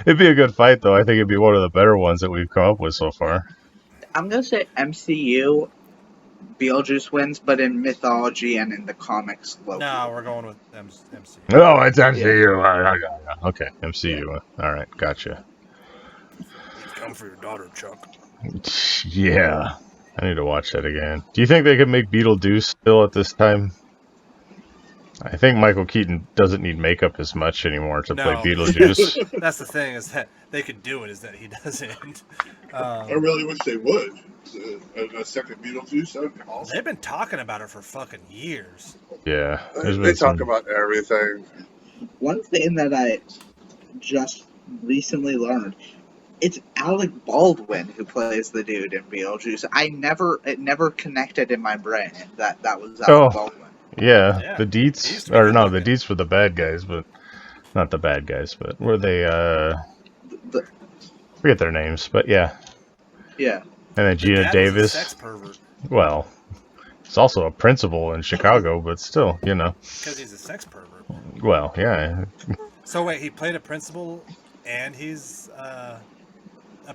B: it'd be a good fight though. I think it'd be one of the better ones that we've come up with so far.
D: I'm gonna say MCU, Beetlejuice wins, but in mythology and in the comics, Loki.
A: No, we're going with MCU.
B: Oh, it's MCU. Okay, MCU. All right, gotcha.
A: Come for your daughter, Chuck.
B: Yeah, I need to watch that again. Do you think they could make Beetlejuice still at this time? I think Michael Keaton doesn't need makeup as much anymore to play Beetlejuice.
A: That's the thing, is that they could do it, is that he doesn't.
C: I really wish they would. A second Beetlejuice, that would be awesome.
A: They've been talking about it for fucking years.
B: Yeah,
C: They talk about everything.
D: One thing that I just recently learned, it's Alec Baldwin who plays the dude in Beetlejuice. It never connected in my brain that was Alec Baldwin.
B: Yeah, the Deets, or no, the
A: looking.
B: Deets were the bad guys, but not the bad guys, but were they, forget their names, but yeah.
D: Yeah.
B: And then Gina Davis.
A: Was a sex pervert.
B: Well, he's also a principal in Chicago, but still,
A: Because he's a sex pervert.
B: Well, yeah.
A: So wait, he played a principal, and he's a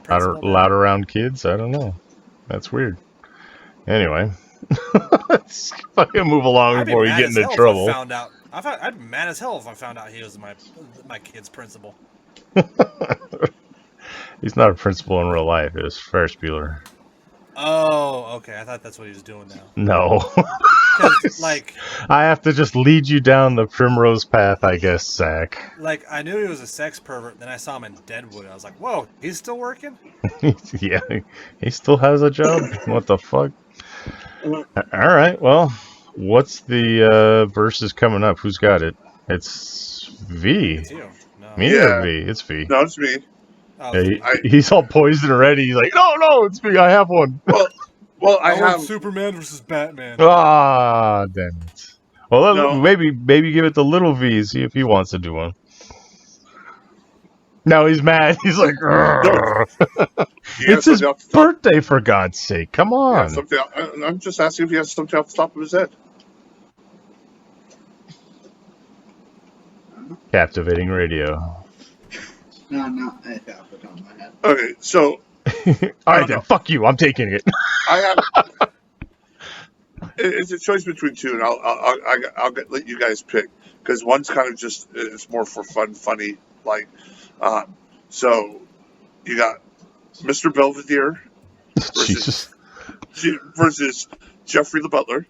A: principal?
B: Loud around kids? I don't know. That's weird. Anyway. Let's fucking move along before we get into trouble.
A: I'd be mad as hell if I found out he was my kid's principal.
B: He's not a principal in real life. It was Ferris Bueller.
A: Oh, okay. I thought that's what he was doing now.
B: No.
A: Because, like,
B: I have to just lead you down the primrose path, I guess, Zach.
A: Like, I knew he was a sex pervert, then I saw him in Deadwood. I was like, whoa, he's still working?
B: Yeah, he still has a job. What the fuck? All right, well, what's the versus coming up? Who's got it? It's V.
A: It's you. No.
B: Me or V? It's V.
C: No, it's me.
A: Oh,
B: Yeah, he's all poisoned already. He's like, no, it's me. I have one.
C: Well, I
A: want
C: have
A: Superman versus Batman.
B: Ah, damn it. Well,
C: No.
B: maybe give it to Little V, see if he wants to do one. No, he's mad. He's like, it's his birthday, for God's sake. Come on.
C: I'm just asking if he has something off the top of his head.
B: Captivating radio.
D: No, I have it on my head.
C: Okay, so.
B: All right, then. Fuck you. I'm taking it.
C: I have. It's a choice between two, and I'll let you guys pick, because one's kind of just, it's more for funny, like. So you got Mr. Belvedere versus Jeffrey the Butler.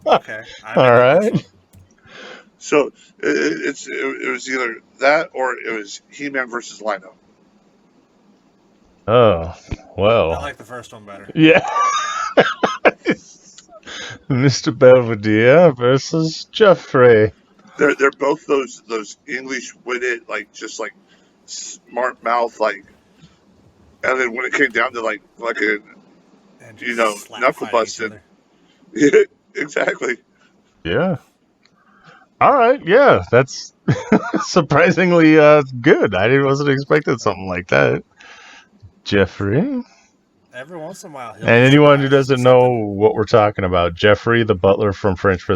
A: Okay.
B: All right.
C: So it was either that or it was He-Man versus Lino.
B: Oh, well.
A: I like the first one better.
B: Yeah. Mr. Belvedere versus Jeffrey.
C: They're both those English witted, like, just like smart mouth, like, and then when it came down to like a knuckle busting. Yeah, exactly.
B: Yeah. All right. Yeah, that's surprisingly good. I wasn't expecting something like that. Jeffrey.
A: Every once in a while.
B: And anyone who doesn't know what we're talking about, Jeffrey the Butler from Fresh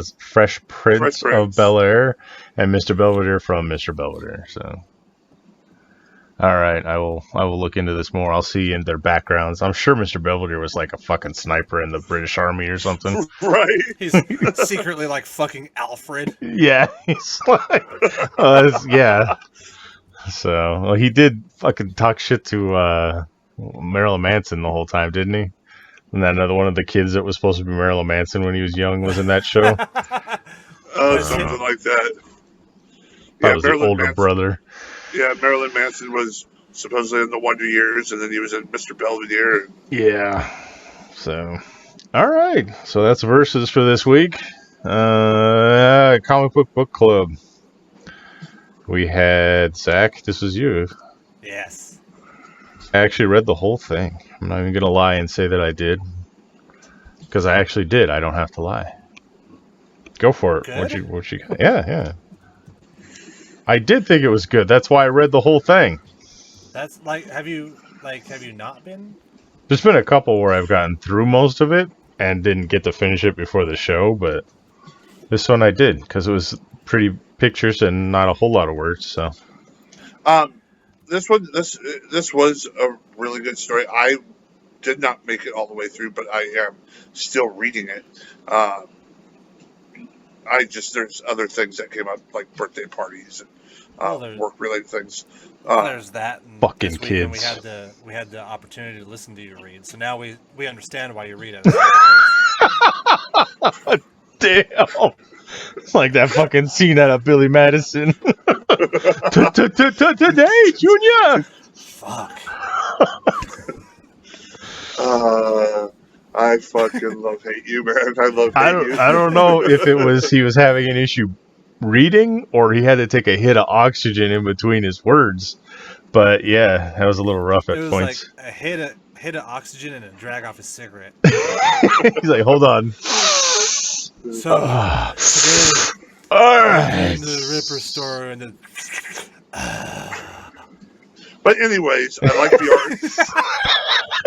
B: Prince of Bel-Air, and Mr. Belvedere from Mr. Belvedere. So, all right, I will look into this more. I'll see in their backgrounds. I'm sure Mr. Belvedere was like a fucking sniper in the British Army or something.
C: Right?
A: He's secretly like fucking Alfred.
B: Yeah, he's like, yeah. So, well, he did fucking talk shit to Marilyn Manson the whole time, didn't he? And then another one of the kids that was supposed to be Marilyn Manson when he was young was in that show.
C: Something like that.
B: That was the older brother.
C: Yeah, Marilyn Manson was supposedly in the Wonder Years, and then he was in Mr. Belvedere.
B: Yeah. So, all right. So that's verses for this week. Comic book club. We had Zach. This was you.
A: Yes.
B: I actually read the whole thing. I'm not even going to lie and say that I did. Because I actually did. I don't have to lie. Go for it.
A: Good?
B: What you got? Yeah. I did think it was good. That's why I read the whole thing.
A: That's like, have you not been?
B: There's been a couple where I've gotten through most of it and didn't get to finish it before the show, but this one I did because it was pretty pictures and not a whole lot of words. So,
C: this was a really good story. I did not make it all the way through, but I am still reading it. There's other things that came up, like birthday parties and work related things.
A: There's that. And
B: fucking
A: this
B: kids.
A: We had the opportunity to listen to you read, so now we understand why you read it.
B: Damn. It's like that fucking scene out of Billy Madison. Today, Junior.
A: Fuck.
C: I fucking hate you, man. I
B: don't know if it was he was having an issue reading or he had to take a hit of oxygen in between his words. But yeah, that was a little rough at points.
A: It was like a hit of oxygen and a drag off his cigarette.
B: He's like, hold on.
A: So today,
B: all right,
A: in the Ripper store and the.
C: But anyways, I like the art.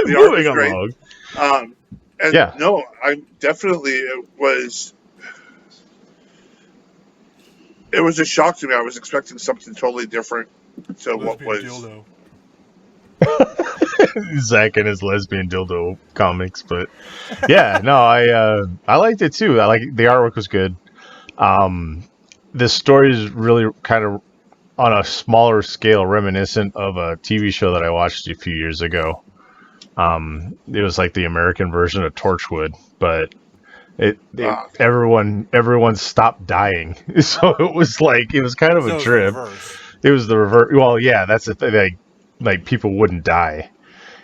C: The art was great. And
B: yeah.
C: No, I'm definitely it was a shock to me. I was expecting something totally different to what was.
A: Dildo.
B: Zach and his lesbian dildo comics, but yeah, no, I liked it too. I like the artwork was good. The story is really kind of on a smaller scale, reminiscent of a TV show that I watched a few years ago. It was like the American version of Torchwood, but everyone stopped dying, so it was kind of a trip. It was the reverse. Well, yeah, that's the thing. Like people wouldn't die.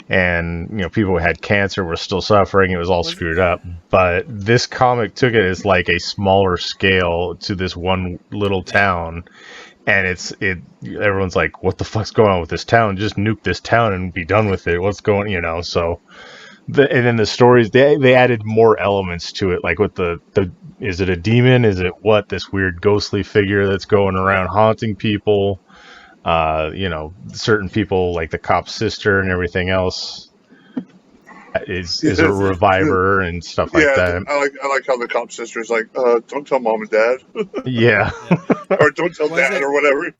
B: and people who had cancer were still suffering. It was all screwed up. But this comic took it as like a smaller scale to this one little town, and everyone's like, what the fuck's going on with this town? Just nuke this town and be done with it. What's going, so and then the stories, they added more elements to it, like with the is it a demon, is it what, this weird ghostly figure that's going around haunting people, certain people, like the cop's sister and everything else is a reviver and stuff like that.
C: I like how the cop sister is like, don't tell mom and dad.
B: Yeah.
C: Or don't tell dad or whatever.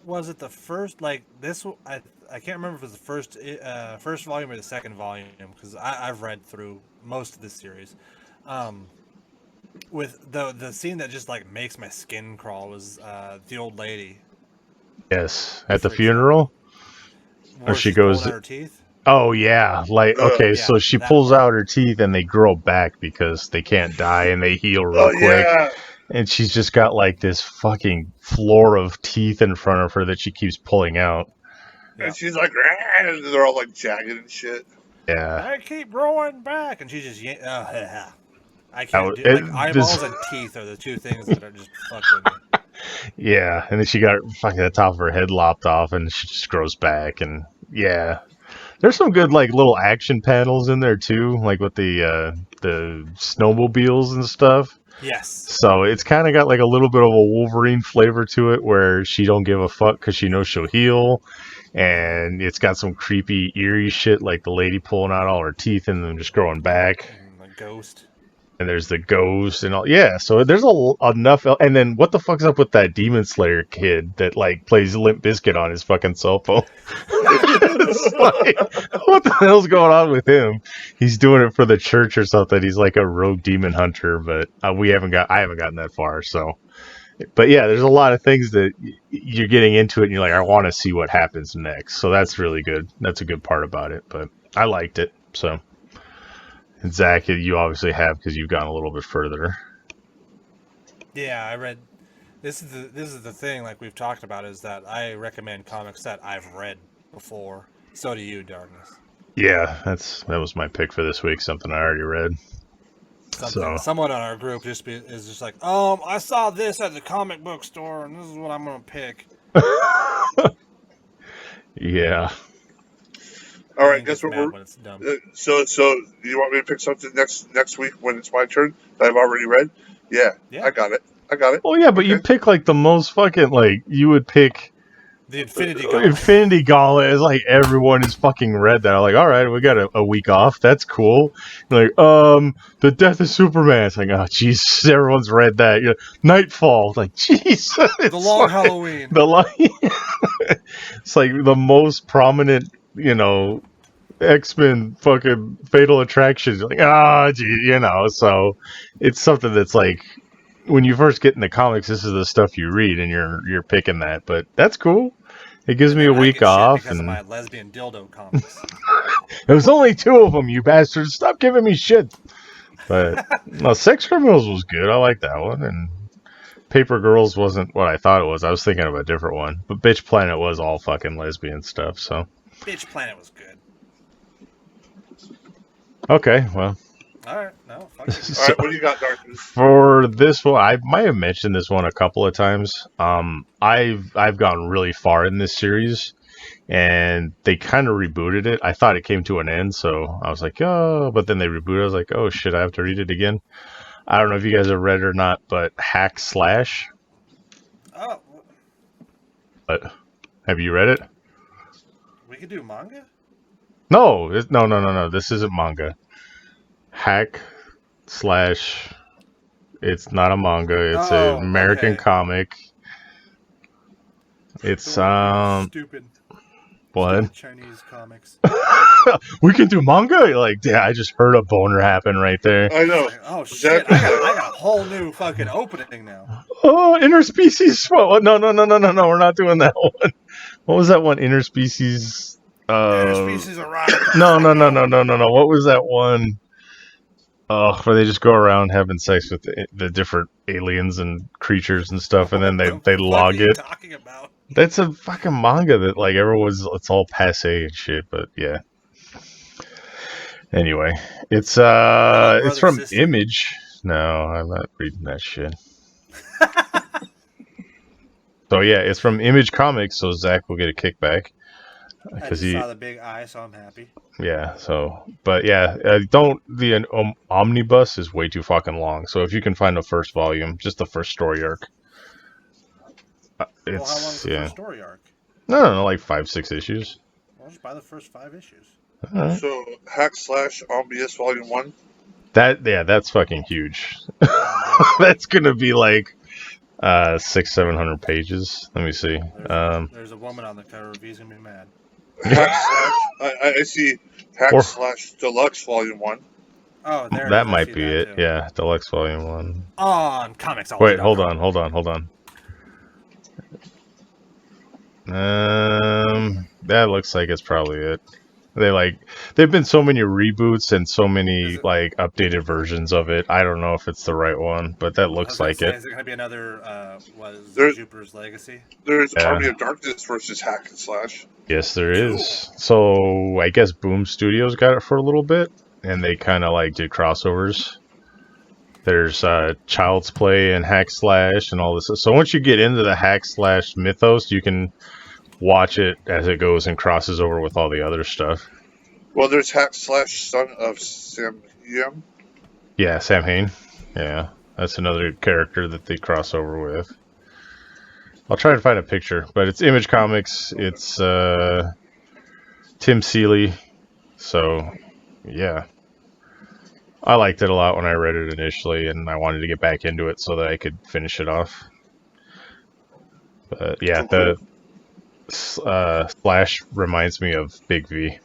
A: Was it the first, like, this, I can't remember if it was the first volume or the second volume, because I've read through most of this series. With the scene that just, like, makes my skin crawl was the old lady.
B: Yes, at the funeral?
A: Where she goes out her teeth?
B: Oh, yeah. Like, okay, so she pulls out her teeth and they grow back because they can't die and they heal real quick. Yeah. And she's just got, like, this fucking floor of teeth in front of her that she keeps pulling out.
C: And she's like, and they're all, like, jagged and shit.
B: Yeah.
A: I keep growing back. And she just, I can't do it. Like, eyeballs and teeth are the two things that are just fuck with me.
B: Yeah, and then she got fucking the top of her head lopped off and she just grows back. And, yeah. There's some good, like, little action panels in there, too. Like, with the snowmobiles and stuff.
A: Yes.
B: So it's kind of got like a little bit of a Wolverine flavor to it, where she don't give a fuck because she knows she'll heal, and it's got some creepy, eerie shit like the lady pulling out all her teeth and then just growing back.
A: And the ghost.
B: And there's the ghost and all. Yeah, so there's enough. And then what the fuck's up with that Demon Slayer kid that like plays Limp Bizkit on his fucking cell phone? It's like, what the hell's going on with him? He's doing it for the church or something. He's like a rogue demon hunter, but I haven't gotten that far. So, but yeah, there's a lot of things that you're getting into it and you're like, I want to see what happens next. So that's really good. That's a good part about it. But I liked it. So. And Zach, you obviously have because you've gone a little bit further.
A: Yeah, I read. This is the thing, like we've talked about, is that I recommend comics that I've read before. So do you, Darkness.
B: Yeah, that was my pick for this week. Something I already read.
A: Someone on our group is just like, I saw this at the comic book store, and this is what I'm gonna pick.
B: Yeah.
C: All right, guess what? So you want me to pick something next week when it's my turn that I've already read? Yeah. I got it.
B: Oh yeah, but okay. You pick like the most fucking like you would pick
A: the Infinity Gauntlet.
B: Infinity Gauntlet is like everyone has fucking read that. I'm like, all right, we got a week off. That's cool. You're like, the Death of Superman. It's like, oh jeez, everyone's read that. You're like, Nightfall. It's like, jeez.
A: The Long Halloween.
B: It's like the most prominent. X-Men fucking Fatal Attraction. Like, gee, so it's something that's like, when you first get in the comics, this is the stuff you read and you're picking that, but that's cool. It gives me a week off.
A: Because of my lesbian dildo comics.
B: There was only 2 of them, you bastards. Stop giving me shit. But, no, Sex Criminals was good. I like that one. And Paper Girls wasn't what I thought it was. I was thinking of a different one. But Bitch Planet was all fucking lesbian stuff, so.
A: Bitch Planet was good.
B: Okay, well.
A: Alright, no, fuck it.
C: So, alright, what do you got, Darkness?
B: For this one, I might have mentioned this one a couple of times. I've gone really far in this series, and they kind of rebooted it. I thought it came to an end, so I was like, oh, but then they rebooted it. I was like, oh shit, I have to read it again. I don't know if you guys have read it or not, but Hack Slash.
A: Oh.
B: But have you read it?
A: We could do manga?
B: No. This isn't manga. Hack Slash. It's not a manga. It's an American comic. It's
A: stupid.
B: What?
A: Stupid Chinese comics.
B: We can do manga. You're like, yeah, I just heard a boner happen right there.
C: I know.
A: Like, oh shit! I got a whole new fucking opening now.
B: Oh, interspecies. No. We're not doing that one. What was that one? Interspecies.
A: Interspecies erotica.
B: No. What was that one? Where they just go around having sex with the different aliens and creatures and stuff, and then they log it.
A: What are you talking about?
B: That's a fucking manga that like it's all passe and shit. But yeah, Anyway, it's
A: brother,
B: from
A: sister?
B: Image. No, I'm not reading that shit. So yeah, it's from Image Comics, so Zach will get a kickback
A: I
B: because
A: just saw the big eye, so I'm happy.
B: yeah. So, but yeah, the omnibus is way too fucking long. So if you can find the first volume, just the first story arc,
A: Well, how long is
B: it's
A: the
B: yeah.
A: first story arc?
B: No, like 5-6 issues.
A: Well, just buy the first 5 issues.
B: All right.
C: So /Omnius Volume 1.
B: That's fucking huge. That's gonna be like 600-700 pages. Let me see.
A: There's a woman on the cover. He's gonna be mad.
C: I see /Deluxe Volume 1.
A: Oh, there.
B: That
A: it is. I
B: might
A: see
B: be
A: that
B: it.
A: too.
B: Yeah, Deluxe Volume 1.
A: On comics.
B: Wait, hold on. That looks like it's probably it. They've been so many reboots and so many like updated versions of it. I don't know if it's the right one, but that looks like it.
A: Is it gonna be another?
C: There's-
A: Jupiter's Legacy?
C: There's
B: Yeah.
C: Army of Darkness versus Hack and Slash.
B: Yes, there is. So I guess Boom Studios got it for a little bit, and they kind of like did crossovers. There's Child's Play and Hack Slash and all this. So once you get into the Hack Slash mythos, you can watch it as it goes and crosses over with all the other stuff.
C: Well, there's Hack Slash, son of Sam Yam.
B: Yeah, Sam Hain. Yeah, that's another character that they cross over with. I'll try to find a picture, but it's Image Comics. It's Tim Seeley. So, yeah. I liked it a lot when I read it initially, and I wanted to get back into it so that I could finish it off. But yeah, the Slash reminds me of Big V.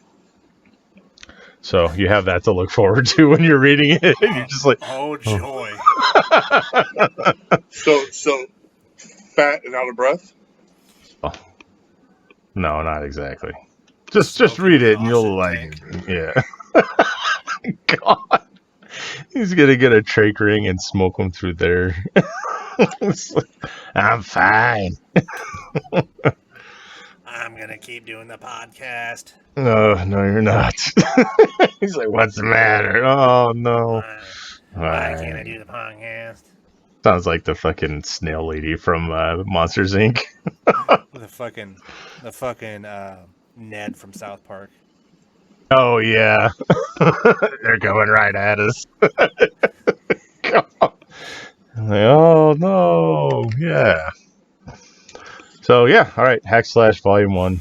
B: So you have that to look forward to when you're reading it. You're just like,
A: oh joy.
C: So fat and out of breath.
B: no, not exactly. Just read it and you'll like it. Yeah. God. He's gonna get a trach ring and smoke him through there. I'm fine.
A: I'm gonna keep doing the podcast.
B: No, you're not. He's like, what's the matter? Oh no.
A: Why can't I do the podcast?
B: Sounds like the fucking snail lady from Monsters Inc.
A: The fucking Ned from South Park.
B: Oh yeah. They're going right at us. God. Like, oh no. Yeah. So yeah, all right, Hack Slash Volume 1.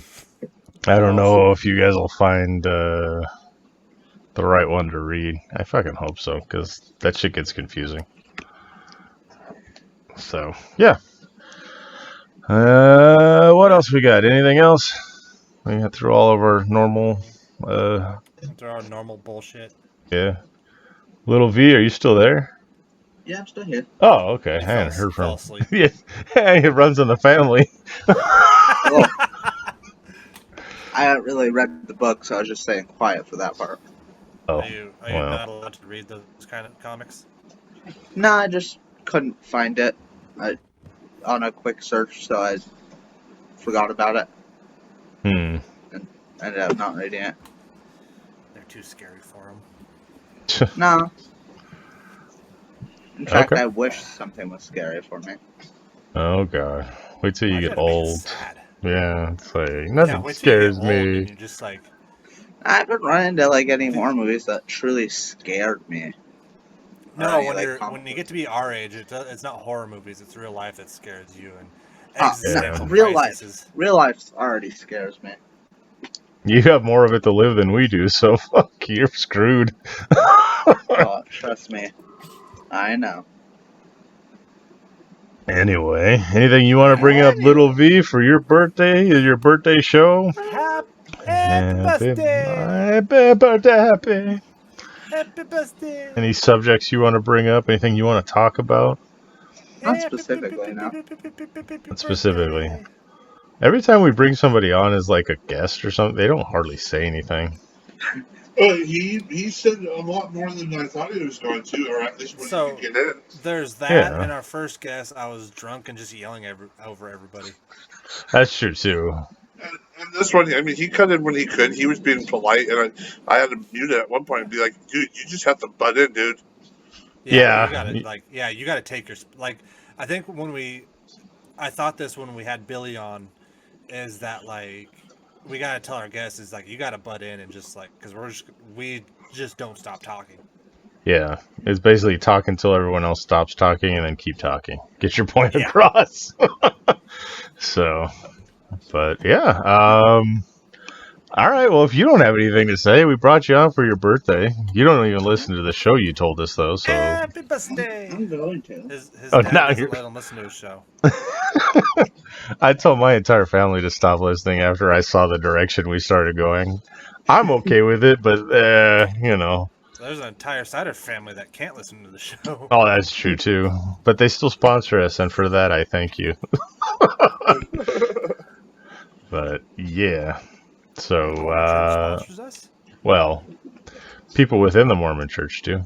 B: I don't know if you guys will find the right one to read. I fucking hope so, because that shit gets confusing. So, yeah. What else we got? Anything else? We got through all of our normal...
A: Through our normal bullshit.
B: Yeah. Little V, are you still there?
D: Yeah, I'm still here.
B: Oh, okay. I hadn't heard from him. Yeah, it runs in the family.
D: Well, I haven't really read the book, so I was just staying quiet for that part.
B: Oh,
A: Are you not allowed to read those kind of comics?
D: No, I just couldn't find it on a quick search, so I forgot about it.
B: Hmm.
D: And ended up not reading it.
A: They're too scary for him.
D: No. In fact,
B: Okay.
D: I wish something was scary for me.
B: Oh, God. Wait till you get old.
A: Sad.
B: Yeah, it's like, nothing
A: wait till you
B: scares
A: get old and
B: me.
A: you're just like,
D: I haven't run into like any more movies that truly scared me.
A: no,
D: Or
A: when you get to be our age, it's not horror movies, it's real life that scares you. And
D: no,
A: existential
D: real
A: crises.
D: Real life already scares me.
B: You have more of it to live than we do, so fuck, you're screwed.
D: Oh, trust me. I know.
B: Anyway, anything you want to bring up, Little V, for your birthday? Is your birthday show?
A: Happy birthday! Happy birthday!
B: Any subjects you want to bring up? Anything you want to talk about?
D: Not specifically, no.
B: Not specifically. Every time we bring somebody on as like a guest or something, they don't hardly say anything.
C: He said a lot more than I thought he was going to, or at least when
A: So-
C: he could get in.
A: There's that,
B: Yeah.
A: and our first guest, I was drunk and just yelling over everybody.
B: That's true too.
C: And this one, I mean, he cut in when he could. He was being polite, and I had to mute it at one point and be like, dude, you just have to butt in, dude.
B: Yeah.
A: You gotta you gotta take your I think I thought this when we had Billy on, is that like we gotta tell our guests is like you gotta butt in and just like because we just don't stop talking.
B: Yeah, it's basically talk until everyone else stops talking and then keep talking. Get your point across. So, but yeah. All right, well, if you don't have anything to say, we brought you on for your birthday. You don't even listen to the show you told us, though, so...
A: Happy birthday!
D: I'm going to.
A: His
B: Oh,
A: dad
B: now
A: doesn't
B: you're-
A: let him listen to his show.
B: I told my entire family to stop listening after I saw the direction we started going. I'm okay with it, but, you know...
A: There's an entire side of family that can't listen to the show.
B: Oh, that's true, too. But they still sponsor us, and for that, I thank you. But, yeah... So,
A: Sponsors us?
B: well, people within the Mormon church do.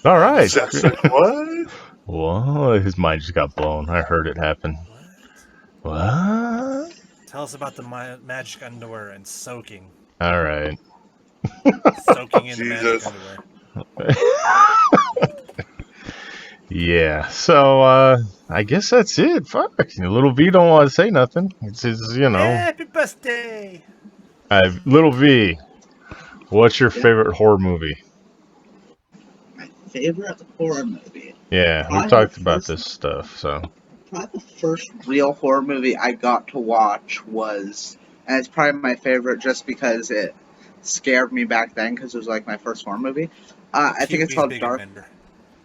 B: All right.
C: What?
B: Whoa, his mind just got blown. I heard it happen. What?
A: Tell us about the magic underwear and soaking.
B: All right.
A: Soaking in the magic
C: Jesus.
A: underwear.
B: Yeah, so, I guess that's it. Fuck. Little V don't want to say nothing. It's his, you know.
A: Happy birthday!
B: Little V, what's your favorite horror movie?
D: My favorite horror movie.
B: Yeah, we've talked about this stuff, so.
D: Probably the first real horror movie I got to watch was, and it's probably my favorite just because it scared me back then because it was like my first horror movie. I think it's called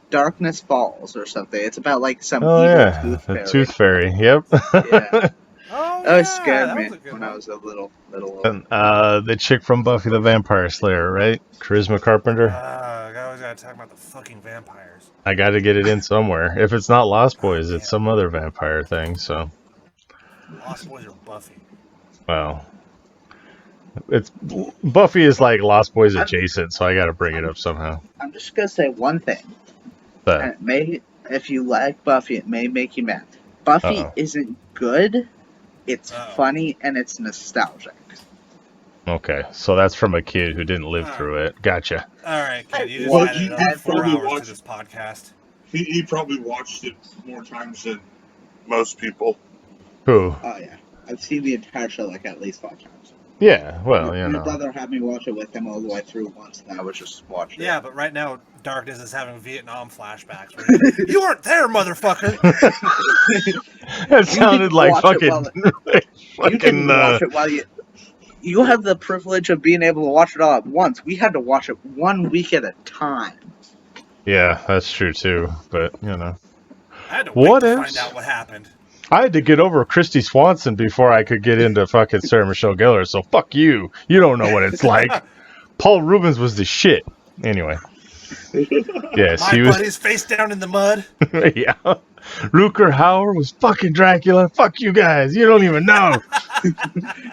D: Darkness Falls or something. It's about like some evil tooth fairy.
B: The tooth fairy. Yep.
D: Yeah.
A: Oh,
D: That was scared me
A: was a good
D: when
A: one.
D: I was a little.
B: And, the chick from Buffy the Vampire Slayer, right? Charisma Carpenter.
A: I always gotta talk about the fucking vampires.
B: I got to get it in somewhere. If it's not Lost Boys, it's some other vampire thing. So,
A: Lost Boys or Buffy?
B: well, it's Buffy is like Lost Boys adjacent, so I got to bring it up somehow.
D: I'm just gonna say one thing.
B: But
D: And it may, if you like Buffy, it may make you mad. Buffy isn't good. It's funny and it's nostalgic.
B: okay, so that's from a kid who didn't live through it. Gotcha.
A: All right, kid, you just
C: Well,
A: added
C: you
A: another 4
C: probably
A: hours
C: watched-
A: to this podcast.
C: He probably watched it more times than most people.
B: Who?
D: Oh yeah, I've seen the entire show like at least 5 times.
B: Yeah. Well, you
D: My
B: know.
D: brother had me watch it with him all the way through once, and I was just watching.
A: Yeah, but right now, Darkness is having Vietnam flashbacks. You weren't there, motherfucker!
B: That sounded like fucking.
D: You can watch it while you have the privilege of being able to watch it all at once. We had to watch it 1 week at a time.
B: Yeah, that's true too. But you know,
A: I had to wait
B: What
A: to
B: ifs?
A: find out what happened.
B: I had to get over Christy Swanson before I could get into fucking Sarah Michelle Gellar. So fuck you. You don't know what it's like. Paul Rubens was the shit. Anyway. Yes,
A: My
B: he was.
A: buddy's face down in the mud.
B: Yeah. Rutger Hauer was fucking Dracula. Fuck you guys. You don't even know.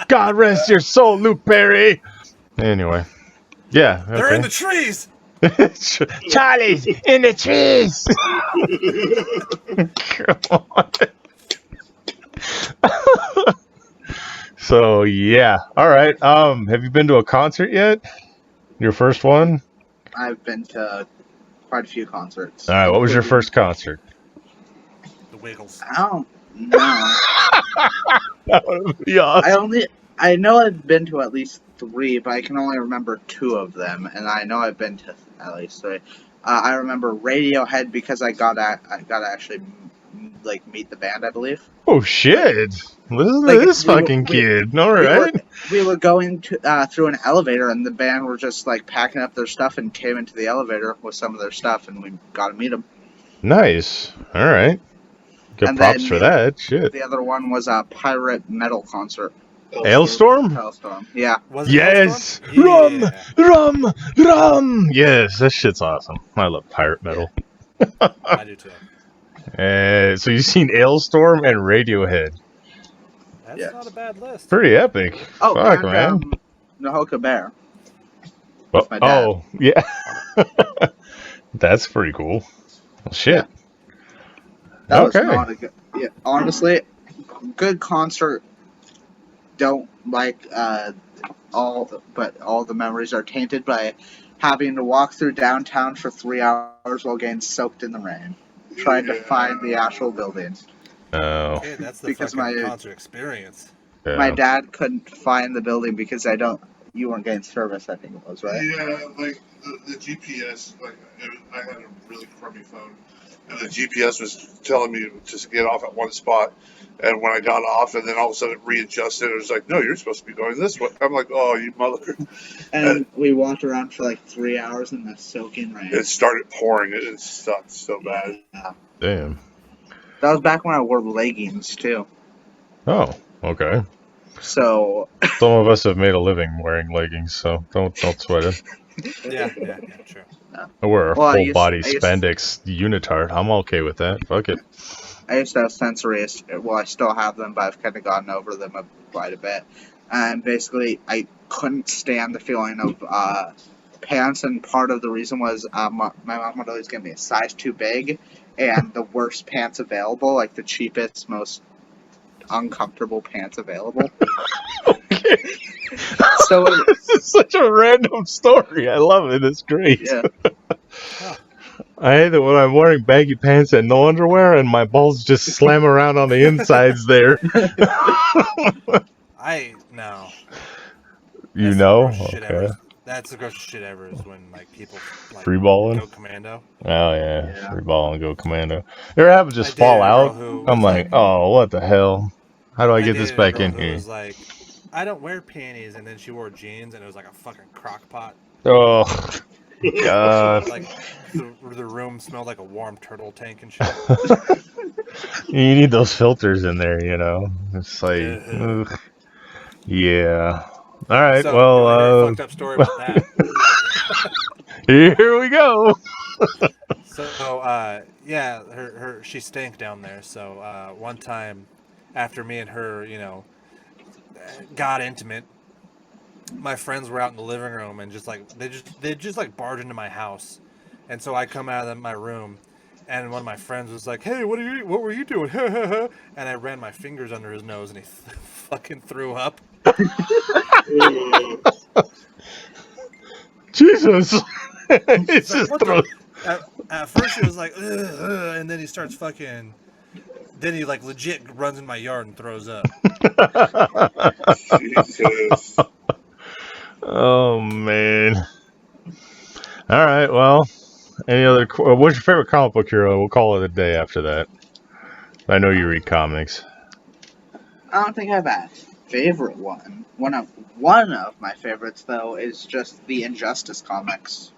B: God rest your soul, Luke Perry. Anyway. Yeah.
A: They're in the trees.
B: Charlie's in the trees. Come on. So yeah. All right. Have you been to a concert yet? Your first one?
D: I've been to quite a few concerts.
B: All right. What was your first concert?
A: The Wiggles.
D: I don't know.
B: Yeah.
D: I know I've been to at least 3, but I can only remember 2 of them, and I know I've been to at least 3. I remember Radiohead because I got to actually like meet the band, I believe.
B: Oh shit! Listen to
D: Like,
B: this fucking kid. All right.
D: We were going to through an elevator, and the band were just like packing up their stuff and came into the elevator with some of their stuff, and we got to meet them.
B: Nice. All right. Good
D: And
B: props
D: then
B: for that. Shit.
D: The other one was a pirate metal concert.
B: Hailstorm?
D: Hailstorm. Yeah.
A: Was it
B: Yes.
A: Hailstorm?
B: Rum.
A: Yeah.
B: Rum. Yes, that shit's awesome. I love pirate metal.
A: I do too.
B: So you've seen Hailstorm and Radiohead.
A: That's
D: Yeah.
A: not a bad list.
B: Pretty epic.
D: Oh,
B: Fuck,
D: and,
B: man.
D: Nahoka Bear.
B: Oh,
D: my dad.
B: Yeah. That's pretty cool. Well, shit.
D: That was
B: Okay.
D: not a good. Yeah, honestly, good concert don't like all the memories are tainted by having to walk through downtown for 3 hours while getting soaked in the rain, trying to find the actual building.
B: Oh.
A: Okay, that's the
D: Because
A: fucking
D: my-
A: concert experience.
B: Yeah.
D: My dad couldn't find the building because you weren't getting service, I think it was, right?
C: Yeah, like the GPS, like I had a really crummy phone, and the GPS was telling me to get off at one spot, and when I got off, and then all of a sudden it readjusted, it was like, no, you're supposed to be going this way. I'm like, oh, you mother!
D: And we walked around for like 3 hours in the soaking rain.
C: It started pouring. It sucked so bad.
D: Yeah.
B: Damn.
D: That was back when I wore leggings too.
B: Oh, okay.
D: So
B: Some of us have made a living wearing leggings, so don't sweat it.
A: Yeah, true.
B: I wear a
D: Well,
B: full body
D: I used-
B: spandex unitard. I'm okay with that. Fuck it.
D: I used to have sensory. Well, I still have them, but I've kind of gotten over them quite a bit. And basically, I couldn't stand the feeling of pants, and part of the reason was my mom would always give me a size too big and the worst pants available, like the cheapest, most uncomfortable pants available.
B: Okay.
D: So
B: This is such a random story. I love it. It's great.
D: yeah,
B: I hate that when I'm wearing baggy pants and no underwear and my balls just slam around on the insides there.
A: No.
B: You
A: That's
B: know?
A: the grossest shit
B: Okay.
A: ever. That's the grossest shit ever is when like people like
B: Free balling?
A: go commando.
B: Oh, yeah.
D: Yeah.
B: Free ball and go commando. You ever have it
A: I
B: just
A: dated
B: fall
A: a girl
B: out?
A: who
B: I'm
A: was
B: like, oh, what the hell? How do I get this
A: dated a
B: back
A: girl
B: in
A: who
B: here?
A: was like, I don't wear panties, and then she wore jeans, and it was like a fucking crock pot.
B: Oh, God.
A: Like the room smelled like a warm turtle tank and shit.
B: You need those filters in there, you know? It's like,
A: Yeah.
B: ugh. Yeah. All right,
A: So, you wanna hear a
B: well,
A: fucked up story about that.
B: here we go.
A: So, yeah, she stank down there. So, one time, after me and her, got intimate, my friends were out in the living room and they just like barged into my house, and so I come out of my room, and one of my friends was like, "Hey, what were you doing?" And I ran my fingers under his nose, and he fucking threw up.
B: Jesus. It's
A: It's like,
B: just
A: what
B: throw.
A: At first he was like, ugh, and then he starts fucking. Then he like legit runs in my yard and throws up.
C: Jesus.
B: Oh, man. All right, well, any other. What's your favorite comic book hero? We'll call it a day after that. I know you read comics.
D: I don't think I have a favorite one. One of my favorites though is just the Injustice comics.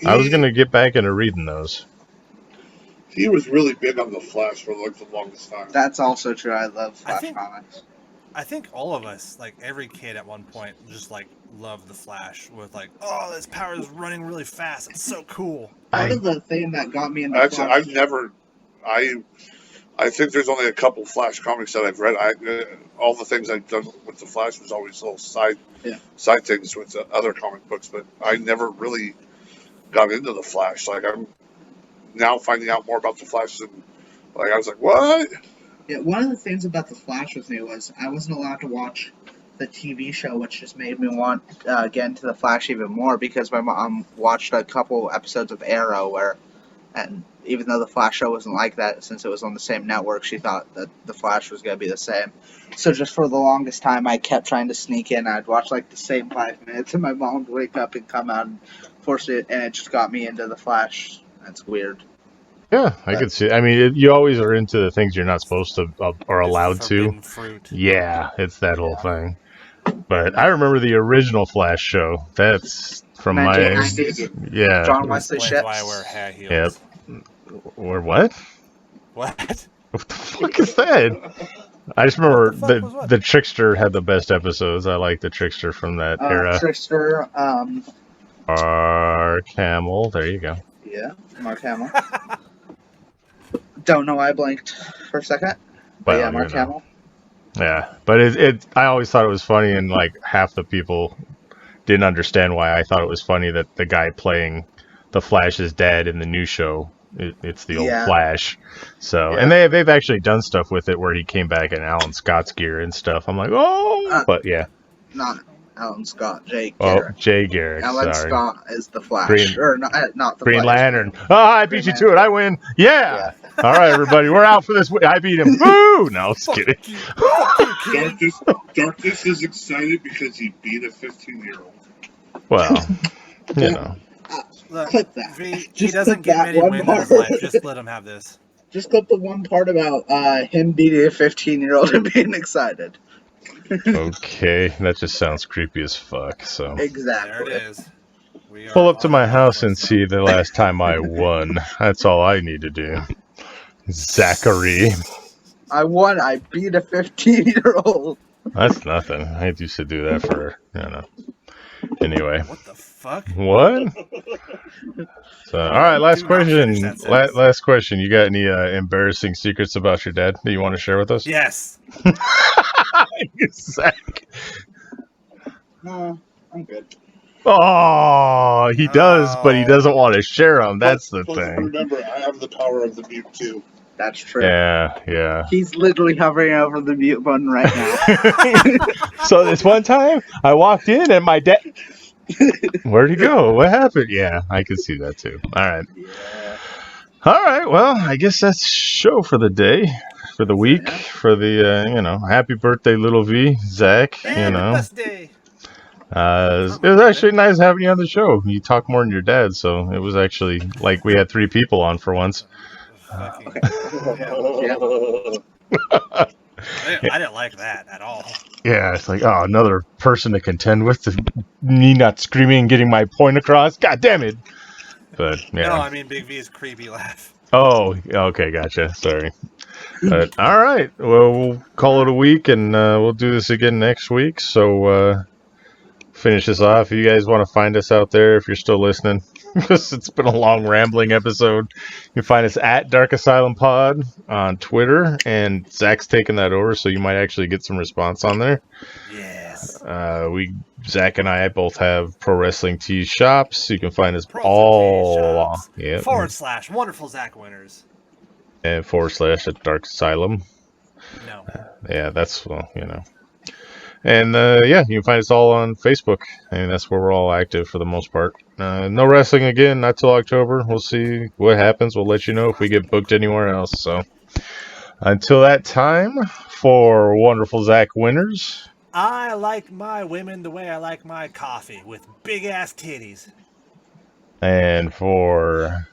B: I was going to get back into reading those.
C: He was really big on the Flash for like the longest time.
D: That's also true. I love
A: I
D: Flash
A: think-
D: comics.
A: I think all of us, like every kid at one point, just like loved the Flash with like, oh, this power is running really fast. It's so cool.
D: Part of the thing that got me into
C: Actually,
D: Flash.
C: I think there's only a couple Flash comics that I've read. All the things I've done with the Flash was always little side things with the other comic books, but I never really got into the Flash. Like I'm now finding out more about the Flash, and like I was like, what?
D: Yeah, one of the things about the Flash with me was I wasn't allowed to watch the TV show, which just made me want get into the Flash even more because my mom watched a couple episodes of Arrow and even though the Flash show wasn't like that, since it was on the same network, she thought that the Flash was going to be the same. So just for the longest time, I kept trying to sneak in. I'd watch like the same 5 minutes, and my mom would wake up and come out and force it, and it just got me into the Flash. That's weird.
B: Yeah, I could see. I mean, you always are into the things you're not supposed to or allowed
A: It's
B: to.
A: forbidden fruit.
B: Yeah, it's that whole thing. But I remember the original Flash show. That's from my
D: 1990s.
B: yeah.
D: John Wesley
A: Explains
D: Ships.
A: why I wear high heels.
B: Yep. Or what?
A: What?
B: What the fuck is that? I just remember
A: What the fuck was what?
B: the Trickster had the best episodes. I like the Trickster from that era.
D: Trickster,
B: Our Camel. There you go.
D: yeah, Mark Hamill. Don't know why I blinked for a second. But
B: Well,
D: yeah,
B: you
D: Mark
B: know.
D: Hamill.
B: Yeah, but it I always thought it was funny, and like half the people didn't understand why I thought it was funny that the guy playing the Flash's dad in the new show it's the old
D: Yeah.
B: Flash. So,
D: Yeah.
B: and they've actually done stuff with it where he came back in Alan Scott's gear and stuff. I'm like, but yeah.
D: Not Alan Scott, Jay
B: Oh,
D: Garrick.
B: Jay Garrick.
D: Alan
B: Sorry.
D: Scott is the Flash,
B: Green-
D: or not the
B: Green
D: Flash.
B: Lantern. I beat you to it. I win. Yeah. All right, everybody, we're out for this week. I beat him. Woo! No, just kidding.
C: Darkness is excited because he beat a 15-year-old.
B: Well, you know.
A: Look,
D: Clip that.
A: he
D: Just
A: doesn't
D: clip
A: get
D: that
A: many
D: one
A: wins in his
D: part.
A: life. Just let him have this.
D: Just clip the one part about him beating a 15-year-old and being excited.
B: Okay, that just sounds creepy as fuck. So
D: Exactly.
A: There it is. We are
B: pull up to
A: on
B: my
A: the
B: house and
A: course.
B: see the last time I won. That's all I need to do. Zachary.
D: I won. I beat a 15-year-old.
B: That's nothing. I used to do that for, Anyway.
A: What the fuck?
B: What? So, all right, last
A: Do not finish
B: question.
A: that sentence.
B: Last question. You got any embarrassing secrets about your dad that you want to share with us?
A: Yes.
B: Zach.
D: No, I'm good.
B: Oh, he does, but he doesn't want to share them. That's the
C: Plus,
B: thing.
C: remember, I have the power of the mute too.
D: That's true.
B: Yeah.
D: He's literally hovering over the mute button right now.
B: So this one time, I walked in and my dad... Where'd he go? What happened? Yeah, I can see that too. All right.
D: Yeah.
B: All right. Well, I guess that's show for the day, for the week, for the, happy birthday, little V, Zach,
A: Birthday.
B: It was actually nice having you on the show. You talk more than your dad, so it was actually like we had 3 people on for once.
A: Fucking,
C: Yeah.
A: I didn't like that at all.
B: Yeah, it's like, another person to contend with, me not screaming and getting my point across. God damn it. But, yeah.
A: No, I mean Big V's creepy laugh.
B: Oh, okay, gotcha. Sorry. But, all right. Well, we'll call it a week, and we'll do this again next week. So, finish this off. If you guys want to find us out there, if you're still listening, because it's been a long, rambling episode, you can find us at Dark Asylum Pod on Twitter, and Zach's taking that over, so you might actually get some response on there.
A: Yes.
B: Zach and I both have pro wrestling tee shops. You can find us
A: Pro
B: all
A: Tee Shops. / wonderful Zach winners.
B: and / at Dark Asylum.
A: No.
B: Yeah, that's And you can find us all on Facebook. I mean, that's where we're all active for the most part. No wrestling again, not till October. We'll see what happens. We'll let you know if we get booked anywhere else. So until that time, for wonderful Zach winners.
A: I like my women the way I like my coffee, with big ass titties.
B: And for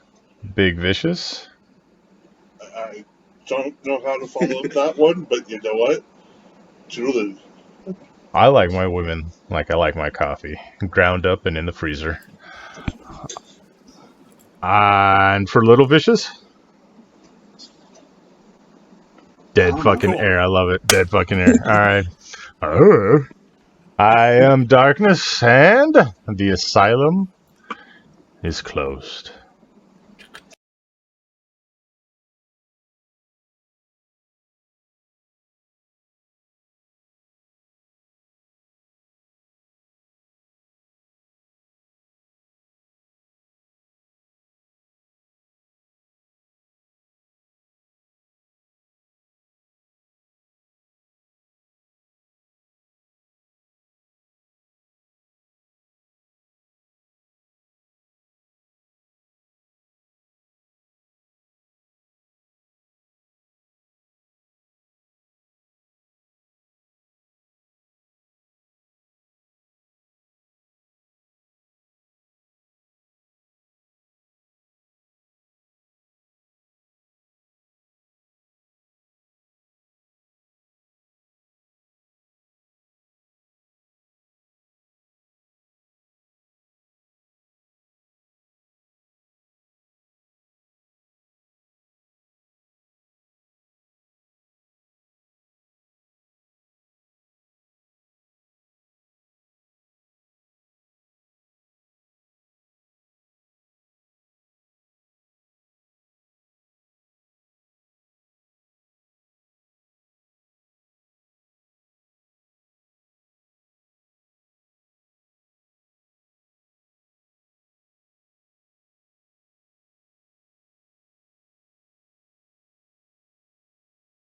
B: Big Vicious.
C: I don't know how to follow up that one, but you know what? Julie.
B: I like my women like I like my coffee, ground up and in the freezer. And for Little Vicious, dead fucking air. I love it. Dead fucking air. All right. I am Darkness, and the asylum is closed.